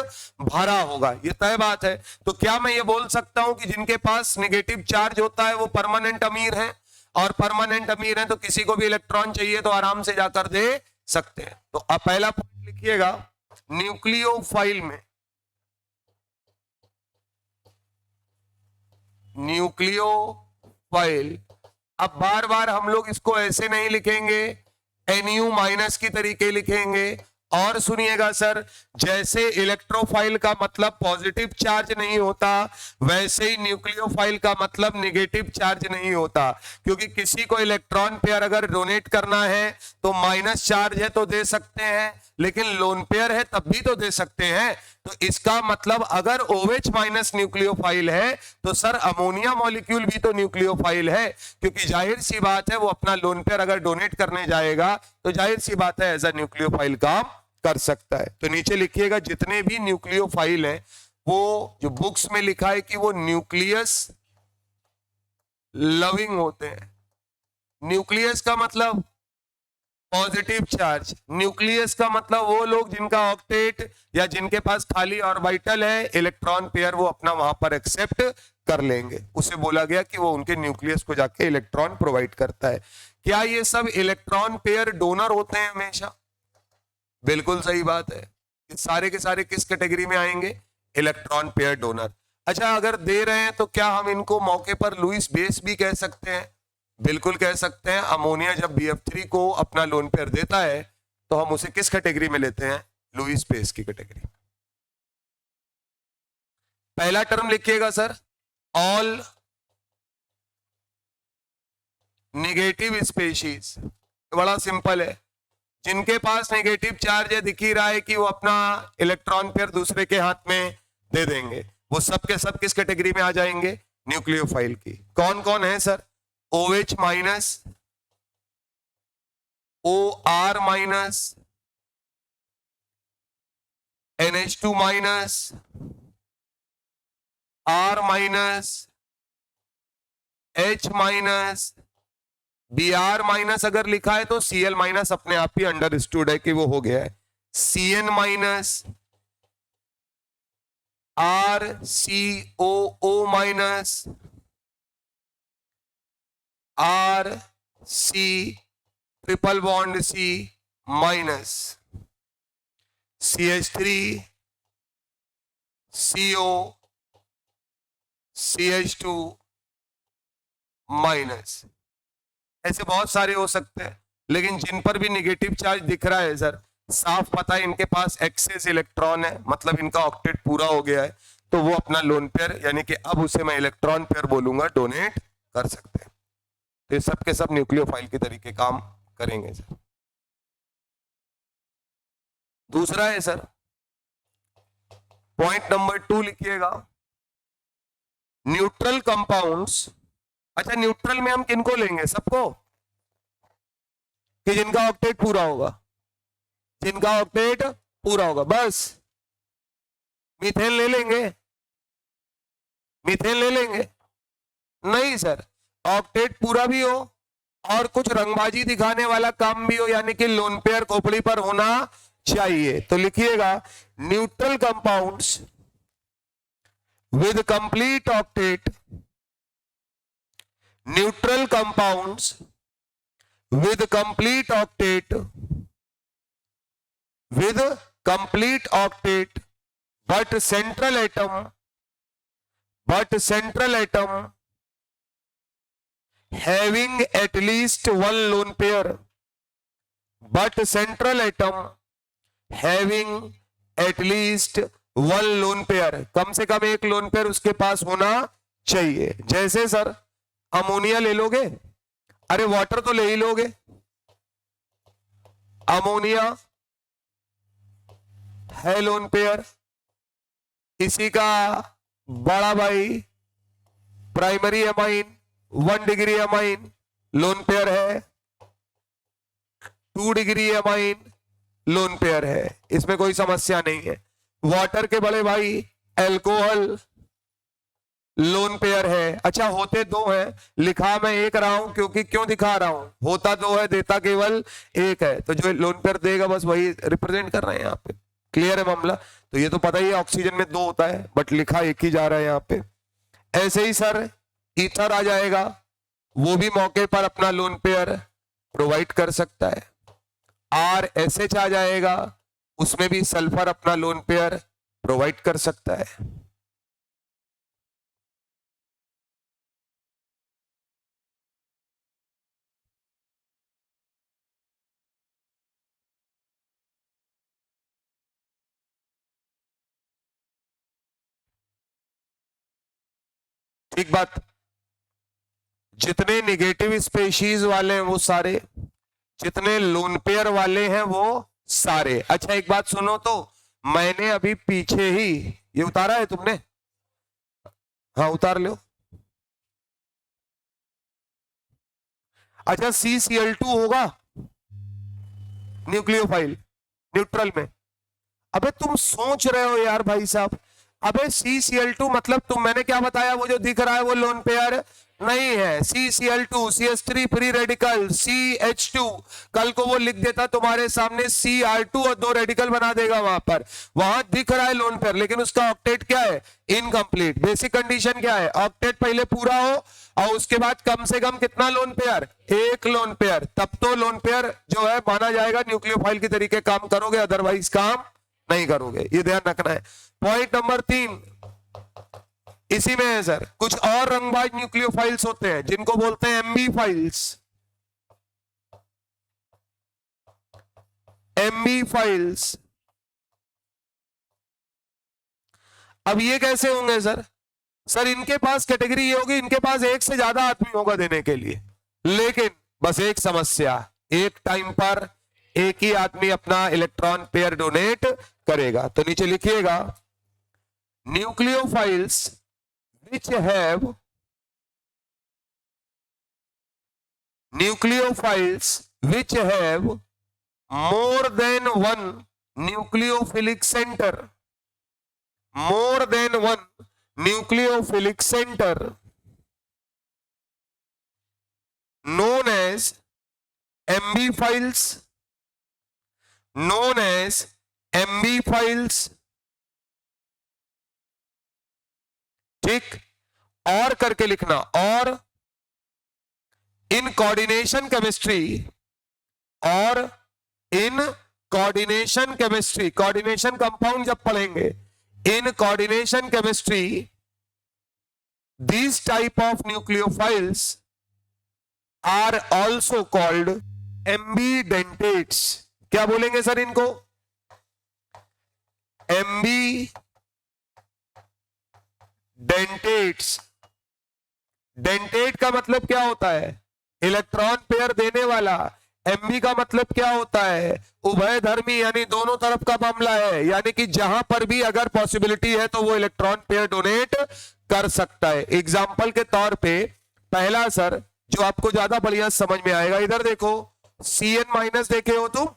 भरा होगा, ये तय बात है। तो क्या मैं ये बोल सकता हूं कि जिनके पास नेगेटिव चार्ज होता है वो परमानेंट अमीर है, और परमानेंट अमीर है तो किसी को भी इलेक्ट्रॉन चाहिए तो आराम से जाकर दे सकते हैं। तो अब पहला पॉइंट लिखिएगा, न्यूक्लियोफाइल में, न्यूक्लियोफाइल, अब बार बार हम लोग इसको ऐसे नहीं लिखेंगे, NU माइनस की तरीके लिखेंगे। और सुनिएगा सर, जैसे इलेक्ट्रोफाइल का मतलब पॉजिटिव चार्ज नहीं होता, वैसे ही न्यूक्लियोफाइल का मतलब नेगेटिव चार्ज नहीं होता। क्योंकि किसी को इलेक्ट्रॉन पेयर अगर डोनेट करना है तो माइनस चार्ज है तो दे सकते हैं, लेकिन लोन पेयर है तब भी तो दे सकते हैं। तो इसका मतलब अगर OH माइनस न्यूक्लियोफाइल है तो सर अमोनिया मॉलिक्यूल भी तो न्यूक्लियोफाइल है, क्योंकि जाहिर सी बात है वो अपना लोन पेयर अगर डोनेट करने जाएगा तो जाहिर सी बात है एज अ न्यूक्लियोफाइल काम कर सकता है। तो नीचे लिखिएगा जितने भी न्यूक्लियोफाइल हैं, वो जो बुक्स में लिखा है कि वो न्यूक्लियस लविंग होते हैं। न्यूक्लियस का मतलब पॉजिटिव चार्ज, न्यूक्लियस का मतलब वो लोग जिनका ऑक्टेट या जिनके पास खाली ऑर्बिटल है, इलेक्ट्रॉन पेयर वो अपना वहां पर एक्सेप्ट कर लेंगे, उसे बोला गया कि वो उनके न्यूक्लियस को जाके इलेक्ट्रॉन प्रोवाइड करता है। क्या ये सब इलेक्ट्रॉन पेयर डोनर होते हैं हमेशा? बिल्कुल सही बात है, सारे के सारे किस कैटेगरी में आएंगे, इलेक्ट्रॉन पेयर डोनर। अच्छा अगर दे रहे हैं तो क्या हम इनको मौके पर लुईस बेस भी कह सकते हैं? बिल्कुल कह सकते हैं। अमोनिया जब BF3 को अपना लोन पेयर देता है तो हम उसे किस कैटेगरी में लेते हैं, लुईस बेस की कैटेगरी। पहला टर्म लिखिएगा सर, ऑल नेगेटिव स्पेशीज, बड़ा सिंपल है, जिनके पास नेगेटिव चार्ज है, दिख ही रहा है कि वो अपना इलेक्ट्रॉन पेयर दूसरे के हाथ में दे देंगे, वो सब के सब किस कैटेगरी में आ जाएंगे, न्यूक्लियोफाइल की। कौन कौन है sir, OH minus, OR minus, NH2 minus, R minus, H minus, Br minus अगर लिखा है तो Cl माइनस अपने आप ही अंडरस्टूड है कि वो हो गया है, Cn minus, RCOO minus, RC triple bond C minus, CH3 CO CH2 minus. ऐसे बहुत सारे हो सकते हैं, लेकिन जिन पर भी नेगेटिव चार्ज दिख रहा है सर, साफ पता है इनके पास एक्सेस इलेक्ट्रॉन है, मतलब इनका ऑक्टेट पूरा हो गया है, तो वो अपना लोन पेयर यानी कि अब उसे मैं इलेक्ट्रॉन पेयर बोलूंगा, डोनेट कर सकते हैं। तो ये सब के सब न्यूक्लियोफाइल के तरीके काम करेंगे सर। दूसरा है सर, पॉइंट नंबर 2 लिखिएगा, न्यूट्रल कंपाउंड्स। अच्छा न्यूट्रल में हम किनको लेंगे, सबको, कि जिनका ऑक्टेट पूरा होगा, जिनका ऑक्टेट पूरा होगा बस। मीथेन ले लेंगे, मीथेन ले लेंगे, नहीं सर, ऑक्टेट पूरा भी हो और कुछ रंगबाजी दिखाने वाला काम भी हो, यानी कि लोन पेयर खोपड़ी पर होना चाहिए। तो लिखिएगा neutral compounds with complete octet, neutral compounds with complete octet, with complete octet, but central atom having at least one lone pair, but central atom having at least one lone pair, कम से कम एक lone pair उसके पास होना चाहिए। जैसे sir ammonia ले लोगे, अरे water तो ले ही लोगे, अमोनिया है लोन पेयर, इसी का बड़ा भाई primary amine 1 degree amine lone pair है, 2 डिग्री एमाइन लोन पेयर है, इसमें कोई समस्या नहीं है। वाटर के बड़े भाई एल्कोहल लोन पेयर है। अच्छा होते दो हैं, लिखा मैं एक रहा हूं क्योंकि क्यों दिखा रहा हूं, होता दो है देता केवल एक है, तो जो लोन पेयर देगा बस वही रिप्रेजेंट कर रहे हैं यहाँ पे। क्लियर है मामला? तो ये तो पता ही है ऑक्सीजन में 2 होता है बट लिखा एक ही जा रहा है यहाँ पे। ऐसे ही सर ईथर आ जाएगा, वो भी मौके पर अपना लोन पेयर प्रोवाइड कर सकता है। RSH आ जाएगा, उसमें भी सल्फर अपना लोन पेयर प्रोवाइड कर सकता है। ठीक बात, जितने निगेटिव स्पेशीज वाले हैं वो सारे, जितने लोन पेयर वाले हैं वो सारे। अच्छा एक बात सुनो, तो मैंने अभी पीछे ही ये उतारा है तुमने, हाँ उतार लो। अच्छा CCl2 होगा न्यूक्लियोफाइल न्यूट्रल में। अबे तुम सोच रहे हो यार भाई साहब, अबे CCl2 मतलब मैंने क्या बताया, वो जो दिख रहा है वो लोन पेयर नहीं है। CCl2 CH3 free radical CH2, कल को वो लिख देता तुम्हारे सामने Cr2 और 2 रेडिकल बना देगा वहां पर, वहां दिख रहा है लोन पेयर लेकिन उसका ऑक्टेट क्या है, इनकम्प्लीट। बेसिक कंडीशन क्या है, ऑक्टेट पहले पूरा हो और उसके बाद कम से कम कितना लोन पेयर, एक लोन पेयर, तब तो लोन पेयर जो है माना जाएगा, न्यूक्लियोफाइल के तरीके काम करोगे, अदरवाइज काम नहीं करोगे, ये ध्यान रखना है। पॉइंट नंबर 3 इसी में है सर। कुछ और रंगबाज न्यूक्लियोफाइल्स होते हैं जिनको बोलते हैं एमबी फाइल्स, एमबी फाइल्स। अब ये कैसे होंगे सर? सर इनके पास कैटेगरी ये होगी, इनके पास एक से ज्यादा आदमी होगा देने के लिए, लेकिन बस एक समस्या, एक टाइम पर एक ही आदमी अपना इलेक्ट्रॉन पेयर डोनेट करेगा। तो नीचे लिखिएगा nucleophiles which have nucleophiles which have more than one nucleophilic center, more than one nucleophilic center known as MB files, known as MB files। ठीक, और करके लिखना, और इन कोऑर्डिनेशन केमिस्ट्री, और in coordination chemistry, coordination compound जब पढ़ेंगे, in coordination chemistry these type of nucleophiles are also called ambidentates. क्या बोलेंगे सर इनको? एम्बी डेंटेट्स। डेंटेट का मतलब क्या होता है? इलेक्ट्रॉन पेयर देने वाला। एमबी का मतलब क्या होता है? उभय धर्मी, यानी दोनों तरफ का मामला है, यानी कि जहां पर भी अगर पॉसिबिलिटी है तो वो इलेक्ट्रॉन पेयर डोनेट कर सकता है। एग्जाम्पल के तौर पे पहला सर जो आपको ज्यादा बढ़िया समझ में आएगा, इधर देखो Cn- देखे हो तुम।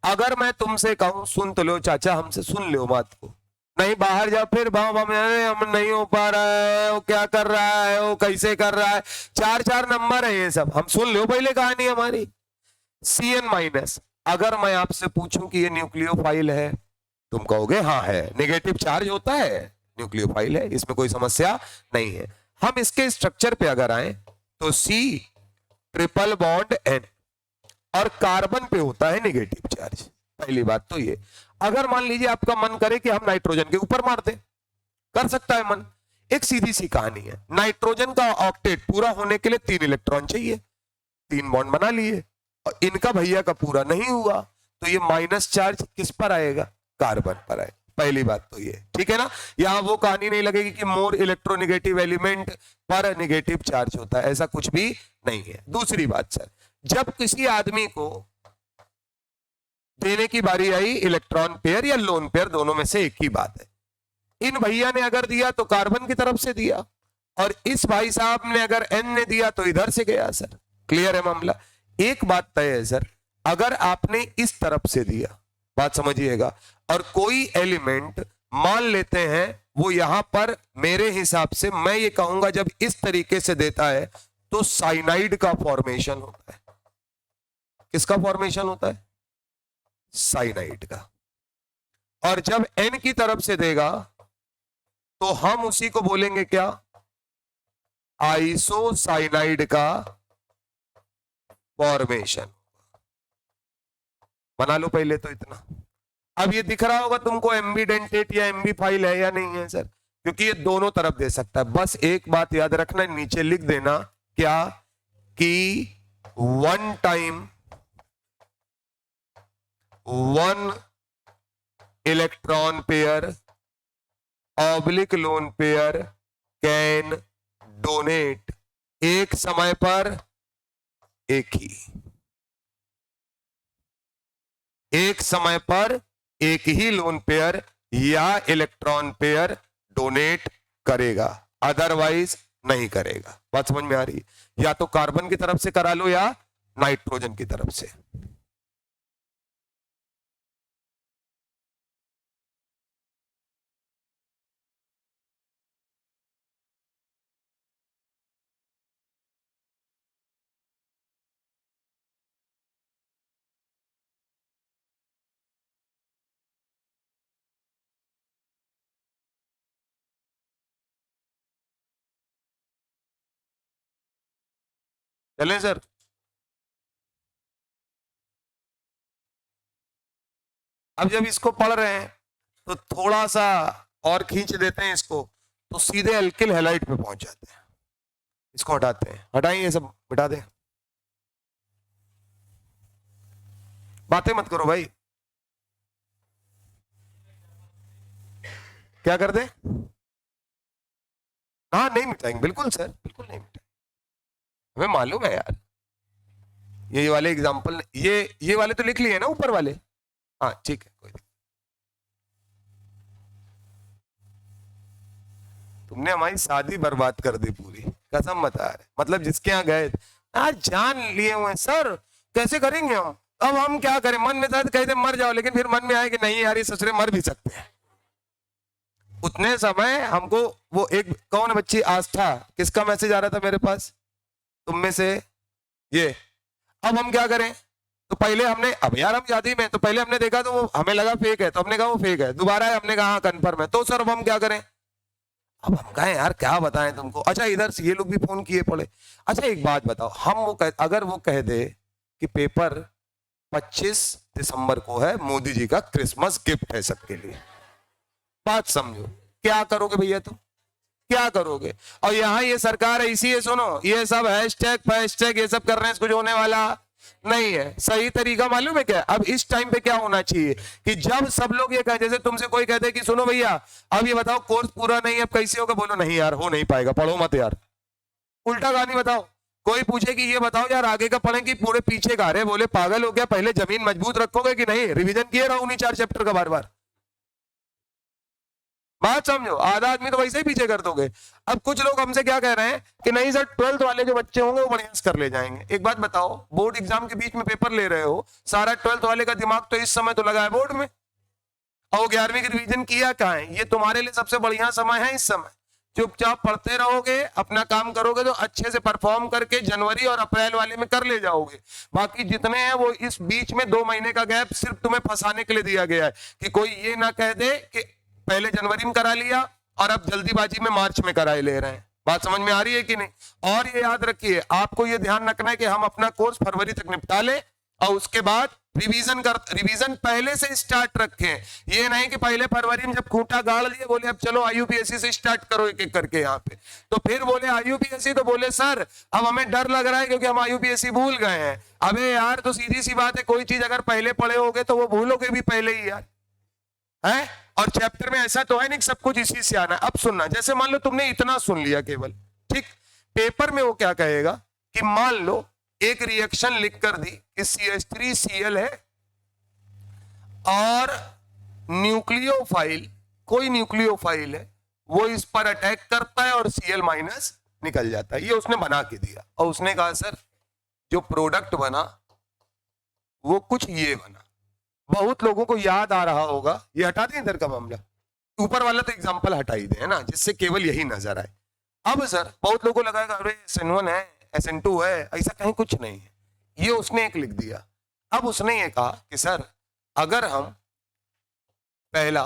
अगर मैं तुमसे कहूं सुन तो लो चाचा, हमसे सुन लो बात को, नहीं बाहर जा फिर हम नहीं हो पा रहा है, वो क्या कर रहा है, वो कैसे कर रहा है, 4 नंबर है ये सब, हम सुन लो पहले कहानी हमारी। Cn-, अगर मैं आपसे पूछूं कि ये न्यूक्लियोफाइल है, तुम कहोगे हाँ है, नेगेटिव चार्ज होता है, न्यूक्लियोफाइल है, इसमें कोई समस्या नहीं है। हम इसके स्ट्रक्चर पे अगर आए तो C ट्रिपल बॉन्ड N, और कार्बन पे होता है नेगेटिव चार्ज। पहली बात तो ये। अगर मान लीजिए आपका मन करे कि हम नाइट्रोजन के ऊपर मार दें, कर सकता है मन। एक सीधी सी कहानी है, नाइट्रोजन का ऑक्टेट पूरा होने के लिए 3 इलेक्ट्रॉन चाहिए, 3 बॉन्ड बना लिए, और इनका भैया का पूरा नहीं हुआ, तो ये माइनस चार्ज किस पर आएगा? कार्बन पर आएगा। पहली बात तो ये, ठीक है ना। यहां वो कहानी नहीं लगेगी कि मोर इलेक्ट्रोनेगेटिव एलिमेंट पर नेगेटिव चार्ज होता है, ऐसा कुछ भी नहीं है। दूसरी बात सर, जब किसी आदमी को देने की बारी आई इलेक्ट्रॉन पेयर या लोन पेयर, दोनों में से एक ही बात है। इन भैया ने अगर दिया तो कार्बन की तरफ से दिया, और इस भाई साहब ने अगर एन ने दिया तो इधर से गया सर। क्लियर है मामला। एक बात तय है सर, अगर आपने इस तरफ से दिया, बात समझिएगा, और कोई एलिमेंट मान लेते हैं वो यहां पर, मेरे हिसाब से मैं ये कहूंगा जब इस तरीके से देता है तो साइनाइड का फॉर्मेशन होता है। किसका फॉर्मेशन होता है? साइनाइड का। और जब एन की तरफ से देगा तो हम उसी को बोलेंगे क्या? आइसोसाइनाइड का फॉर्मेशन। बना लो पहले तो इतना। अब ये दिख रहा होगा तुमको एम्बीडेंटेट या एम्बीफाइल है या नहीं है सर, क्योंकि ये दोनों तरफ दे सकता है। बस एक बात याद रखना, नीचे लिख देना क्या कि 1 time 1 electron pair oblique lone pair can donate, एक समय पर एक समय पर एक ही लोन पेयर या इलेक्ट्रॉन पेयर डोनेट करेगा, अदरवाइज नहीं करेगा। बात समझ में आ रही है? या तो कार्बन की तरफ से करा लो या नाइट्रोजन की तरफ से। चलें सर? अब जब इसको पढ़ रहे हैं तो थोड़ा सा और खींच देते हैं इसको, तो सीधे एल्किल हैलाइड पे पहुंच जाते हैं। इसको हटाते हैं, हटाइए ये सब, हटा दें, बातें मत करो भाई। क्या कर दे? हाँ नहीं मिटाएंगे, बिल्कुल सर, बिल्कुल नहीं मिटाएंगे, हमें मालूम है यार। ये वाले एग्जाम्पल, ये वाले तो लिख लिए ना ऊपर वाले। हाँ ठीक है, कोई नहीं। तुमने हमारी शादी बर्बाद कर दी पूरी, कसम बता रहे। मतलब जिसके यहाँ गए आज जान लिए हुए सर, कैसे करेंगे हम? अब हम क्या करें? मन में था कहते मर जाओ, लेकिन फिर मन में आए कि नहीं यार ये ससुरे मर भी सकते हैं। उतने समय हमको वो एक कौन बच्ची आस्था, किसका मैसेज आ रहा था मेरे पास तुम में से, ये अब हम क्या करें? तो पहले हमने, अब यार हम शादी में, तो पहले हमने देखा तो वो हमें लगा फेक है, तो हमने कहा वो फेक है। दोबारा है, हमने कहा कन्फर्म है। तो सर अब हम क्या करें? अब हम कहें यार क्या बताएं तुमको। अच्छा इधर से ये लोग भी फोन किए पड़े। अच्छा एक बात बताओ, हम वो अगर वो कह दे कि पेपर 25 दिसंबर को है, मोदी जी का क्रिसमस गिफ्ट है सबके लिए, बात समझो, क्या करोगे भैया? तुम क्या करोगे? और यहाँ ये सरकार ऐसी है, सुनो, ये सब हैशटैग फैशटैग ये सब कर रहे हैं, कुछ होने वाला नहीं है। सही तरीका मालूम है क्या? अब इस टाइम पे क्या होना चाहिए कि जब सब लोग ये कहे, जैसे तुमसे कोई कहते हैं कि सुनो भैया अब ये बताओ कोर्स पूरा नहीं है, अब कैसे होगा? बोलो नहीं यार हो नहीं पाएगा, पढ़ो मत यार। उल्टा कहानी बताओ। कोई पूछे कि ये बताओ यार आगे का पढ़ें कि पूरे पीछे का रहे, बोले पागल हो गया, पहले जमीन मजबूत रखोगे कि नहीं? रिवीजन किए रहो उन्हीं 4 चैप्टर का बार बार। बात समझो, आधा आदमी तो वैसे ही पीछे कर दोगे। अब कुछ लोग हमसे क्या कह रहे हैं कि नहीं सर 12th वाले जो बच्चे होंगे वो बढ़िया कर ले जाएंगे। एक बात बताओ, बोर्ड एग्जाम के बीच में पेपर ले रहे हो, सारा 12th वाले का दिमाग तो इस समय तो लगा है बोर्ड में, और 11वीं की रिवीजन किया कहाँ है? ये तुम्हारे लिए सबसे बढ़िया समय है इस समय। चुपचाप पढ़ते रहोगे, अपना काम करोगे तो अच्छे से परफॉर्म करके जनवरी और अप्रैल वाले में कर ले जाओगे। बाकी जितने हैं वो इस बीच में 2 महीने का गैप सिर्फ तुम्हें फंसाने के लिए दिया गया है कि कोई ये ना कह दे कि पहले जनवरी में करा लिया और अब जल्दीबाजी में मार्च में कराए ले रहे हैं। बात समझ में आ रही है कि नहीं? और ये याद रखिए, आपको ये ध्यान रखना है कि हम अपना कोर्स फरवरी तक निपटा ले और उसके बाद रिवीजन पहले से स्टार्ट रखें। ये नहीं कि पहले फरवरी में जब खूंटा गाड़ लिए बोले अब चलो आईयूपीएससी से स्टार्ट करो एक एक करके यहाँ पे, तो फिर बोले आईयूपीएससी, तो बोले सर अब हमें डर लग रहा है क्योंकि हम आईयूपीएससी भूल गए हैं। अबे यार तो सीधी सी बात है, कोई चीज अगर पहले पढ़े होगे तो वो भूलोगे भी पहले ही यार, है? और चैप्टर में ऐसा तो है नहीं सब कुछ इसी से आना है। अब सुनना, जैसे मान लो तुमने इतना सुन लिया केवल, ठीक, पेपर में वो क्या कहेगा कि मान लो एक रिएक्शन लिख कर दी कि CH3Cl है और न्यूक्लियोफाइल, कोई न्यूक्लियोफाइल है, वो इस पर अटैक करता है और Cl माइनस निकल जाता है। ये उसने बना के दिया और उसने कहा सर जो प्रोडक्ट बना वो कुछ ये बना। बहुत लोगों को याद आ रहा होगा, ये हटा दें इधर का मामला, ऊपर वाला तो एग्जांपल हटा ही दें ना, जिससे केवल यही नजर आए। अब सर बहुत लोगों को लगाएगा अरे SN1 है SN2 है, ऐसा कहीं कुछ नहीं है, ये उसने एक लिख दिया। अब उसने ये कहा कि सर अगर हम पहला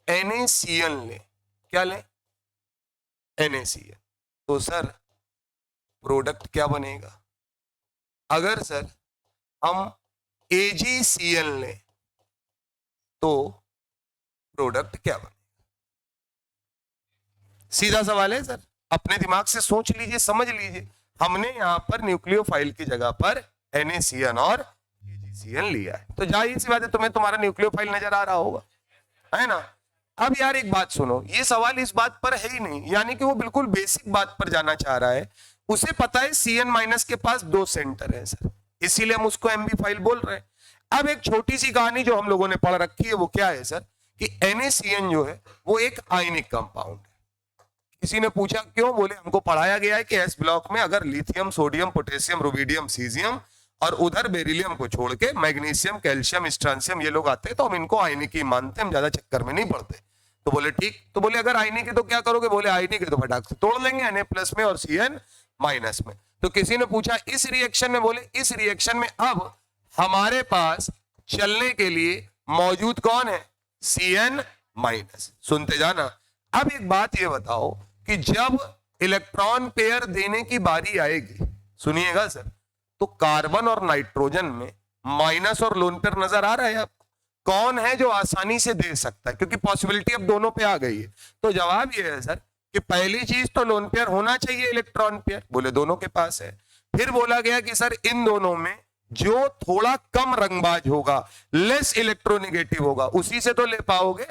NaCl लें, क्या लें? NaCl, तो सर प्रोडक्ट क्या बनेगा? अगर सर हम AgCl लें तो प्रोडक्ट क्या बनेगा? सीधा सवाल है सर, अपने दिमाग से सोच लीजिए, समझ लीजिए। हमने यहां पर न्यूक्लियोफाइल की जगह पर NaCl और AgCl लिया है, तो जाहिर सी बात है तुम्हें तुम्हारा न्यूक्लियोफाइल नजर आ रहा होगा, है ना? अब यार एक बात सुनो, ये सवाल इस बात पर है ही नहीं, यानी कि वो बिल्कुल बेसिक बात पर जाना चाह रहा है। उसे पता है Cn माइनस के पास 2 सेंटर है सर, इसीलिए हम उसको MB फाइल बोल रहे हैं। अब एक छोटी सी कहानी जो हम लोगों ने पढ़ रखी है वो क्या है सर कि NaCN जो है वो एक आयनिक कंपाउंड है। किसी ने पूछा क्यों? बोले हमको पढ़ाया गया है कि S ब्लॉक में अगर lithium, sodium, potassium, rubidium, caesium और उधर बेरिलियम को छोड़ के मैग्नीशियम, कैल्शियम, स्ट्रांसियम ये लोग आते हैं तो हम इनको आयनिक ही मानते हैं, हम ज्यादा चक्कर में नहीं पड़ते। तो बोले ठीक, तो बोले अगर आयनिक है तो क्या करोगे? बोले आयनिक है तो फटाक से तोड़ लेंगे Na प्लस में और Cn माइनस में। तो किसी ने पूछा इस रिएक्शन में, बोले इस रिएक्शन में अब हमारे पास चलने के लिए मौजूद कौन है? Cn minus. सुनते जाना। अब एक बात ये बताओ कि जब इलेक्ट्रॉन पेयर देने की बारी आएगी, सुनिएगा सर, तो कार्बन और नाइट्रोजन में माइनस और लोन पेयर नजर आ रहा है आपको? कौन है जो आसानी से दे सकता है? क्योंकि पॉसिबिलिटी अब दोनों पे आ गई है। तो जवाब ये है सर कि पहली चीज तो लोन पेयर होना चाहिए, इलेक्ट्रॉन पेयर, बोले दोनों के पास है। फिर बोला गया कि सर इन दोनों में जो थोड़ा कम रंगबाज होगा, लेस इलेक्ट्रोनेगेटिव होगा, उसी से तो ले पाओगे।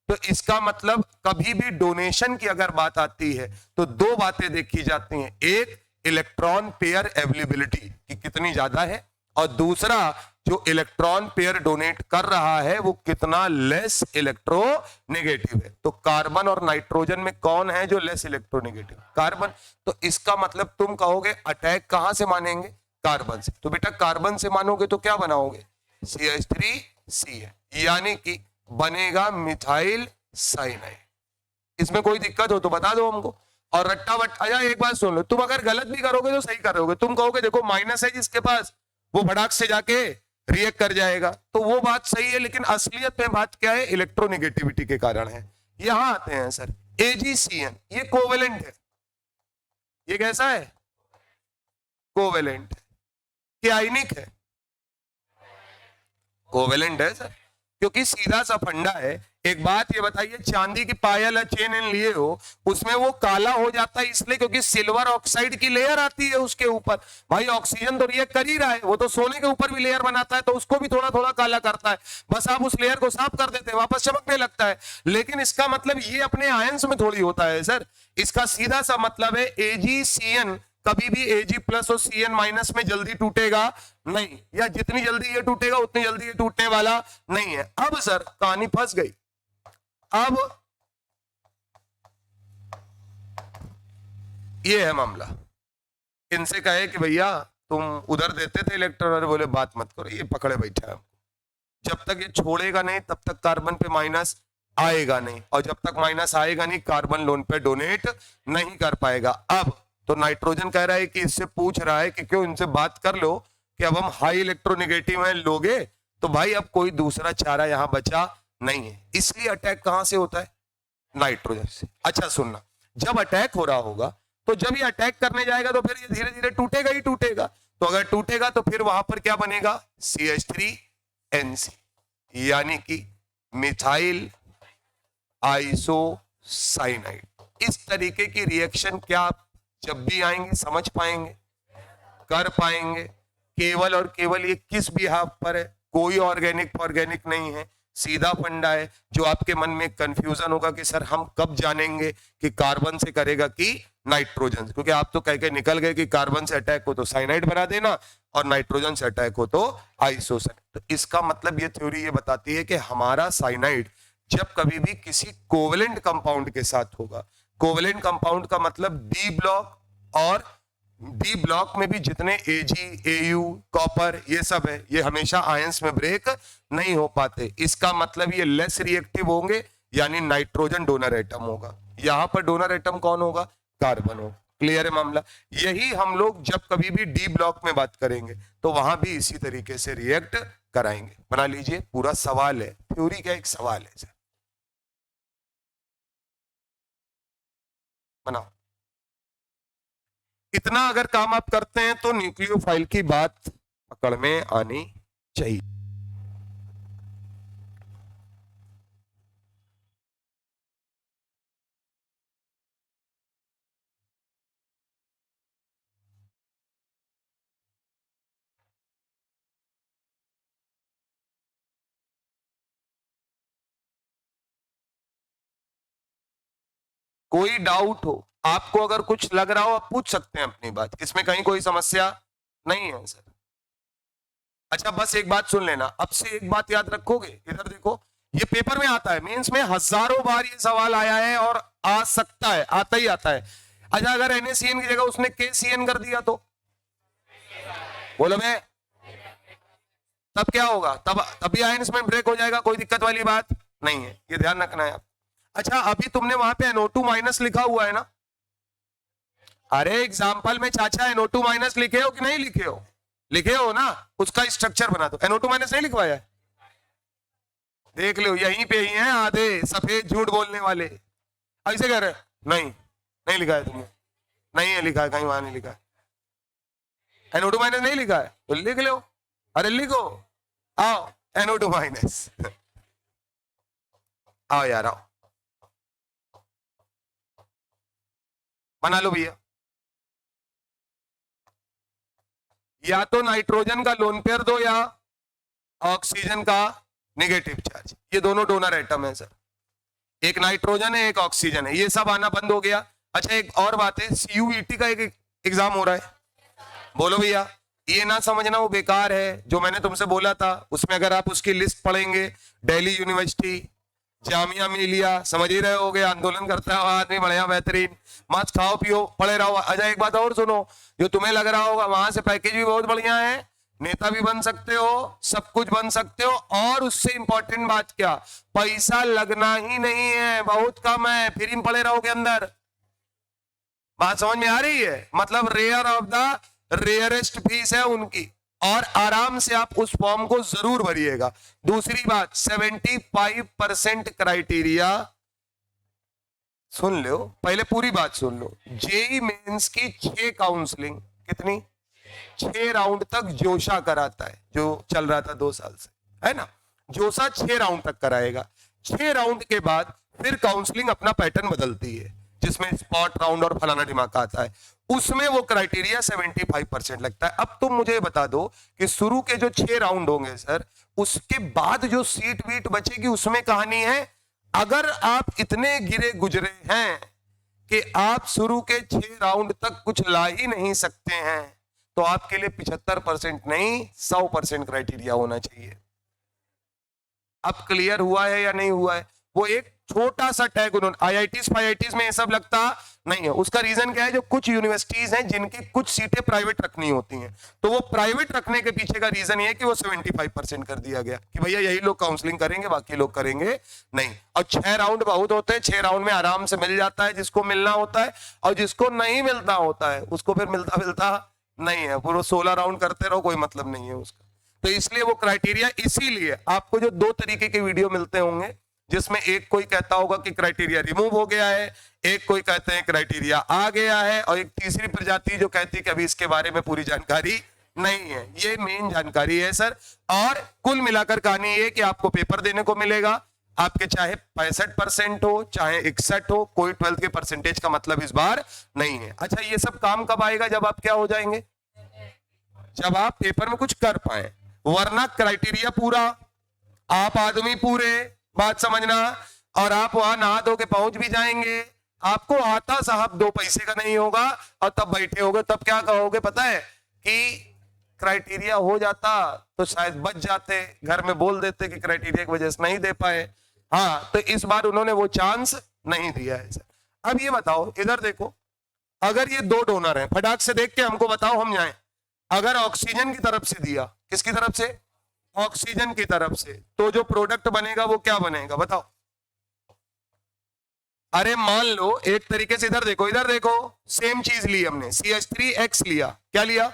तो इसका मतलब कभी भी डोनेशन की अगर बात आती है तो 2 बातें देखी जाती हैं, एक इलेक्ट्रॉन पेयर अवेलेबिलिटी कि कितनी ज्यादा है, और दूसरा जो इलेक्ट्रॉन पेयर डोनेट कर रहा है वो कितना लेस इलेक्ट्रोनेगेटिव है। तो कार्बन और नाइट्रोजन में कौन है जो लेस इलेक्ट्रोनेगेटिव? कार्बन। तो इसका मतलब तुम कहोगे अटैक कहां से मानेंगे? कार्बन से। तो बेटा कार्बन से मानोगे तो क्या बनाओगे? CH3Cl, यानी कि बनेगा मिथाइल साइनाइड। इसमें कोई दिक्कत हो तो बता दो हमको। और रट्टा बट्टा, एक बात सुन लो, तुम अगर गलत भी करोगे तो सही करोगे। तुम कहोगे देखो माइनस है जिसके पास, वो भड़ाक से जाके रिएक्ट कर जाएगा, तो वो बात सही है, लेकिन असलियत में बात क्या है? इलेक्ट्रोनेगेटिविटी के कारण है। यहां आते हैं सर AgCN, ये कोवेलेंट है। ये कैसा है? कोवेलेंट है। क्या आयनिक है? कोवेलेंट है सर, क्योंकि सीधा सा फंडा है। एक बात ये बताइए, चांदी की पायल या चेन लिए हो, उसमें वो काला हो जाता है इसलिए क्योंकि सिल्वर ऑक्साइड की लेयर आती है उसके ऊपर। भाई ऑक्सीजन तो रिएक्ट कर ही रहा है, वो तो सोने के ऊपर भी लेयर बनाता है, तो उसको भी थोड़ा थोड़ा काला करता है। बस आप उस लेयर को साफ कर देते हैं, वापस चमकने लगता है। लेकिन इसका मतलब ये अपने आयंस में थोड़ी होता है सर। इसका सीधा सा मतलब है AgCN कभी भी Ag प्लस और Cn माइनस में जल्दी टूटेगा नहीं, या जितनी जल्दी ये टूटेगा उतनी जल्दी ये टूटने वाला नहीं है। अब सर कहानी फंस गई। अब ये है मामला। इनसे कहे कि भैया तुम उधर देते थे इलेक्ट्रॉन, और बोले बात मत करो, ये पकड़े बैठा है। जब तक ये छोड़ेगा नहीं तब तक कार्बन पे माइनस आएगा नहीं, और जब तक माइनस आएगा नहीं कार्बन लोन पे डोनेट नहीं कर पाएगा। अब तो नाइट्रोजन कह रहा है कि इससे पूछ रहा है कि क्यों, इनसे बात कर लो कि अब हम हाई इलेक्ट्रोनेगेटिव हैं, लोगे? तो भाई अब कोई दूसरा चारा यहां बचा नहीं है, इसलिए अटैक कहां से होता है? नाइट्रोजन से। अच्छा सुनना, जब अटैक हो रहा होगा तो जब ये अटैक करने जाएगा तो फिर ये धीरे धीरे टूटेगा ही टूटेगा। तो अगर टूटेगा तो फिर वहां पर क्या बनेगा? CH3NC, यानी कि मिथाइल आइसोसाइनाइड। इस तरीके की रिएक्शन क्या आप जब भी आएंगे समझ पाएंगे, कर पाएंगे? केवल और केवल ये किस बिहाफ पर है? कोई ऑर्गेनिक नहीं है, सीधा फंडा है। जो आपके मन में कंफ्यूजन होगा कि सर हम कब जानेंगे कि कार्बन से करेगा कि नाइट्रोजन से, क्योंकि आप तो कह के निकल गए कि कार्बन से अटैक हो तो साइनाइड बना देना और नाइट्रोजन से अटैक हो तो आइसोसाइनाइड। तो इसका मतलब ये थ्योरी ये बताती है कि हमारा साइनाइड जब कभी भी किसी कोवेलेंट कंपाउंड के साथ होगा, कोवेलेंट कंपाउंड का मतलब डी ब्लॉक, और डी ब्लॉक में भी जितने Ag, Au, कॉपर ये सब है, ये हमेशा आयंस में ब्रेक नहीं हो पाते। इसका मतलब ये लेस रिएक्टिव होंगे, यानी नाइट्रोजन डोनर एटम होगा। यहां पर डोनर एटम कौन होगा? कार्बन होगा। क्लियर है मामला? यही हम लोग जब कभी भी डी ब्लॉक में बात करेंगे तो वहां भी इसी तरीके से रिएक्ट कराएंगे। बना लीजिए, पूरा सवाल है, थ्योरी का एक सवाल है सर, बनाओ। इतना अगर काम आप करते हैं तो न्यूक्लियोफाइल की बात पकड़ में आनी चाहिए। कोई डाउट हो आपको, अगर कुछ लग रहा हो आप पूछ सकते हैं अपनी बात, इसमें कहीं कोई समस्या नहीं है सर। अच्छा बस एक बात सुन लेना, अब से एक बात याद रखोगे, इधर देखो, ये पेपर में आता है, मेंस में हजारों बार ये सवाल आया है और आ सकता है, आता ही आता है। अच्छा अगर NaCN की जगह उसने KCN कर दिया तो बोलो मैं, तब क्या होगा? तभी आयंस में ब्रेक हो जाएगा, कोई दिक्कत वाली बात नहीं है, ये ध्यान रखना है आप। अच्छा अभी तुमने वहां पे NO2 माइनस लिखा हुआ है ना? अरे एग्जाम्पल में चाचा NO2 माइनस लिखे हो कि नहीं लिखे हो? लिखे हो ना, उसका स्ट्रक्चर बना दो। NO2 माइनस नहीं लिखवाया है? देख लो यहीं पे ही हैं आधे सफेद झूठ बोलने वाले, ऐसे कह रहे नहीं, नहीं लिखा है तुमने, नहीं है लिखा है, कहीं वहां नहीं लिखा है। NO2 माइनस नहीं लिखा है तो लिख लो, अरे लिखो, आओ NO2 माइनस आओ यार आओ, बना लो भैया। या तो नाइट्रोजन का लोन पेयर दो या ऑक्सीजन का नेगेटिव चार्ज, ये दोनों डोनर एटम है सर, एक नाइट्रोजन है एक ऑक्सीजन है, ये सब आना बंद हो गया। अच्छा एक और बात है, CUET का एक एग्जाम हो रहा है, बोलो भैया, ये ना समझना वो बेकार है, जो मैंने तुमसे बोला था उसमें अगर आप उसकी लिस्ट पढ़ेंगे, दिल्ली यूनिवर्सिटी, जामिया मिलिया, समझ ही रहे होगे, आंदोलन करता है आदमी, बढ़िया बेहतरीन, मस्त खाओ पियो पढ़े रहो। अच्छा एक बात और सुनो, जो तुम्हें लग रहा होगा वहां से पैकेज भी बहुत बढ़िया है, नेता भी बन सकते हो, सब कुछ बन सकते हो, और उससे इंपॉर्टेंट बात क्या, पैसा लगना ही नहीं है, बहुत कम है, फ्री में पढ़े रहोगे अंदर। बात समझ में आ रही है? मतलब rare of the rarest fees है उनकी, और आराम से आप उस फॉर्म को जरूर भरिएगा। दूसरी बात 75% क्राइटेरिया, सुन लो पहले पूरी बात सुन लो, जेई मेंस की 6 काउंसलिंग, कितनी? 6 राउंड तक जोशा कराता है, जो चल रहा था 2 साल से, है ना? जोशा 6 राउंड तक कराएगा, 6 राउंड के बाद फिर काउंसलिंग अपना पैटर्न बदलती है, जिसमें स्पॉट राउंड और फलाना ढिमाका आता है, उसमें वो क्राइटेरिया 75% लगता है। अब तुम मुझे बता दो कि शुरू के जो 6 राउंड होंगे सर, उसके बाद जो सीट वीट बचेगी उसमें कहानी है, अगर आप इतने गिरे गुजरे हैं कि आप शुरू के 6 राउंड तक कुछ ला ही नहीं सकते हैं, तो आपके लिए 75% नहीं 100% क्राइटेरिया होना चाहिए। अब क्लियर हुआ है या नहीं हुआ है? वो एक छोटा सा टैग उन्होंने, आईआईटीज में ये सब लगता नहीं है। उसका रीजन क्या है, जो कुछ यूनिवर्सिटीज हैं जिनकी कुछ सीटें प्राइवेट रखनी होती हैं, तो वो प्राइवेट रखने के पीछे का रीजन ये है कि वो 75% कर दिया गया कि भैया यही लोग काउंसलिंग करेंगे, बाकी लोग करेंगे नहीं। और 6 राउंड बहुत होते हैं, 6 राउंड में आराम से मिल जाता है जिसको मिलना होता है, और जिसको नहीं मिलता होता है उसको फिर मिलता नहीं है, पूरा 16 राउंड करते रहो, कोई मतलब नहीं है उसका। तो इसलिए वो क्राइटेरिया, इसीलिए आपको जो 2 तरीके के वीडियो मिलते होंगे, जिसमें एक कोई कहता होगा कि क्राइटेरिया रिमूव हो गया है, एक कोई कहते हैं क्राइटेरिया आ गया है, और एक तीसरी प्रजाति जो कहती है कि अभी इसके बारे में पूरी जानकारी नहीं है। ये मेन जानकारी है सर। और कुल मिलाकर कहानी ये कि आपको पेपर देने को मिलेगा, आपके चाहे 65% हो चाहे 61 हो, कोई 12th के परसेंटेज का मतलब इस बार नहीं है। अच्छा, ये सब काम कब आएगा, जब आप क्या हो जाएंगे, जब आप पेपर में कुछ कर पाए, वरना क्राइटेरिया पूरा, आप आदमी पूरे, बात समझना, और आप वहां नहा धो के पहुंच भी जाएंगे, आपको आता साहब 2 पैसे का नहीं होगा, और तब बैठे होगे, तब क्या कहोगे पता है कि क्राइटेरिया हो जाता तो शायद बच जाते, घर में बोल देते कि क्राइटेरिया की वजह से नहीं दे पाए। हाँ, तो इस बार उन्होंने वो चांस नहीं दिया है सर। अब ये बताओ, इधर देखो, अगर ये 2 डोनर हैं, फटाक से देख के हमको बताओ, हम जाएं। अगर ऑक्सीजन की तरफ से दिया, किसकी तरफ से, ऑक्सीजन की तरफ से, तो जो प्रोडक्ट बनेगा वो क्या बनेगा बताओ। अरे मान लो एक तरीके से, इधर देखो, सेम चीज ली हमने, CH3X लिया, क्या लिया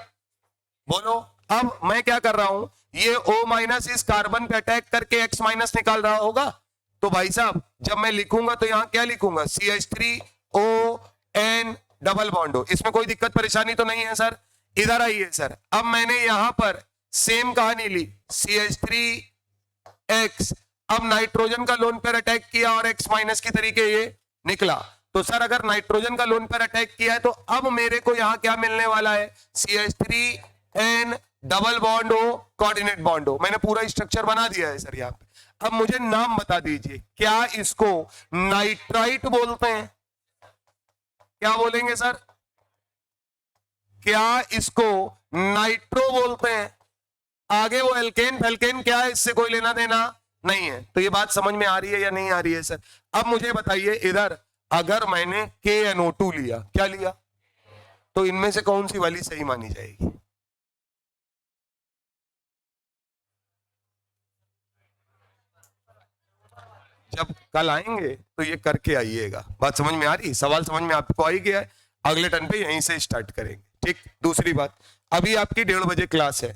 बोलो। अब मैं क्या कर रहा हूं, ये O- इस कार्बन पे अटैक करके X- निकाल रहा होगा, तो भाई साहब जब मैं लिखूंगा तो यहां क्या लिखूंगा, CH3ON डबल बॉन्ड हो। इसमें कोई दिक्कत परेशानी तो नहीं है सर। इधर आइए सर, अब मैंने यहां पर सेम कहानी ली, CH3X, अब नाइट्रोजन का लोन पेयर अटैक किया और X- की तरीके ये निकला। तो सर अगर नाइट्रोजन का लोन पेयर अटैक किया है तो अब मेरे को यहां क्या मिलने वाला है, CH3N डबल बॉन्ड हो, कोऑर्डिनेट बॉन्ड हो। मैंने पूरा स्ट्रक्चर बना दिया है सर यहाँ पे। अब मुझे नाम बता दीजिए, क्या इसको नाइट्राइट बोलते हैं, क्या बोलेंगे सर, क्या इसको नाइट्रो बोलते हैं, आगे वो एल्केन फेल्केन क्या है, इससे कोई लेना देना नहीं है। तो ये बात समझ में आ रही है या नहीं आ रही है सर। अब मुझे बताइए, इधर अगर मैंने KNO2 लिया, क्या लिया, तो इनमें से कौन सी वाली सही मानी जाएगी, जब कल आएंगे तो ये करके आइएगा। बात समझ में आ रही, सवाल समझ में आपको आई गया है, अगले टर्न पे यहीं से स्टार्ट करेंगे। ठीक, दूसरी बात, अभी आपकी 1:30 बजे क्लास है,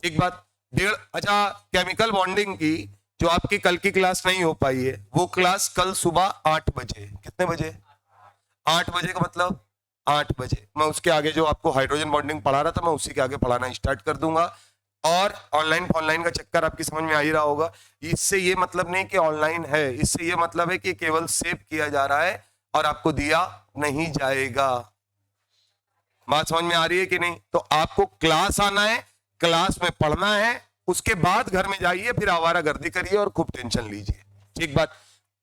एक बात, 1:30, अच्छा केमिकल बॉन्डिंग की जो आपकी कल की क्लास नहीं हो पाई है, वो क्लास कल सुबह 8 बजे, कितने बजे, 8 बजे का मतलब 8 बजे मैं उसके आगे जो आपको हाइड्रोजन बॉन्डिंग पढ़ा रहा था, मैं उसी के आगे पढ़ाना स्टार्ट कर दूंगा। और ऑनलाइन का चक्कर आपकी समझ में आ ही रहा होगा। इससे ये मतलब नहीं कि ऑनलाइन है, इससे ये मतलब है कि केवल सेव किया जा रहा है और आपको दिया नहीं जाएगा। बात समझ में आ रही है कि नहीं। तो आपको क्लास आना है, क्लास में पढ़ना है, उसके बाद घर में जाइए, फिर आवारागर्दी करिए और खूब टेंशन लीजिए। ठीक बात।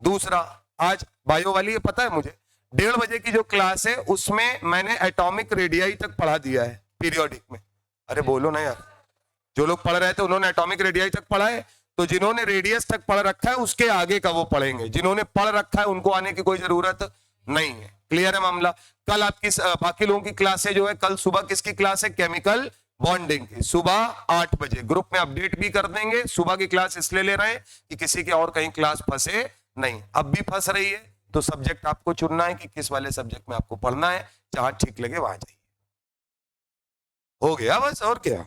दूसरा, आज बायो वाली है, पता है मुझे 1:30 बजे की जो क्लास है उसमें मैंने एटॉमिक रेडियाई तक पढ़ा दिया है पीरियोडिक में। अरे बोलो ना यार, जो लोग पढ़ रहे थे उन्होंने एटॉमिक रेडियाई तक पढ़ा है, तो जिन्होंने रेडियस तक पढ़ रखा है उसके आगे का वो पढ़ेंगे, जिन्होंने पढ़ रखा है उनको आने की कोई जरूरत नहीं है। क्लियर है मामला। कल आपकी बाकी लोगों की क्लासें जो है, कल सुबह किसकी क्लास है, केमिकल बॉन्डिंग की, सुबह 8 बजे। ग्रुप में अपडेट भी कर देंगे। सुबह की क्लास इसलिए ले रहे हैं कि किसी के और कहीं क्लास फंसे नहीं। अब भी फंस रही है तो सब्जेक्ट आपको चुनना है कि किस वाले सब्जेक्ट में आपको पढ़ना है, जहां ठीक लगे वहां जाइए। हो गया बस, और क्या।